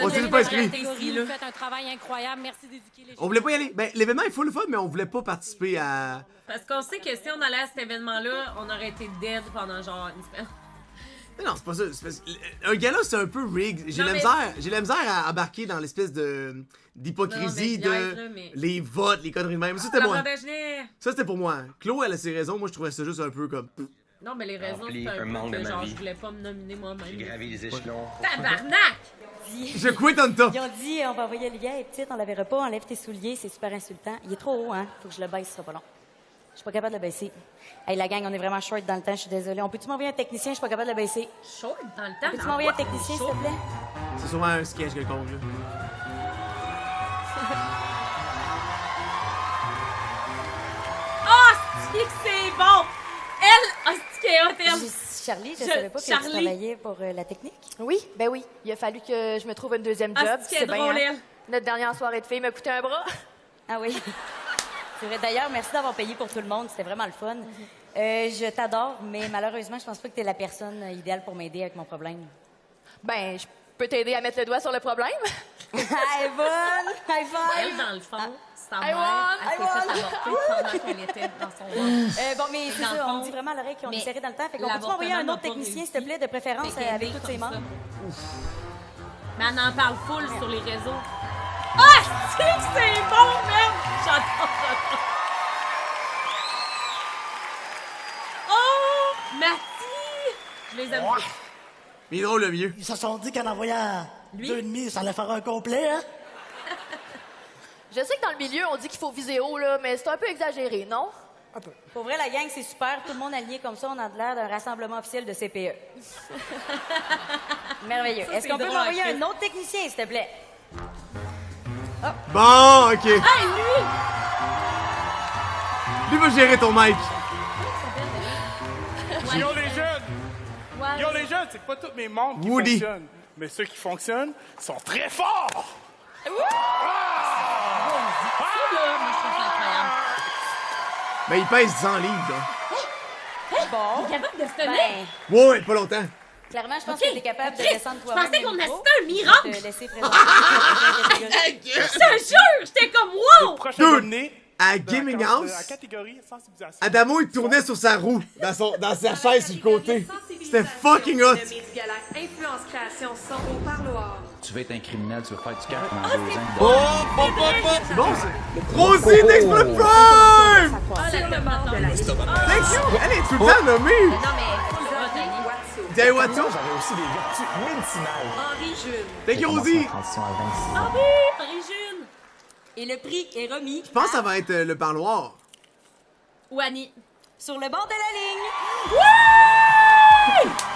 Speaker 1: On s'est pas inscrit.
Speaker 10: Vous faites un travail incroyable. Merci d'éduquer les gens.
Speaker 1: On voulait pas y aller. Ben, l'événement est full fun, mais on voulait pas participer à.
Speaker 2: Parce qu'on sait que si on allait à cet événement-là, on aurait été dead pendant genre une semaine.
Speaker 1: Mais non, c'est pas ça. Un gala, c'est un peu rigged. J'ai
Speaker 2: Non,
Speaker 1: la misère à embarquer dans l'espèce d'hypocrisie
Speaker 2: Non, mais
Speaker 1: de
Speaker 2: niaise, là, mais-
Speaker 1: les votes, les conneries de même. Ça, c'était moi.
Speaker 2: Tabarnak.
Speaker 1: Ça, c'était pour moi. Chloé, elle a ses raisons. Moi, je trouvais ça juste un peu comme.
Speaker 2: Non, mais les raisons,
Speaker 24: Rempli
Speaker 2: c'est
Speaker 24: un manque
Speaker 2: peu
Speaker 24: de
Speaker 2: que
Speaker 24: ma
Speaker 2: genre,
Speaker 24: vie.
Speaker 2: je voulais pas me nominer moi-même.
Speaker 24: J'ai gravi les échelons.
Speaker 2: Tabarnak!
Speaker 1: Je quit on top.
Speaker 12: Ils ont dit, on va envoyer Olivia, elle est petite, on la verra pas, enlève tes souliers, c'est super insultant. Il est trop haut, hein? Faut que je le baisse, ce sera pas long. Je suis pas capable de le baisser. Hey, la gang, on est vraiment short dans le temps, je suis désolée. On peut-tu m'envoyer un technicien? Je suis pas capable de le baisser.
Speaker 2: Short dans le temps?
Speaker 12: Peux-tu m'envoyer un technicien, s'il te plaît?
Speaker 1: C'est sûrement un sketch quelconque, là.
Speaker 2: Oh, c'est que c'est bon! Elle, oh, c'est qu'elle est haute, elle.
Speaker 12: Charlie, je savais pas que tu
Speaker 2: Charlie.
Speaker 12: travaillais pour la technique.
Speaker 6: Oui, ben oui. Il a fallu que je me trouve un deuxième
Speaker 2: Ah,
Speaker 6: job.
Speaker 2: c'est
Speaker 6: bien,
Speaker 2: drôle,
Speaker 6: hein.
Speaker 2: elle.
Speaker 6: Notre dernière soirée de filles m'a coûté un bras.
Speaker 12: Ah oui. C'est vrai. D'ailleurs, merci d'avoir payé pour tout le monde. C'était vraiment le fun. Je t'adore, mais malheureusement, je pense pas que tu es la personne idéale pour m'aider avec mon problème.
Speaker 6: Ben, je peux t'aider à mettre le doigt sur le problème.
Speaker 12: Hi, bonne! High five!
Speaker 2: Elle, dans le fond, sa
Speaker 6: I
Speaker 2: mère,
Speaker 6: won,
Speaker 2: elle s'est
Speaker 6: I
Speaker 2: fait
Speaker 6: won.
Speaker 2: avorter pendant qu'elle était dans son ventre.
Speaker 12: Bon, mais c'est
Speaker 2: Dans le
Speaker 12: ça, on
Speaker 2: fond,
Speaker 12: me dit vraiment à l'oreille qu'on est
Speaker 2: mais
Speaker 12: serré dans le temps. Fait qu'on peut
Speaker 2: l'avortement
Speaker 12: m'envoyer un
Speaker 2: n'a
Speaker 12: autre
Speaker 2: pas
Speaker 12: technicien,
Speaker 2: réussi.
Speaker 12: s'il te plaît, de préférence,
Speaker 2: Fait qu'elle
Speaker 12: avec
Speaker 2: est
Speaker 12: tous ses
Speaker 2: comme
Speaker 12: membres.
Speaker 2: Mais elle en parle full sur les réseaux. Ah, c'est bon, même! J'adore. Oh, Mathie! Je les aime tous.
Speaker 1: Mais il est drôle, le mieux.
Speaker 14: Ils se sont dit qu'en envoyant deux demi, ça allait faire un complet, hein?
Speaker 6: Je sais que dans le milieu, on dit qu'il faut viser haut, là, mais c'est un peu exagéré, non?
Speaker 14: Un peu.
Speaker 12: Pour vrai, la gang, c'est super. Tout le monde aligné comme ça, on a l'air d'un rassemblement officiel de CPE. Merveilleux.
Speaker 2: Ça,
Speaker 12: Est-ce
Speaker 2: c'est
Speaker 12: qu'on peut
Speaker 2: drôle,
Speaker 12: m'envoyer
Speaker 2: Chris.
Speaker 12: un autre technicien, s'il te plaît?
Speaker 1: Bon, ok.
Speaker 2: Hey, lui!
Speaker 1: Lui va gérer ton mic.
Speaker 3: Yo les jeunes!
Speaker 2: Ouais.
Speaker 3: Yo les jeunes, c'est pas tous mes membres qui
Speaker 1: Woody.
Speaker 3: fonctionnent. Mais ceux qui fonctionnent sont très forts!
Speaker 2: Ça, là, moi, je trouve ça incroyable.
Speaker 1: Ben, il pèse 100 livres, là.
Speaker 12: Bon.
Speaker 2: Il est capable de se tenir?
Speaker 12: Ben,
Speaker 1: Ouais, pas longtemps.
Speaker 12: clairement, je pense
Speaker 2: Ok.
Speaker 12: que t'es capable de
Speaker 2: Chris,
Speaker 12: descendre
Speaker 2: je
Speaker 12: toi-même.
Speaker 2: pensais
Speaker 12: le
Speaker 2: qu'on
Speaker 12: micro.
Speaker 2: assistait à un miracle.
Speaker 12: Je vais te laisser présenter la catégorie.
Speaker 2: Je te jure, j'étais comme wow!
Speaker 3: Prochain
Speaker 1: Dude,
Speaker 3: nominé
Speaker 1: à
Speaker 3: de
Speaker 1: Gaming
Speaker 3: la
Speaker 1: House,
Speaker 3: catégorie sensibilisation.
Speaker 1: Adamo, il tournait sur sa roue, dans sa chaise sur le côté. C'était fucking hot.
Speaker 5: Le Médigala Influence Création sont au parloir.
Speaker 20: Tu veux être un criminel, tu veux faire du cash pendant
Speaker 2: Ah,
Speaker 20: 2 ans.
Speaker 1: Oh, c'est bon, ça. Rosie d'Explode Prime!
Speaker 2: Oh, la tomate dans la
Speaker 1: Thank you! Elle est tout le temps nommée!
Speaker 2: Non, mais full hot, Annie.
Speaker 1: Daiwato!
Speaker 23: J'avais aussi des vertus médicinales.
Speaker 5: Henri Jules.
Speaker 1: Thank you, Rosie!
Speaker 23: Transition à 26 ans.
Speaker 2: Ah oui, Origine!
Speaker 12: Et le prix est remis
Speaker 1: Je pense que ça va être le parloir.
Speaker 2: Ou Annie.
Speaker 12: sur le bord de la ligne.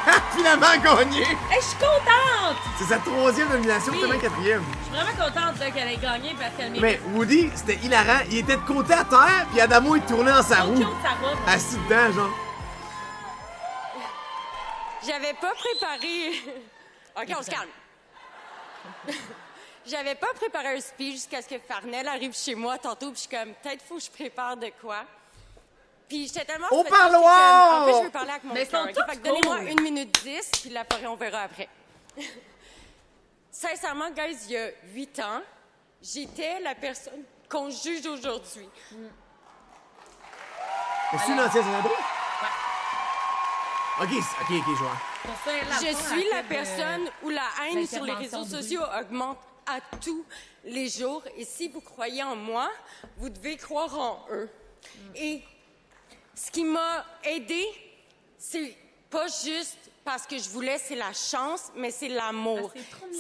Speaker 1: Ah, finalement! finalement gagné!
Speaker 2: Hey, je suis contente!
Speaker 1: C'est sa 3e nomination,
Speaker 2: Oui.
Speaker 1: tellement 4e.
Speaker 2: Je suis vraiment contente là, qu'elle ait gagné parce qu'elle mérite.
Speaker 1: Mais Woody, c'était hilarant. Il était de côté à terre, puis Adamo, il tournait dans sa roue.
Speaker 2: Sa robe.
Speaker 1: Assis dedans, genre.
Speaker 12: J'avais pas préparé. OK, on se calme. J'avais pas préparé un speech jusqu'à ce que Farnell arrive chez moi tantôt, puis je suis comme, peut-être faut que je prépare de quoi. Puis j'étais tellement.
Speaker 1: Au
Speaker 12: stressée,
Speaker 1: parloir!
Speaker 12: En fait, je veux parler avec mon
Speaker 2: Mais
Speaker 12: cœur.
Speaker 2: ils
Speaker 12: OK?
Speaker 2: sont
Speaker 12: Fait que
Speaker 2: tous
Speaker 12: donnez-moi
Speaker 2: cool.
Speaker 12: 1 minute 10, puis la forêt, on verra après. Sincèrement, guys, il y a 8 ans, j'étais la personne qu'on juge aujourd'hui.
Speaker 1: C'est une ancienne sénatrice? Ok, je vois.
Speaker 12: Je suis la personne où la haine sur les réseaux sociaux augmente à tous les jours. Et si vous croyez en moi, vous devez croire en eux. Et ce qui m'a aidée, c'est pas juste parce que je voulais, c'est la chance, mais c'est l'amour.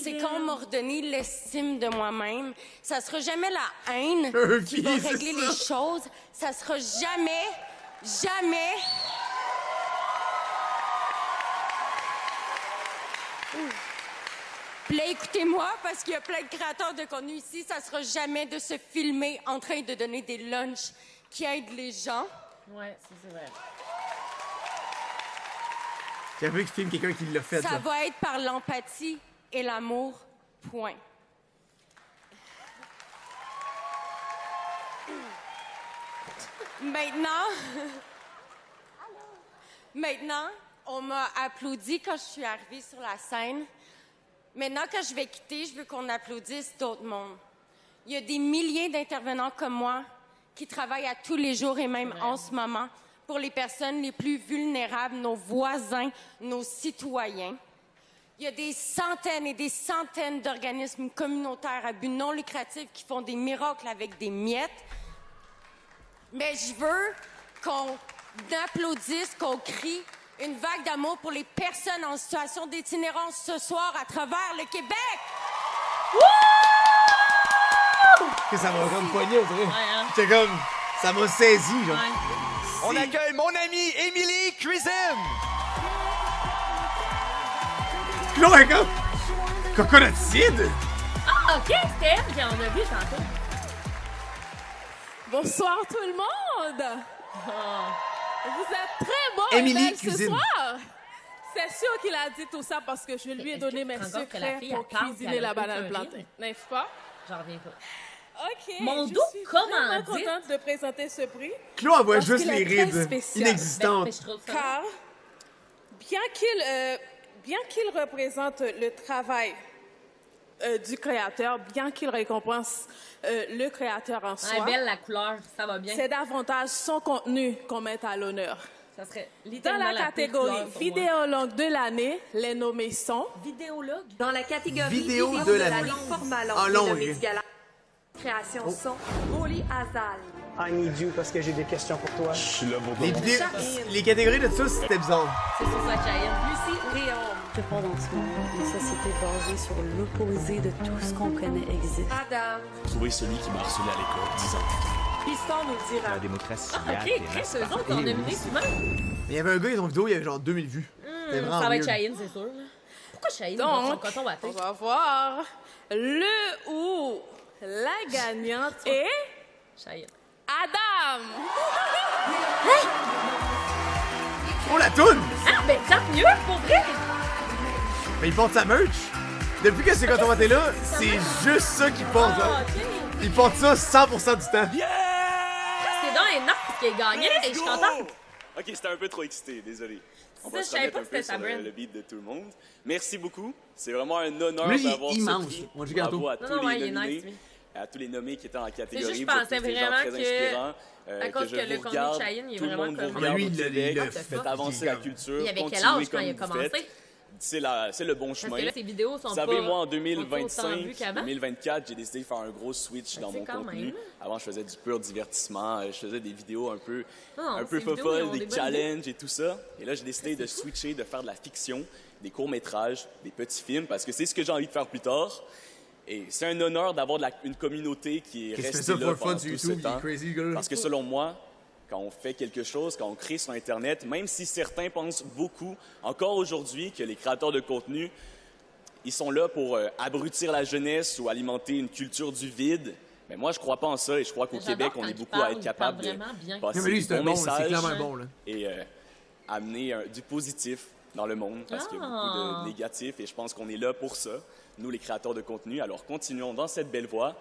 Speaker 12: C'est qu'on m'a redonné l'estime de moi-même. Ça sera jamais la haine qui va régler les choses. Ça sera jamais... Puis là, écoutez-moi, parce qu'il y a plein de créateurs de contenu ici, ça sera jamais de se filmer en train de donner des lunchs qui aident les gens.
Speaker 2: Ouais, c'est vrai.
Speaker 1: J'ai vu qu'il filme quelqu'un qui l'a fait.
Speaker 12: Ça
Speaker 1: là.
Speaker 12: va être par l'empathie et l'amour, point. Maintenant, on m'a applaudi quand je suis arrivée sur la scène. Maintenant, quand je vais quitter, je veux qu'on applaudisse d'autres mondes. Il y a des milliers d'intervenants comme moi qui travaillent à tous les jours et même en ce moment pour les personnes les plus vulnérables, nos voisins, nos citoyens. Il y a des centaines et des centaines d'organismes communautaires à but non lucratif qui font des miracles avec des miettes. Mais je veux qu'on applaudisse, qu'on crie une vague d'amour pour les personnes en situation d'itinérance ce soir à travers le Québec.
Speaker 1: Que ça m'a comme pogné, au vrai. J'étais comme... Ça m'a saisi, genre.
Speaker 3: On accueille mon amie Émilie Cuisine.
Speaker 1: Chloé, comme... Coconut Seed?
Speaker 2: Ah, OK, c'était elle qu'on a vu tantôt.
Speaker 15: Bonsoir tout le monde! Vous êtes très beaux
Speaker 1: Émilie
Speaker 15: et belles ce
Speaker 1: Cuisine.
Speaker 15: soir! C'est sûr qu'il a dit tout ça parce que je lui ai donné mes secrets pour cuisiner la banane plantain, n'est-ce pas?
Speaker 2: J'en reviens pas.
Speaker 15: OK.
Speaker 2: Mon
Speaker 15: je
Speaker 2: dos,
Speaker 15: suis
Speaker 2: comment
Speaker 15: vraiment
Speaker 2: dire?
Speaker 15: contente de présenter ce prix.
Speaker 1: Chloé, elle voit
Speaker 15: parce
Speaker 1: juste
Speaker 15: qu'il
Speaker 1: les
Speaker 15: est très
Speaker 1: rides
Speaker 15: spécial.
Speaker 1: inexistantes.
Speaker 2: Mais je trouve ça
Speaker 15: Car, bien qu'il représente le travail du créateur, bien qu'il récompense le créateur en soi,
Speaker 2: belle la couleur, ça va bien.
Speaker 15: c'est davantage son contenu qu'on met à l'honneur.
Speaker 2: Ça serait
Speaker 15: Dans
Speaker 2: littéralement
Speaker 15: la
Speaker 2: pire
Speaker 15: catégorie
Speaker 2: couleur pour moi.
Speaker 15: vidéologue de l'année, les nommés sont...
Speaker 2: Vidéologue?
Speaker 5: Dans la catégorie
Speaker 1: Vidéo
Speaker 5: vidéo
Speaker 1: de
Speaker 5: de
Speaker 1: l'année.
Speaker 5: l'année format long,
Speaker 1: En
Speaker 5: les
Speaker 1: longue.
Speaker 5: nommés du gala création son, Oli Azal.
Speaker 17: I need you parce que j'ai des questions pour toi.
Speaker 23: Je suis là pour toi.
Speaker 1: Les catégories de ça, c'était bizarre.
Speaker 2: C'est sur sa Cheyenne.
Speaker 5: Lucie Réaume.
Speaker 18: Je crois dans ce monde, une société basée sur l'opposé de tout ce qu'on connaît existe.
Speaker 5: Adam.
Speaker 23: Trouver celui qui m'a harcelé à l'école 10 ans plus tard.
Speaker 5: Piston nous dira.
Speaker 24: La démocratie.
Speaker 2: Ah, OK, Chris, eux autres ont nominé souvent.
Speaker 1: Mais il y avait un gars, ils ont vidéo, il y avait genre 2000 vues. C'était vraiment
Speaker 2: Ça va être
Speaker 1: weird.
Speaker 2: Cheyenne, c'est sûr. là. Pourquoi Cheyenne?
Speaker 15: Donc,
Speaker 2: son coton watté?
Speaker 15: on va voir le ou la gagnante est
Speaker 2: Cheyenne.
Speaker 15: Adam.
Speaker 1: Oh, la toune!
Speaker 2: Ah, ben tant mieux, pour vrai!
Speaker 1: Mais il porte sa merch. Depuis que c'est quand on était là, c'est juste ça qu'il porte.
Speaker 2: Ah,
Speaker 1: hein.
Speaker 2: OK.
Speaker 1: Il porte ça 100% du temps.
Speaker 2: C'est dans un an qu'il a gagné et je suis contente.
Speaker 21: Ok, c'était un peu trop excité, désolé. On
Speaker 2: Ça,
Speaker 21: va
Speaker 2: je
Speaker 21: se
Speaker 2: savais
Speaker 21: remettre
Speaker 2: pas
Speaker 21: un
Speaker 2: que c'était
Speaker 21: peu
Speaker 2: sa
Speaker 21: sur
Speaker 2: brand.
Speaker 21: le beat de tout le monde. Merci beaucoup. C'est vraiment un honneur
Speaker 1: Lui,
Speaker 21: d'avoir
Speaker 1: il
Speaker 21: ce
Speaker 1: mange.
Speaker 21: prix.
Speaker 1: On dit gâteau.
Speaker 21: Bravo à
Speaker 2: Non,
Speaker 21: tous
Speaker 2: non, ouais,
Speaker 21: les
Speaker 2: il est
Speaker 21: nominés,
Speaker 2: nice, lui.
Speaker 21: à tous les nommés qui étaient dans la catégorie.
Speaker 2: juste, je
Speaker 21: Vous êtes
Speaker 2: pensais
Speaker 21: tous des gens
Speaker 2: vraiment
Speaker 21: très
Speaker 2: que,
Speaker 21: inspirants,
Speaker 2: à cause
Speaker 21: je
Speaker 2: que le
Speaker 21: vous
Speaker 2: contenu de
Speaker 21: regarde.
Speaker 2: Cheyenne, il est
Speaker 21: Tout le
Speaker 2: vraiment
Speaker 21: monde vous
Speaker 2: comme-
Speaker 21: regarde
Speaker 1: Lui,
Speaker 21: au
Speaker 1: il
Speaker 21: Québec.
Speaker 1: le
Speaker 21: Faites avancer la culture.
Speaker 2: Il avait quel
Speaker 21: continuez
Speaker 2: âge quand
Speaker 21: comme
Speaker 2: il a
Speaker 21: vous
Speaker 2: commencé?
Speaker 21: faites. C'est le bon chemin.
Speaker 2: Parce que là, ses vidéos sont
Speaker 21: Vous
Speaker 2: pas
Speaker 21: savez, moi, en
Speaker 2: autant vues
Speaker 21: 2025,
Speaker 2: qu'avant.
Speaker 21: 2024, j'ai décidé de faire un gros switch dans mon
Speaker 2: quand
Speaker 21: contenu.
Speaker 2: même.
Speaker 21: Avant, je faisais du pur divertissement. Je faisais des vidéos un peu
Speaker 2: Non, ces vidéos, ils
Speaker 21: folles,
Speaker 2: ont des
Speaker 21: des
Speaker 2: bonnes
Speaker 21: challenges et tout ça. Et là, j'ai décidé de switcher, de faire de la fiction, des courts-métrages, des petits films, parce que c'est ce que j'ai envie de faire plus tard. Et c'est un honneur d'avoir une communauté qui est
Speaker 1: Qu'est-ce que
Speaker 21: restée
Speaker 1: tu fais ça
Speaker 21: là
Speaker 1: for fun
Speaker 21: pendant
Speaker 1: sur
Speaker 21: tout ce
Speaker 1: YouTube, il est
Speaker 21: temps.
Speaker 1: crazy, gars?
Speaker 21: Parce que selon moi, quand on fait quelque chose, quand on crée sur Internet, même si certains pensent beaucoup, encore aujourd'hui, que les créateurs de contenu, ils sont là pour abrutir la jeunesse ou alimenter une culture du vide. Mais moi, je crois pas en ça et je crois qu'au Québec, on est beaucoup à être capable de passer des bons messages et amener du positif dans le monde parce qu'il y a beaucoup de négatifs et je pense qu'on est là pour ça, nous les créateurs de contenu. Alors continuons dans cette belle voie.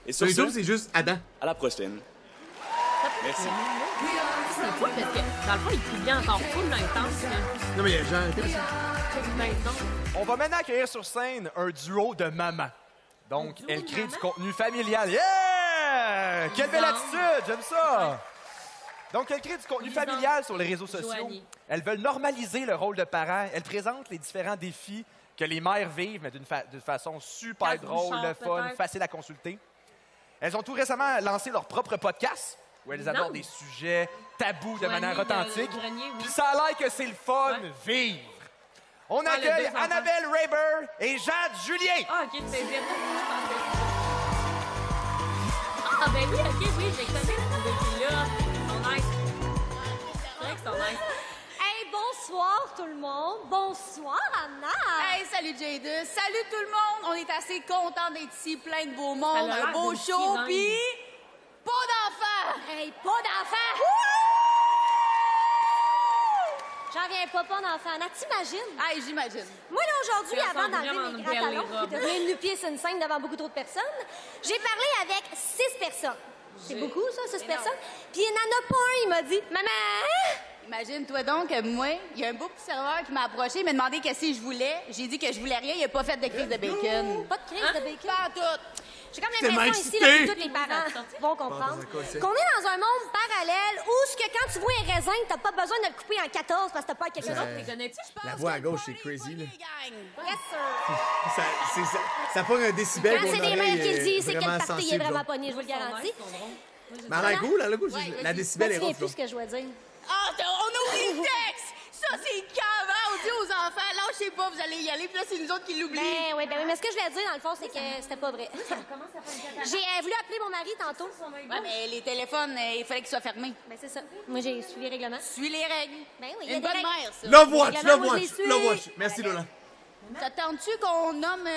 Speaker 21: Et sur
Speaker 1: YouTube, c'est juste Adam.
Speaker 21: À la prochaine. Merci.
Speaker 2: C'est cool parce que dans le fond, il crie bien encore full intense.
Speaker 1: Non, mais il y a des gens.
Speaker 3: On va maintenant accueillir sur scène un duo de mamans. Donc, elle crée du contenu familial. Yeah! Quelle belle attitude! J'aime ça! Donc, elle crée du contenu familial sur les réseaux sociaux. Elles veulent normaliser le rôle de parent. Elles présentent les différents défis que les mères vivent, mais d'une façon super drôle, le fun, facile à consulter. Elles ont tout récemment lancé leur propre podcast où elles abordent des sujets tabous de manière authentique. Puis ça a l'air que c'est le fun vivre. On accueille Annabelle Rayber et Jade Julien.
Speaker 2: Ah, OK, c'est bien. Ah, ben oui, OK, oui, j'ai connu ces filles-là. Ils sont nice. C'est vrai qu'ils sont nice.
Speaker 7: Hey, bonsoir tout le monde. Bonsoir, Anna.
Speaker 6: Hey, salut Jade. Salut tout le monde. On est assez contents d'être ici, plein de beau monde, un beau show, puis pas d'enfants.
Speaker 7: Hey, pas d'enfants. J'en reviens pas d'enfants. Anna, t'imagines?
Speaker 6: Hey, j'imagine.
Speaker 7: Moi, là, aujourd'hui, avant d'enlever mes grands talons et de venir nu-pied sur une scène devant beaucoup trop de personnes, j'ai parlé avec 6 personnes. C'est beaucoup, ça, 6 personnes. Puis il n'y en a pas un, il m'a dit « Maman! »
Speaker 6: Imagine-toi donc que moi, il y a un beau petit serveur qui m'a approché, il m'a demandé qu'est-ce que je voulais. J'ai dit que je voulais rien, il a pas fait de crise de bacon.
Speaker 7: Pas de crise de bacon?
Speaker 6: Pas tout.
Speaker 7: J'ai comme l'impression ici là, que tous les parents vont comprendre qu'on est dans un monde parallèle où ce que quand tu vois un raisin, t'as pas besoin de le couper en 14 parce que t'as pas quelque chose qui connais-tu?
Speaker 1: La voix à gauche, c'est crazy, là.
Speaker 7: Yes, sir.
Speaker 1: Ça pogne un décibel.
Speaker 7: Quand c'est des mères qui le disent, c'est que le party est vraiment pogné, je vous le garantis.
Speaker 1: Mais elle a goût, là, le goût, la décibel est
Speaker 7: rough.
Speaker 1: rough.
Speaker 7: Plus ce que je dois dire.
Speaker 6: Ah, on oublie le texte! Ça, c'est cavant! On dit aux enfants, là, je sais pas, vous allez y aller, puis là, c'est nous autres qui l'oublient.
Speaker 7: Ben oui, mais ce que je voulais dire, dans le fond, c'est que c'était pas vrai. J'ai voulu appeler mon mari tantôt.
Speaker 6: Ouais, mais les téléphones, il fallait qu'ils soient fermés.
Speaker 7: Ben c'est ça. Moi, j'ai suivi les règlements.
Speaker 6: Suis les règles.
Speaker 7: Ben oui,
Speaker 6: une bonne mère, ça.
Speaker 1: Love watch. Merci, Lola.
Speaker 6: Ça tente-tu qu'on nomme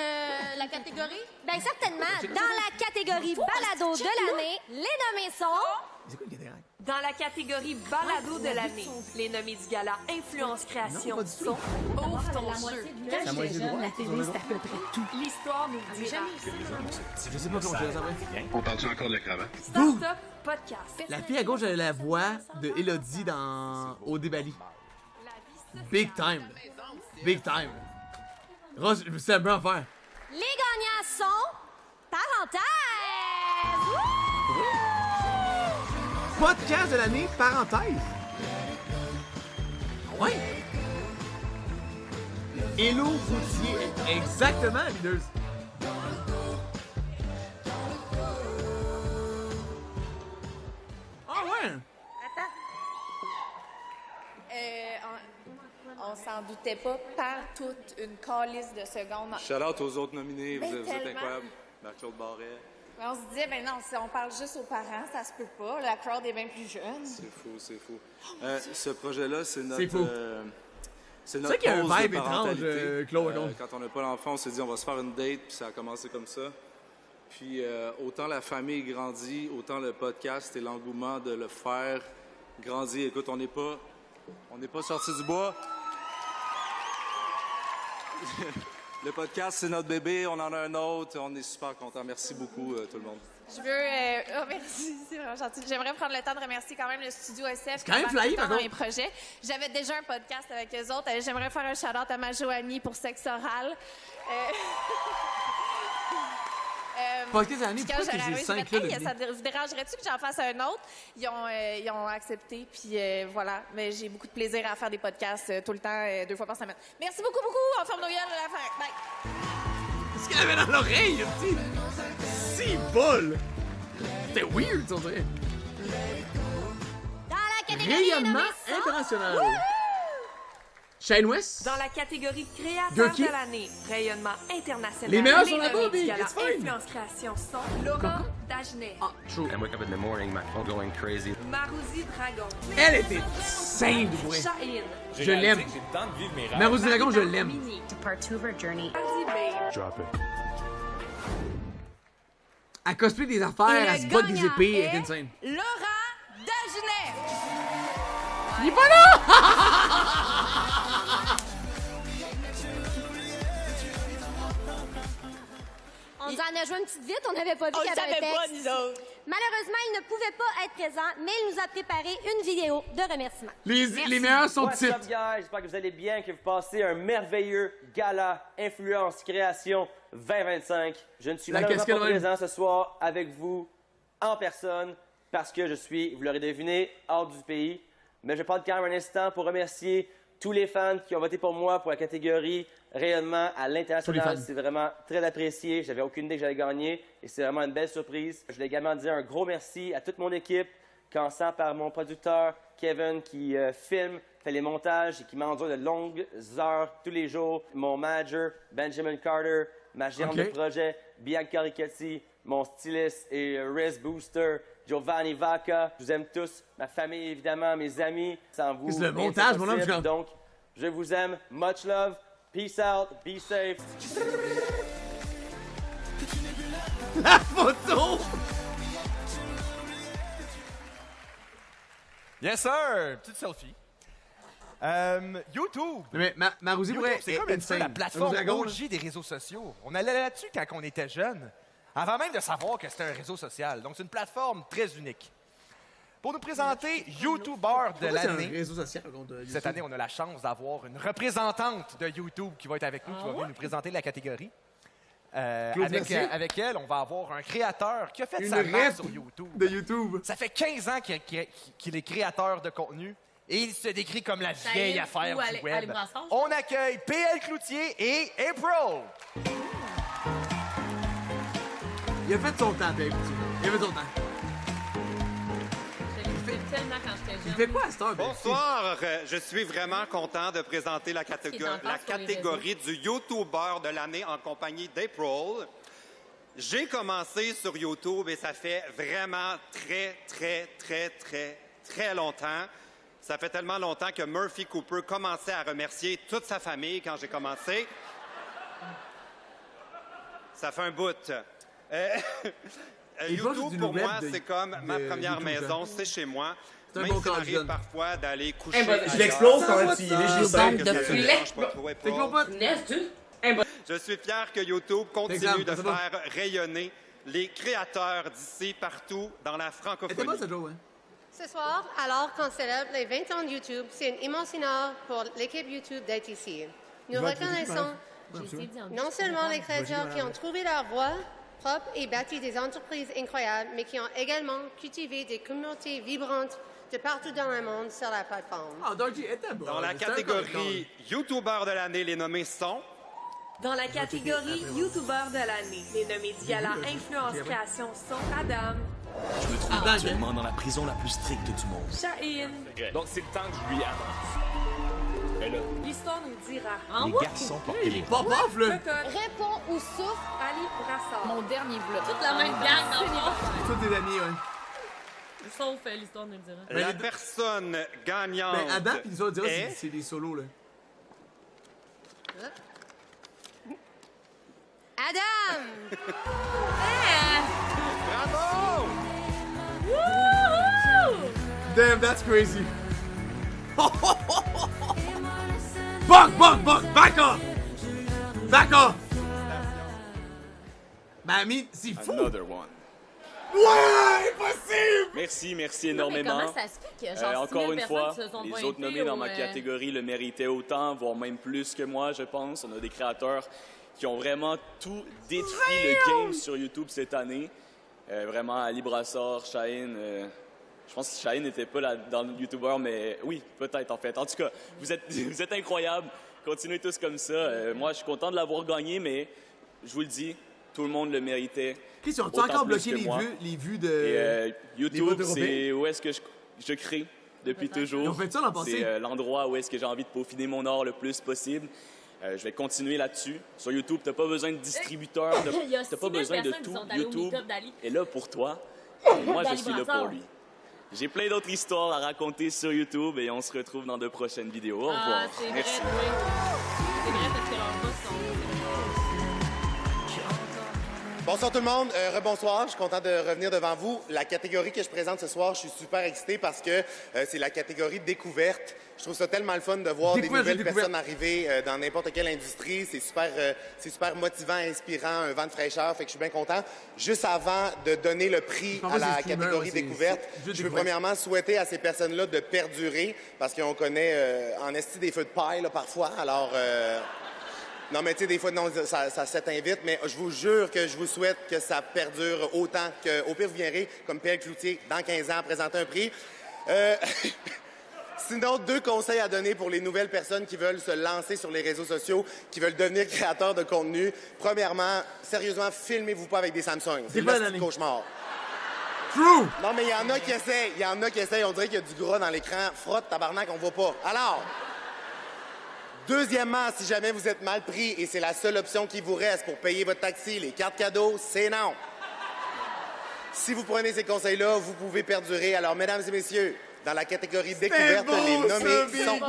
Speaker 6: la catégorie?
Speaker 7: Ben certainement. Dans la catégorie balado de l'année, les nommés sont...
Speaker 1: C'est quoi le catégorie?
Speaker 5: Dans la catégorie balado de l'année, les nommés du gala Influence Création sont Ouvre ton jeu.
Speaker 1: La moitié droit.
Speaker 5: La télé, c'est à peu près tout. L'histoire nous dira.
Speaker 1: Je sais pas comment je vais savoir.
Speaker 23: On parle-tu encore de cravate?
Speaker 5: Start-up podcast.
Speaker 1: La fille à gauche, elle a la voix de Elodie dans OD Bali. Big time. Big time. Rose, c'est un peu en faire.
Speaker 7: Les gagnants sont... Parenthèse!
Speaker 1: Podcast de l'année, parenthèse. Ouais. Hello Routier. Exactement, leaders. Ah ouais.
Speaker 8: Attends. On s'en doutait pas par toute une calice de secondes.
Speaker 16: Shout-out aux autres nominés,
Speaker 8: Ben,
Speaker 16: vous êtes
Speaker 8: tellement.
Speaker 16: incroyables. Marc-Claude Barret.
Speaker 8: On se disait, ben non, si on parle juste aux parents, ça se peut pas. La crowd est bien plus jeune.
Speaker 16: C'est fou, c'est fou. Ce projet-là, c'est notre...
Speaker 1: C'est fou.
Speaker 16: C'est
Speaker 1: C'est
Speaker 16: notre
Speaker 1: vrai qu'il y a un
Speaker 16: pause de
Speaker 1: vibe étrange,
Speaker 16: parentalité.
Speaker 1: Claude.
Speaker 16: Quand on n'a pas l'enfant, on s'est dit on va se faire une date, puis ça a commencé comme ça. Puis autant la famille grandit, autant le podcast et l'engouement de le faire grandit. Écoute, on n'est pas sorti du bois. Le podcast, c'est notre bébé, on en a un autre, on est super contents. Merci beaucoup, tout le monde.
Speaker 8: Je veux... merci, c'est vraiment gentil. J'aimerais prendre le temps de remercier quand même le studio SF
Speaker 1: quand même flyé,
Speaker 8: dans
Speaker 1: par
Speaker 8: mes projets. J'avais déjà un podcast avec eux autres. J'aimerais faire un shout-out à ma Joanie pour Sexe Oral.
Speaker 1: Podcast de l'année,
Speaker 8: Quand
Speaker 1: pourquoi
Speaker 8: j'aurais
Speaker 1: que j'ai
Speaker 8: arrivé,
Speaker 1: 5
Speaker 8: j'ai
Speaker 1: là?
Speaker 8: fait, hey, ça vous dérangerait-tu que j'en fasse un autre? Ils ont accepté, puis voilà. Mais j'ai beaucoup de plaisir à faire des podcasts tout le temps, 2 fois par semaine. Merci beaucoup, beaucoup. On ferme nos gueules à la fin. Bye.
Speaker 1: Qu'est-ce qu'elle avait dans l'oreille, petit? Si bol! C'était weird, on dirait.
Speaker 7: Dans la catégorie
Speaker 1: Rayonnement international. Shane West.
Speaker 5: Dans la catégorie créateur
Speaker 1: Gurky.
Speaker 5: de l'année, rayonnement international.
Speaker 1: Les meilleurs sont
Speaker 5: nommés
Speaker 1: là-bas,
Speaker 5: du
Speaker 1: Big.
Speaker 5: gala
Speaker 1: It's fine.
Speaker 5: Influence Création sont Laurent Dagenet.
Speaker 4: I wake up in the morning, my phone going crazy.
Speaker 5: Marouzi Dragon.
Speaker 1: Elle était sainte, ouais.
Speaker 5: Shaheen.
Speaker 1: Je l'aime. Marouzi Dragon, je l'aime.
Speaker 5: Part 2 of our journey.
Speaker 4: Drop it.
Speaker 1: Elle cosplay des affaires, elle se bat des épées, elle est insane.
Speaker 6: Laurent Dagenet.
Speaker 1: Il est pas là!
Speaker 7: On nous en a joué une petite vite, on n'avait pas vu qu'il y avait un texte.
Speaker 6: nous autres.
Speaker 7: Malheureusement, il ne pouvait pas être présent, mais il nous a préparé une vidéo de remerciement.
Speaker 1: Les meilleurs sont
Speaker 9: What's up, guys? J'espère que vous allez bien, que vous passez un merveilleux gala Influence Création 2025. Je ne suis malheureusement pas présent ce soir avec vous en personne parce que je suis, vous l'aurez deviné, hors du pays. Mais je prends quand même un instant pour remercier tous les fans qui ont voté pour moi pour la catégorie rayonnement à l'international. C'est vraiment très apprécié. J'avais aucune idée que j'allais gagner et c'est vraiment une belle surprise. Je voulais également dire un gros merci à toute mon équipe, commençant par mon producteur Kevin qui filme, fait les montages et qui m'endure de longues heures tous les jours. Mon manager Benjamin Carter, ma gérante de projet Bianca Riccati, mon styliste et Riz Booster Giovanni Vaca. Je vous aime tous, ma famille évidemment, mes amis. Sans vous,
Speaker 1: c'est le montage, mon homme.
Speaker 9: Donc, je vous aime. Much love. Peace out. Be safe.
Speaker 1: La photo!
Speaker 3: Yes, sir! Petite selfie. YouTube.
Speaker 1: Mais Marouzi pourrait
Speaker 3: c'est comme un peu la plateforme OG des réseaux sociaux. On allait là-dessus quand on était jeune, avant même de savoir que c'était un réseau social. Donc, c'est une plateforme très unique. Pour nous présenter YouTuber de l'année, cette année, on a la chance d'avoir une représentante de YouTube qui va être avec nous, qui va venir nous présenter la catégorie. Avec elle, on va avoir un créateur qui a fait sa marque sur YouTube. Ça fait 15 ans qu'il est créateur de contenu et il se décrit comme la vieille affaire du web. On accueille PL Cloutier et April.
Speaker 1: Il a fait son temps, PL Cloutier. Il a fait son temps. Il fait quoi à cette heure?
Speaker 13: Bonsoir, je suis vraiment content de présenter la catégorie du YouTuber de l'année en compagnie d'April. J'ai commencé sur YouTube et ça fait vraiment très longtemps. Ça fait tellement longtemps que Murphy Cooper commençait à remercier toute sa famille quand j'ai commencé. Ça fait un bout. YouTube, pour moi, c'est comme ma première maison, c'est chez moi. Même s'il m'arrive parfois d'aller coucher
Speaker 1: je l'explose quand tu y
Speaker 13: Je suis fier que YouTube continue de faire rayonner les créateurs d'ici, partout, dans la francophonie.
Speaker 22: Ce soir, alors qu'on célèbre les 20 ans de YouTube, c'est émotionnant pour l'équipe YouTube d'être ici. Nous reconnaissons non seulement les créateurs qui ont trouvé leur voie propre et bâti des entreprises incroyables, mais qui ont également cultivé des communautés vibrantes de partout dans le monde sur la plateforme.
Speaker 13: Dans la catégorie YouTuber de l'année, les nommés sont...
Speaker 5: Dans la catégorie YouTuber de l'année, les nommés du gala Influence Création sont Adam.
Speaker 23: Je me trouve actuellement dans la prison la plus stricte du monde.
Speaker 5: Shaheen.
Speaker 21: Donc, c'est le temps que je lui annonce. Elle a...
Speaker 5: L'histoire nous dira.
Speaker 23: Les garçons portent les
Speaker 1: pop-off, là!
Speaker 5: Réponds ou souffre, Ali Brassard.
Speaker 2: Mon dernier vlog. Toute la même gang dans le fond.
Speaker 1: Tous des amis, ouais.
Speaker 2: Sauf l'histoire nous le dira.
Speaker 13: La personne gagnante.
Speaker 1: Ben, Adam et l'histoire nous le dira, c'est des solos, là.
Speaker 6: Adam!
Speaker 13: Bravo!
Speaker 2: Wouhou!
Speaker 1: Damn, that's crazy. Buck, back off! Back off! Mamie, c'est fou!
Speaker 21: Another one.
Speaker 1: Ouais, impossible!
Speaker 21: Merci énormément.
Speaker 2: Mais comment ça se fait qu'il y a genre
Speaker 21: encore une fois,
Speaker 2: se sont
Speaker 21: les autres nommés dans ma catégorie le méritaient autant, voire même plus que moi, je pense. On a des créateurs qui ont vraiment tout détruit le game sur YouTube cette année. Vraiment, Ali Brassard, Shaheen. Je pense que Shaheen n'était pas là dans le YouTuber, mais oui, peut-être en fait. En tout cas, vous êtes incroyables. Continuez tous comme ça. Moi, je suis content de l'avoir gagné, mais je vous le dis, tout le monde le méritait.
Speaker 1: Question, tu as encore bloqué les vues de...
Speaker 21: YouTube, c'est où est-ce que je crée depuis toujours.
Speaker 1: Ils ont fait ça l'an passé.
Speaker 21: C'est l'endroit où est-ce que j'ai envie de peaufiner mon art le plus possible. Je vais continuer là-dessus. Sur YouTube, tu n'as pas besoin de distributeur, tu n'as pas besoin de tout. YouTube est là pour toi. Et moi, je suis là pour lui. J'ai plein d'autres histoires à raconter sur YouTube et on se retrouve dans de prochaines vidéos. Au revoir. Merci.
Speaker 2: C'est vrai parce que leurs voix sont...
Speaker 10: Bonsoir tout le monde, rebonsoir, je suis content de revenir devant vous. La catégorie que je présente ce soir, je suis super excité parce que c'est la catégorie découverte. Je trouve ça tellement le fun de voir des nouvelles personnes arriver dans n'importe quelle industrie. C'est super motivant, inspirant, un vent de fraîcheur, fait que je suis bien content. Juste avant de donner le prix à la catégorie découverte, je veux premièrement souhaiter à ces personnes-là de perdurer parce qu'on connaît en esti des feux de paille là, parfois, alors... Non, mais tu sais, des fois, non, ça s'éteint vite, mais je vous jure que je vous souhaite que ça perdure autant qu'au pire, vous viendrez, comme Pierre Cloutier, dans 15 ans, présenter un prix. Sinon, 2 conseils à donner pour les nouvelles personnes qui veulent se lancer sur les réseaux sociaux, qui veulent devenir créateurs de contenu. Premièrement, sérieusement, filmez-vous pas avec des Samsung. C'est le petit cauchemar.
Speaker 1: True!
Speaker 10: Non, mais il y en a qui essayent. On dirait qu'il y a du gras dans l'écran. Frotte, tabarnak, on voit pas. Alors... Deuxièmement, si jamais vous êtes mal pris et c'est la seule option qui vous reste pour payer votre taxi, les cartes cadeaux, c'est non. Si vous prenez ces conseils-là, vous pouvez perdurer. Alors, mesdames et messieurs, dans la catégorie découverte, les nommés sont...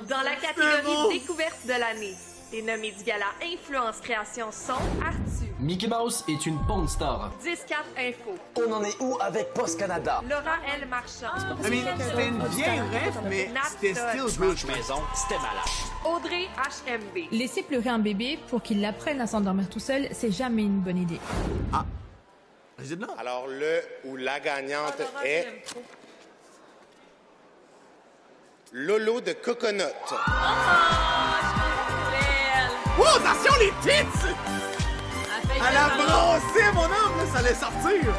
Speaker 5: Dans la catégorie découverte de l'année, les nommés du gala Influence Création sont Arthur.
Speaker 11: Mickey Mouse est une porn star.
Speaker 5: 10-4 Info.
Speaker 11: On en est où avec Post Canada?
Speaker 5: Laura L. Marchand.
Speaker 1: C'était une vieille ref, mais c'était still good.
Speaker 11: Maison, c'était malade.
Speaker 5: Audrey HMB.
Speaker 14: Laisser pleurer un bébé pour qu'il apprenne à s'endormir tout seul, c'est jamais une bonne idée.
Speaker 10: Ah. Alors, le ou la gagnante est... Lolo de Coconut.
Speaker 1: Oh, attention, les tits! Elle a brossé, mon homme, là, ça allait sortir!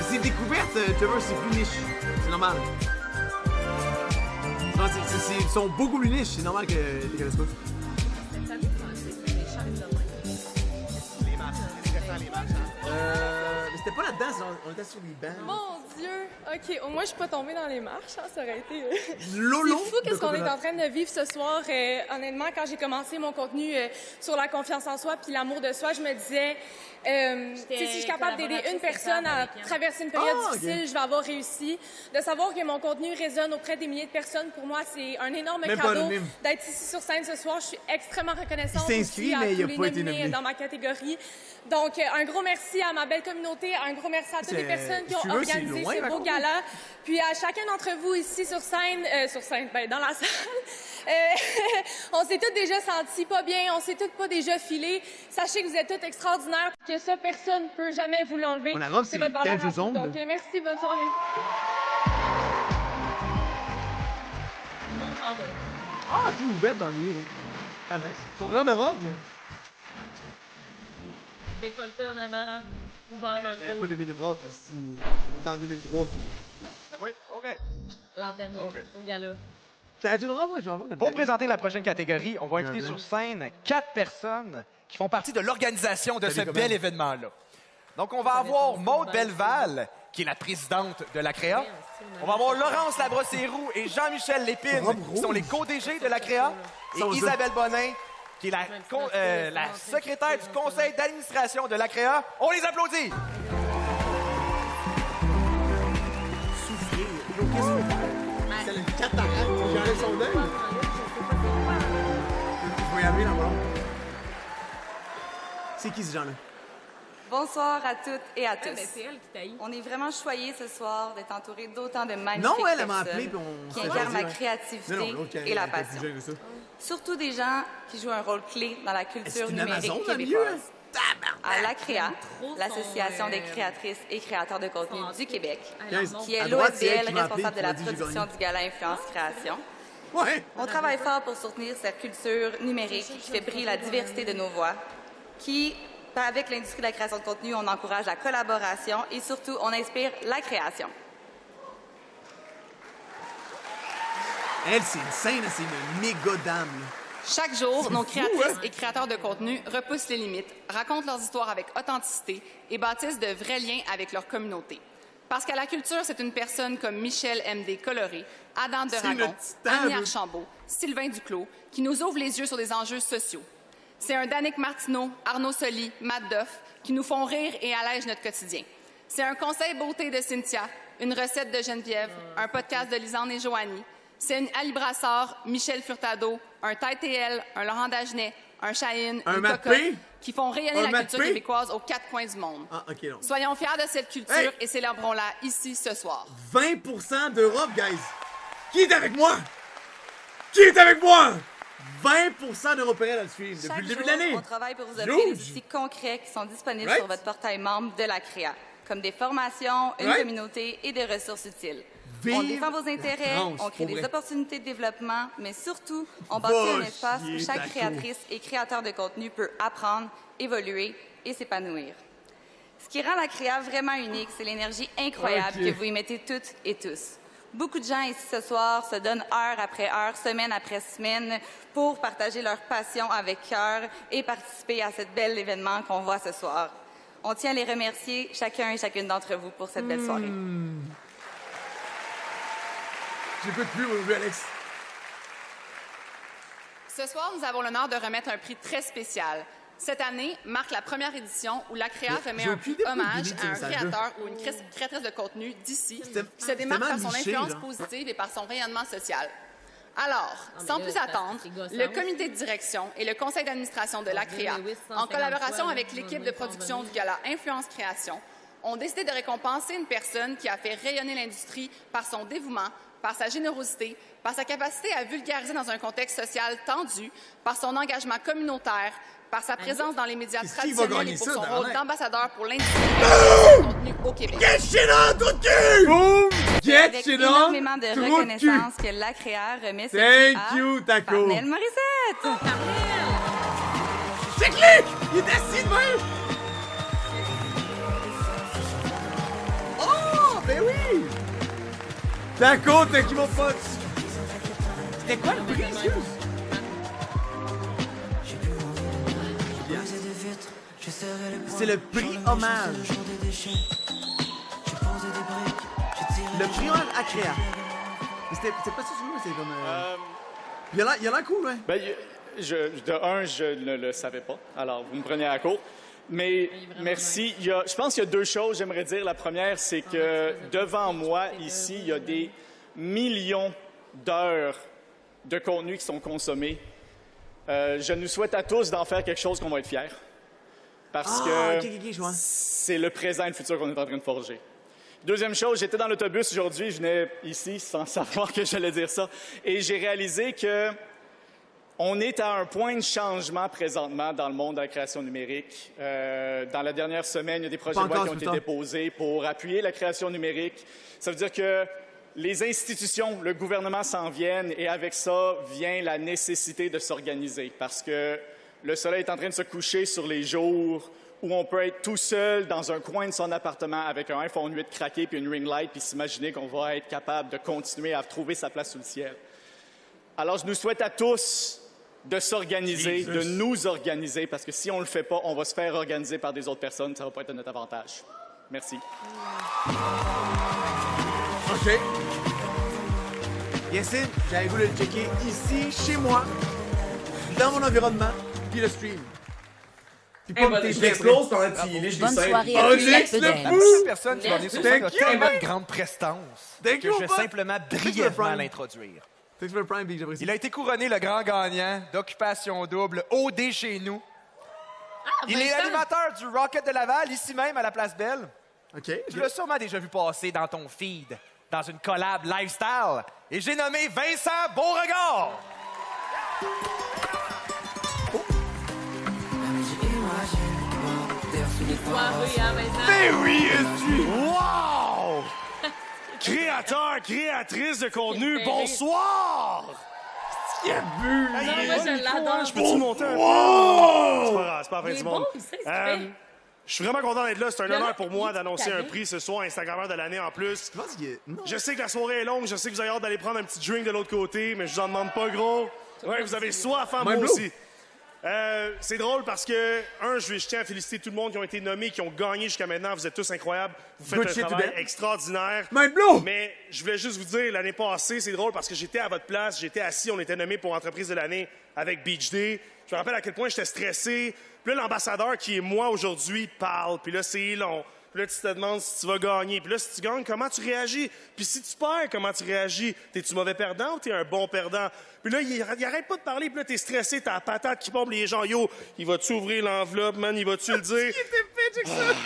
Speaker 1: C'est découverte, Trevor, c'est plus niche. C'est normal. Non, ils sont beaucoup plus niches, c'est normal qu'ils ne connaissent pas. Mais c'était pas là-dedans, on était sur les bancs.
Speaker 8: Mon Dieu! OK, au moins, je suis pas tombée dans les marches. Hein, ça aurait été...
Speaker 1: Lolo!
Speaker 8: C'est fou qu'est-ce qu'on est en train de vivre ce soir. Honnêtement, quand j'ai commencé mon contenu sur la confiance en soi puis l'amour de soi, je me disais... si je suis capable d'aider une personne à traverser une période difficile, je vais avoir réussi. De savoir que mon contenu résonne auprès des milliers de personnes, pour moi, c'est un énorme cadeau d'être ici sur scène ce soir. Je suis extrêmement reconnaissante aussi à tous les nominés dans ma catégorie. Donc, un gros merci à ma belle communauté, un gros merci à toutes les personnes qui ont organisé ce beau gala. Puis à chacun d'entre vous ici sur scène, dans la salle. On s'est toutes déjà sentis pas bien, on s'est toutes pas déjà filés. Sachez que vous êtes toutes extraordinaires, que ça, personne ne peut jamais vous l'enlever.
Speaker 1: On a
Speaker 8: c'est votre valeur. Donc, merci, bonne soirée.
Speaker 1: Ah, tu ouvert dans le livre. Ah, nice. Ton grand robe?
Speaker 2: Décolleté en avant, ouvert le gros.
Speaker 1: Pas lever les bras, t'as enlevé les bras.
Speaker 3: Oui, OK.
Speaker 2: Lanterne au gala.
Speaker 3: Pour présenter la prochaine catégorie, on va inviter sur scène 4 personnes qui font partie de l'organisation de ce bel événement-là. Donc, on va avoir Maude Belleval, qui est la présidente de la Créa. On va avoir Laurence Labrosse-Roux et Jean-Michel Lépine, qui sont les co-DG de la Créa. Et Isabelle Bonin, qui est la secrétaire du conseil d'administration de la Créa. On les applaudit!
Speaker 1: C'est le cataracte, j'enlève son œil. Je vais y aller là-bas. C'est qui ce gens-là?
Speaker 19: Bonsoir à toutes et à tous.
Speaker 2: C'est elle qui t'a eu.
Speaker 19: On est vraiment choyés ce soir d'être entourés d'autant de magnifiques
Speaker 1: non, elle m'a
Speaker 19: personnes
Speaker 1: appelé, puis on
Speaker 19: qui incarnent la créativité et la passion. Surtout des gens qui jouent un rôle clé dans la culture numérique québécoise. À la CREA, l'Association des créatrices et créateurs de contenu du Québec, qui est l'OSBL responsable de la production du gala Influence Création. On travaille fort pour soutenir cette culture numérique qui fait briller la diversité de nos voix, qui, avec l'industrie de la création de contenu, on encourage la collaboration et surtout, on inspire la création.
Speaker 1: Elle, c'est une scène, c'est une méga dame.
Speaker 19: Chaque jour, nos créatrices et créateurs de contenu repoussent les limites, racontent leurs histoires avec authenticité et bâtissent de vrais liens avec leur communauté. Parce qu'à la culture, c'est une personne comme Michel M.D. Coloré, Adam de Ragon, Annie Archambault,
Speaker 12: Sylvain Duclos, qui nous ouvre les yeux sur des enjeux sociaux. C'est un Danick Martineau, Arnaud Soli, Matt Duff, qui nous font rire et allègent notre quotidien. C'est un conseil beauté de Cynthia, une recette de Geneviève, un podcast de Lisanne et Joanie. C'est une Ali Brassard, Michel Furtado, un Tête et Elle, un Laurent Dagenet, un Chahine, une Cocotte, qui font rayonner la culture québécoise aux 4 coins du monde.
Speaker 1: Ah, OK, non.
Speaker 12: Soyons fiers de cette culture et célébrons-la ici ce soir.
Speaker 1: 20% d'Europe, guys! Qui est avec moi? Qui est avec moi? 20% d'Européens dans le stream depuis le début de l'année.
Speaker 19: On travaille pour vous offrir des outils concrets qui sont disponibles sur votre portail membre de la CREA, comme des formations, une communauté et des ressources utiles. On défend vos intérêts, on crée des opportunités de développement, mais surtout, on bâtit un espace où chaque créatrice et créateur de contenu peut apprendre, évoluer et s'épanouir. Ce qui rend la CREA vraiment unique, c'est l'énergie incroyable que vous y mettez toutes et tous. Beaucoup de gens ici ce soir se donnent heure après heure, semaine après semaine pour partager leur passion avec cœur et participer à ce bel événement qu'on voit ce soir. On tient à les remercier, chacun et chacune d'entre vous, pour cette belle soirée.
Speaker 1: J'écoute plus, mon vieux Alex.
Speaker 12: Ce soir, nous avons l'honneur de remettre un prix très spécial. Cette année marque la première édition où la CREA remet un prix hommage à un créateur ou une créatrice de contenu d'ici qui se démarque par son influence positive et par son rayonnement social. Alors, sans plus attendre, le comité de direction et le conseil d'administration de la CREA, en collaboration avec l'équipe de production du gala Influence Création, ont décidé de récompenser une personne qui a fait rayonner l'industrie par son dévouement, par sa générosité, par sa capacité à vulgariser dans un contexte social tendu, par son engagement communautaire, par sa présence dans les médias traditionnels et pour son rôle d'ambassadeur pour l'industrie du contenu au Québec.
Speaker 1: Get shit on, tout de boom! Get shit on!
Speaker 19: Énormément de reconnaissance que la CREA remet ce prix à
Speaker 1: Taco!
Speaker 19: Parnell Morissette!
Speaker 1: C'est clic! Il est assis de même! Oh, ben oui! Taco, t'as qui mon pote? C'était quoi le prix, excuse? C'est le prix hommage. Le prix hommage à Créa. C'était pas ça, c'est comme... Il a l'air cool, ouais.
Speaker 17: Ben, je ne le savais pas. Alors, vous me prenez à court. Mais merci. Je pense qu'il y a 2 choses, que j'aimerais dire. La première, c'est que devant moi, ici, il y a des millions d'heures de contenu qui sont consommés. Je nous souhaite à tous d'en faire quelque chose qu'on va être fiers. Parce que c'est le présent et le futur qu'on est en train de forger. Deuxième chose, j'étais dans l'autobus aujourd'hui, je venais ici sans savoir que j'allais dire ça, et j'ai réalisé que on est à un point de changement présentement dans le monde de la création numérique. Dans la dernière semaine, il y a des projets de loi qui ont été déposés pour appuyer la création numérique. Ça veut dire que les institutions, le gouvernement s'en viennent, et avec ça vient la nécessité de s'organiser, parce que le soleil est en train de se coucher sur les jours où on peut être tout seul dans un coin de son appartement avec un iPhone 8 craqué puis une ring light puis s'imaginer qu'on va être capable de continuer à trouver sa place sous le ciel. Alors, je nous souhaite à tous de s'organiser, de nous organiser, parce que si on ne le fait pas, on va se faire organiser par des autres personnes. Ça ne va pas être à notre avantage. Merci.
Speaker 1: OK. Yacine, j'avais voulu le checker ici, chez moi, dans mon environnement, puis le stream.
Speaker 18: Je l'explose pendant que tu lèches des scènes.
Speaker 3: Onyx le fou! La personne qui va venir sur scène a tellement de grande prestance que je vais simplement brièvement l'introduire. Il a été couronné le grand gagnant d'Occupation Double OD chez nous. Il est l'animateur du Rocket de Laval, ici même à la Place Belle. Tu l'as sûrement déjà vu passer dans ton feed, dans une collab lifestyle. Et j'ai nommé Vincent Beauregard.
Speaker 18: Mais oui, wow! Créateur, créatrice de contenu, bonsoir!
Speaker 1: Qu'est-ce qu'il a bu?
Speaker 18: Moi,
Speaker 2: je l'adore.
Speaker 18: Je peux-tu monter un peu? Wow! C'est pas la fin du monde. Je suis vraiment content d'être là. C'est un honneur pour moi d'annoncer un prix ce soir, Instagrammeur de l'année en plus. Je sais que la soirée est longue, je sais que vous avez hâte d'aller prendre un petit drink de l'autre côté, mais je vous en demande pas gros. Ouais, vous avez soif, hein, moi aussi. C'est drôle parce que, je tiens à féliciter tout le monde qui ont été nommés, qui ont gagné jusqu'à maintenant. Vous êtes tous incroyables. Vous faites un travail extraordinaire. Mais je voulais juste vous dire, l'année passée, c'est drôle parce que j'étais à votre place, j'étais assis, on était nommés pour entreprise de l'année avec Beach Day. Je me rappelle à quel point j'étais stressé. Puis là, l'ambassadeur qui est moi aujourd'hui parle. Puis là, c'est long. Puis là, tu te demandes si tu vas gagner. Puis là, si tu gagnes, comment tu réagis? Puis si tu perds, comment tu réagis? T'es-tu mauvais perdant ou t'es un bon perdant? Puis là, il arrête pas de parler. Puis là, t'es stressé, t'as la patate qui pompe les gens. Yo, il va-tu ouvrir l'enveloppe, man? Il va-tu le dire?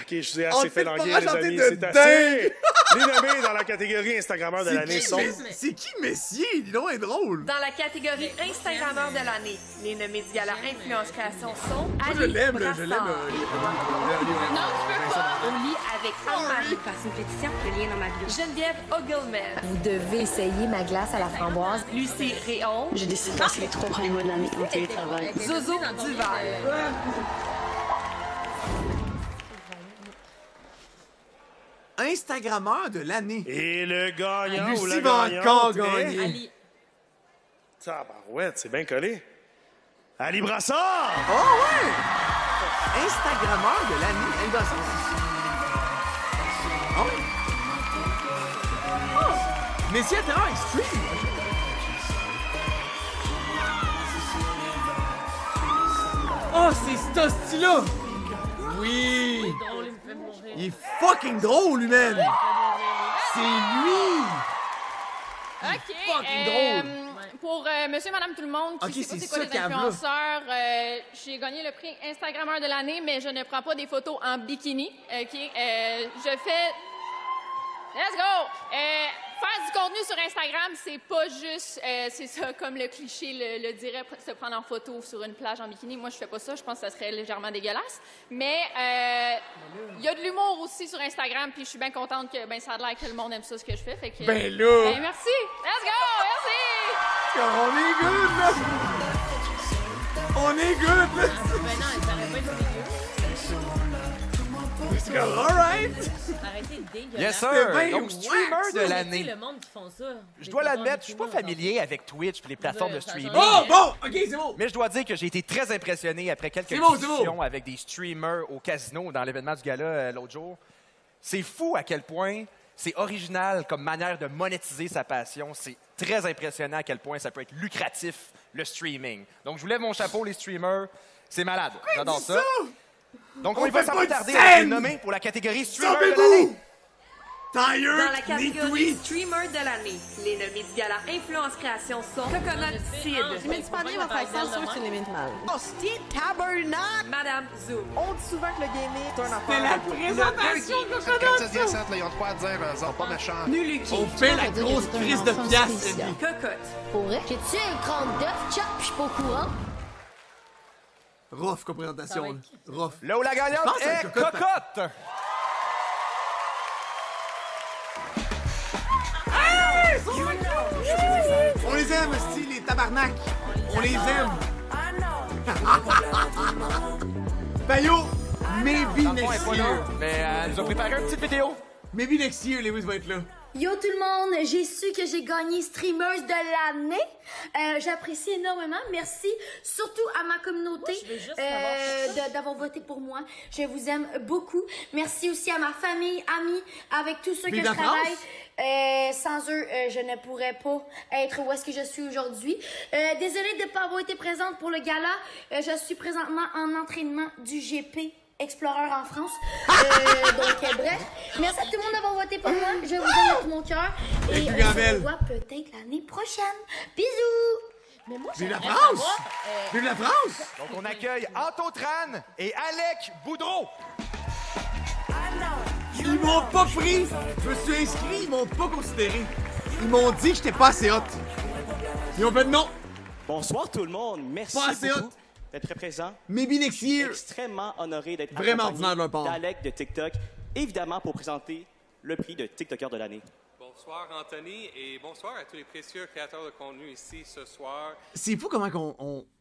Speaker 18: OK, je vous ai assez fait languir, les amis. C'est assez. Les nommés dans la catégorie Instagrammeur de l'année sont...
Speaker 1: C'est qui Messier? Dis donc, est drôle.
Speaker 5: Dans la catégorie Instagrammeur de l'année, les nommés du gala Influence Création sont
Speaker 1: Ali Brassard. Je l'aime.
Speaker 5: Non, tu peux pas. Au lit avec Anne-Marie.
Speaker 15: Passe une pétition, le lien dans ma bio.
Speaker 5: Geneviève Ogilman.
Speaker 15: Vous devez essayer ma glace à la framboise.
Speaker 5: Lucie Réon.
Speaker 15: J'ai décidé de passer les 3 premiers mois de l'année en télétravail.
Speaker 5: Zozo Duval.
Speaker 1: Instagrammeur de l'année.
Speaker 18: Et le gagnant ou la
Speaker 1: Lucie va
Speaker 18: gagnante
Speaker 1: encore gagner.
Speaker 2: Ali.
Speaker 18: Tabarouette, c'est bien collé. Ali Brassard!
Speaker 1: Oh ouais! Instagrammeur de l'année. Ali Brassard. Oh ouais. Oh! Messier Terreur Extreme. Oh, c'est ce style-là! Oui! Il est fucking drôle, lui-même! C'est lui!
Speaker 8: OK.
Speaker 1: Fucking drôle!
Speaker 8: Pour monsieur, madame, tout le monde qui sait pas c'est quoi les influenceurs, j'ai gagné le prix Instagrammeur de l'année, mais je ne prends pas des photos en bikini. OK? Je fais... Let's go! Faire du contenu sur Instagram, c'est pas juste, c'est ça, comme le cliché le dirait, se prendre en photo sur une plage en bikini. Moi, je fais pas ça. Je pense que ça serait légèrement dégueulasse. Mais il y a de l'humour aussi sur Instagram, puis je suis bien contente que ça a l'air que le monde aime ça, ce que je fais. Fait que,
Speaker 1: ben là!
Speaker 8: Ben, merci! Let's go! Merci!
Speaker 1: On est good, là! On est good, là!
Speaker 2: Ben non, ça aurait pas été dégueu.
Speaker 1: C'est comme, alright!
Speaker 2: Arrêtez de dégueuler.
Speaker 3: Yes, sir! Donc, streamer de l'année.
Speaker 2: Le monde qui font ça.
Speaker 3: Je dois l'admettre, je suis pas familier avec Twitch et les plateformes de streaming.
Speaker 1: Oh, bon! OK, c'est bon!
Speaker 3: Mais je dois dire que j'ai été très impressionné après quelques discussions avec des streamers au casino dans l'événement du gala l'autre jour. C'est fou à quel point c'est original comme manière de monétiser sa passion. C'est très impressionnant à quel point ça peut être lucratif, le streaming. Donc, je vous lève mon chapeau, les streamers. C'est malade. J'adore ça. Donc, on ne va pas tarder à être nommé pour la catégorie streamer de l'année.
Speaker 5: Dans la catégorie Streamer de l'année, les nommés du gala Influence Création sont Coconut Sid.
Speaker 6: Jimmy Dupanier va faire ça, sûr que c'est limite mal.
Speaker 5: Hostie Tabernacle. Madame Zoom.
Speaker 6: On dit souvent que le gaming est un
Speaker 1: C'est la présentation de Coconut.
Speaker 16: Ils ont de quoi à dire, ils sont pas méchants.
Speaker 5: Nuluki.
Speaker 1: On fait la grosse crise de piastres.
Speaker 5: Cocotte.
Speaker 7: Pour vrai? J'ai tué un crâne d'œuf, chop, je suis pas au courant.
Speaker 1: Rough comme présentation. Rough.
Speaker 3: Là où la gagnante est Cocotte.
Speaker 1: On les aime, style les tabarnak. On les aime. Bayo, maybe next year.
Speaker 3: Mais elle nous a préparé une petite vidéo.
Speaker 1: Maybe next year, Lewis va être là.
Speaker 7: Yo tout le monde, j'ai su que j'ai gagné streameuse de l'année. J'apprécie énormément. Merci surtout à ma communauté d'avoir voté pour moi. Je vous aime beaucoup. Merci aussi à ma famille, amis, avec tous ceux que je travaille. Sans eux, je ne pourrais pas être où est-ce que je suis aujourd'hui. Désolée de ne pas avoir été présente pour le gala. Je suis présentement en entraînement du GP Explorer en France. Donc, bref, merci à tout le monde d'avoir voté pour moi. Je vous aime de tout mon cœur. Et on se revoit peut-être l'année prochaine. Bisous!
Speaker 2: Mais moi,
Speaker 1: Vive la France! Vive la France!
Speaker 3: Donc, on accueille Anto Tran et Alec Boudreau.
Speaker 1: Ils m'ont pas pris! Je me suis inscrit, ils m'ont pas considéré. Ils m'ont dit que j'étais pas assez hot. Ils ont fait non.
Speaker 20: Bonsoir tout le monde. Merci beaucoup d'être très présent.
Speaker 1: Maybe next year.
Speaker 20: Extrêmement honoré d'être
Speaker 1: vraiment ordinaire de leur part.
Speaker 20: d'Alec de TikTok, évidemment pour présenter le prix de TikToker de l'année.
Speaker 4: Bonsoir Anthony et bonsoir à tous les précieux créateurs de contenu ici ce soir.
Speaker 1: C'est fou comment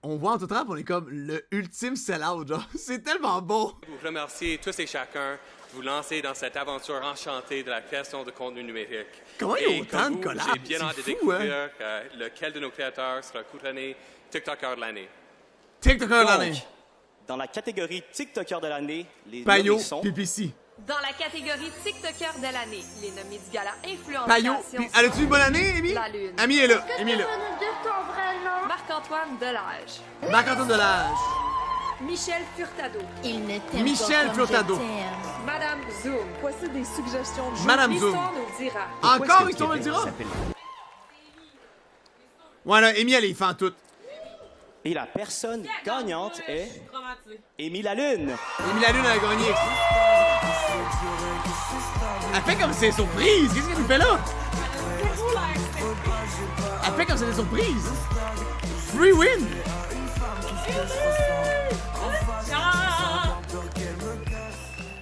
Speaker 1: on voit en tout temps, on est comme le ultime sell-out, genre. C'est tellement beau.
Speaker 4: Vous remercier tous et chacun de vous lancer dans cette aventure enchantée de la création de contenu numérique.
Speaker 1: Comment il y a autant de collabs?
Speaker 4: J'ai bien hâte de découvrir lequel de nos créateurs sera couronné TikToker de l'année.
Speaker 1: TikToker de l'année.
Speaker 20: Dans la catégorie TikToker de l'année, les
Speaker 1: Payo,
Speaker 20: nommés sont...
Speaker 1: PPC.
Speaker 5: Dans la catégorie TikToker de l'année, les nommés du gala Influence
Speaker 1: Payo,
Speaker 5: Création.
Speaker 1: elle a-tu une bonne année, Amy?
Speaker 5: La Lune.
Speaker 1: Amy est là. Amy est là.
Speaker 5: Marc-Antoine Delage.
Speaker 1: Marc-Antoine Delage.
Speaker 5: Michel Furtado.
Speaker 7: Il ne t'aime
Speaker 1: Michel
Speaker 7: pas comme
Speaker 1: Furtado.
Speaker 7: je t'aime.
Speaker 5: Madame Zoom. Voici des suggestions de jeux.
Speaker 1: Madame Zoom.
Speaker 5: L'histoire nous le dira.
Speaker 1: Encore Histoire nous le dira? Ouais, là, Amy, elle est fan toute.
Speaker 20: Et la personne gagnante est... Amy Lalune.
Speaker 1: Amy Lalune a gagné. Elle fait comme si c'est surprise. Qu'est-ce qu'elle nous fait là? Elle fait comme si c'était surprise. Free win.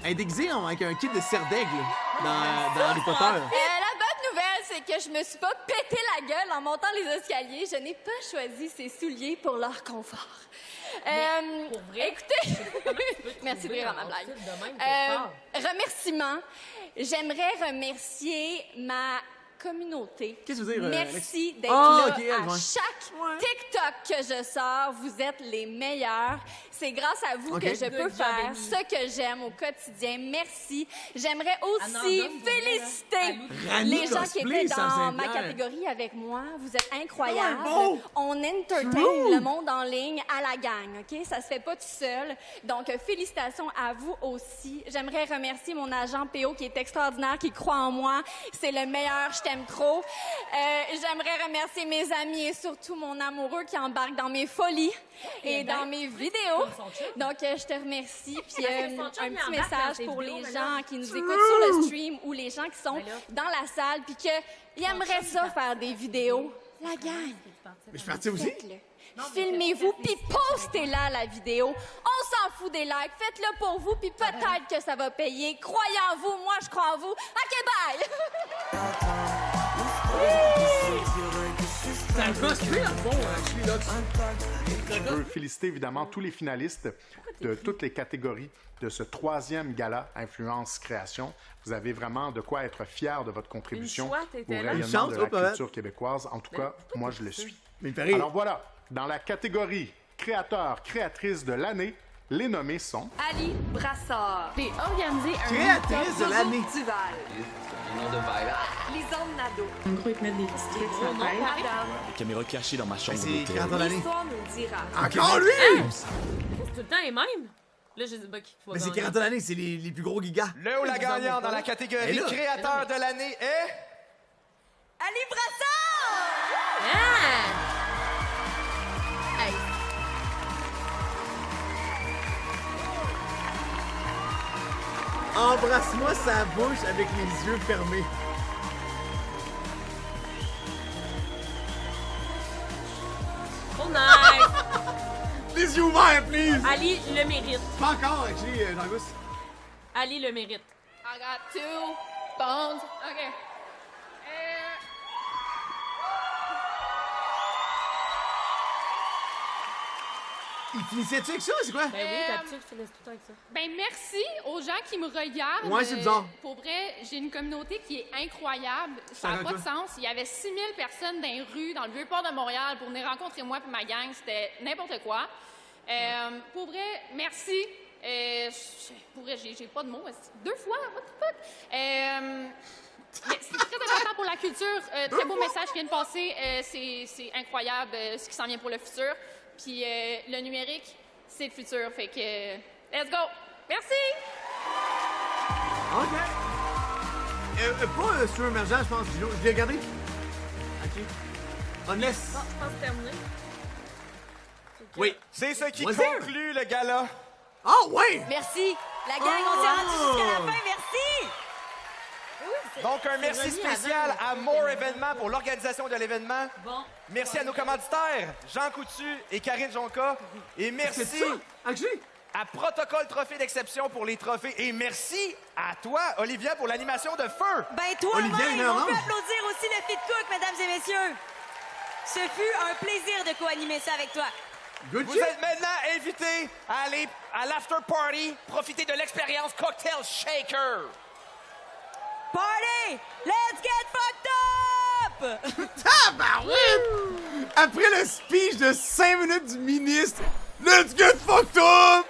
Speaker 1: Elle est déguisée avec un kit de serre d'aigle dans Harry Potter.
Speaker 6: La bonne nouvelle, c'est que je me suis pas pété la gueule en montant les escaliers. Je n'ai pas choisi ces souliers pour leur confort.
Speaker 2: Pour vrai,
Speaker 6: Écoutez, merci vraiment ma blague. Remerciements. J'aimerais remercier ma communauté.
Speaker 1: Qu'est-ce que tu veux dire?
Speaker 6: Merci d'être
Speaker 1: là
Speaker 6: à chaque TikTok que je sors. Vous êtes les meilleurs. C'est grâce à vous que je peux faire ce que j'aime au quotidien. Merci. J'aimerais aussi féliciter les gens qui étaient dans ma catégorie avec moi. Vous êtes incroyables. On entertain le monde en ligne à la gang, OK? Ça se fait pas tout seul. Donc, félicitations à vous aussi. J'aimerais remercier mon agent PO qui est extraordinaire, qui croit en moi. C'est le meilleur. Je t'aime trop. J'aimerais remercier mes amis et surtout mon amoureux qui embarque dans mes folies et dans mes vidéos. Donc, je te remercie. Puis, un petit message pour les gens qui nous écoutent sur le stream ou les gens qui sont dans la salle puis qu'ils aimeraient ça faire des vidéos. La gang.
Speaker 1: Mais je suis parti aussi.
Speaker 6: Filmez-vous, puis postez-la, la vidéo. On s'en fout des likes. Faites-le pour vous, puis peut-être que ça va payer. Croyez en vous, moi, je crois en vous. OK, bye!
Speaker 1: C'est un cosplay, dans le fond, je suis là.
Speaker 16: Je veux féliciter évidemment tous les finalistes de toutes les catégories de ce 3e gala Influence Création. Vous avez vraiment de quoi être fiers de votre contribution au rayonnement de la culture québécoise. En tout cas, moi, je le suis. Alors voilà, dans la catégorie créateur, créatrice de l'année, les nommés sont...
Speaker 5: Ali Brassard. J'ai organisé un
Speaker 1: créatrice de l'année.
Speaker 5: Lisanne Nadeau.
Speaker 15: En gros, ils te mettent des petits trucs sur la tête.
Speaker 5: Madame.
Speaker 21: Les caméras cachées dans ma chambre
Speaker 1: C'est
Speaker 21: d'hôtel.
Speaker 1: créateur de l'année.
Speaker 5: L'histoire nous le dira.
Speaker 1: Encore lui!
Speaker 2: C'est tout le temps les mêmes. Là, je sais pas qui va
Speaker 1: Mais c'est
Speaker 2: gagner.
Speaker 1: créateur de l'année, c'est les plus gros gigas.
Speaker 3: Le ou la gagnante dans la catégorie créateur de l'année est...
Speaker 5: Ali Brassard!
Speaker 2: Hey.
Speaker 1: Embrasse-moi sa bouche avec les yeux fermés.
Speaker 2: Oh nice!
Speaker 1: Les yeux ouverts, please!
Speaker 2: Ali le mérite.
Speaker 1: Pas encore, actually, Jean-Gus.
Speaker 2: Ali le mérite.
Speaker 6: I got 2 bones. OK.
Speaker 1: Il finissait-tu avec ça? C'est quoi?
Speaker 2: Ben oui, d'habitude, tu finisses tout le temps avec ça.
Speaker 9: Ben merci aux gens qui me regardent.
Speaker 1: Ouais, c'est bizarre.
Speaker 9: Pour vrai, j'ai une communauté qui est incroyable. Ça n'a pas de sens. Il y avait 6000 personnes dans les rues, dans le Vieux-Port de Montréal, pour venir rencontrer moi et ma gang. C'était n'importe quoi. Pour vrai, merci. Pour vrai, j'ai pas de mots. 2 fois, what the fuck? Mais c'est très important pour la culture. Très beau message qui vient de passer. C'est incroyable ce qui s'en vient pour le futur. Puis le numérique, c'est le futur. Fait que, let's go! Merci!
Speaker 1: OK. Pas sur émergent, je pense, Gino. Je l'ai regardé. OK. Unless.
Speaker 2: Bon, je pense que c'est terminé.
Speaker 1: Oui.
Speaker 3: C'est ce qui conclut le gala.
Speaker 1: Ah, ouais!
Speaker 6: Merci. La gang, on s'est rendu jusqu'à la fin. Merci!
Speaker 3: Donc, un merci spécial à More Événements pour l'organisation de l'événement.
Speaker 2: Bon.
Speaker 3: Merci à nos commanditaires, Jean Coutu et Karine Jonca. Et merci à Protocole Trophée d'Exception pour les trophées. Et merci à toi, Olivia, pour l'animation de feu.
Speaker 22: Ben toi-même, on peut applaudir aussi le Fit Cook, mesdames et messieurs. Ce fut un plaisir de co-animer ça avec toi.
Speaker 3: Vous êtes maintenant invités à aller à l'after party, profiter de l'expérience Cocktail Shaker.
Speaker 22: Party! Let's get fucked up!
Speaker 1: Tabarouette! Après le speech de 5 minutes du ministre, Let's get fucked up!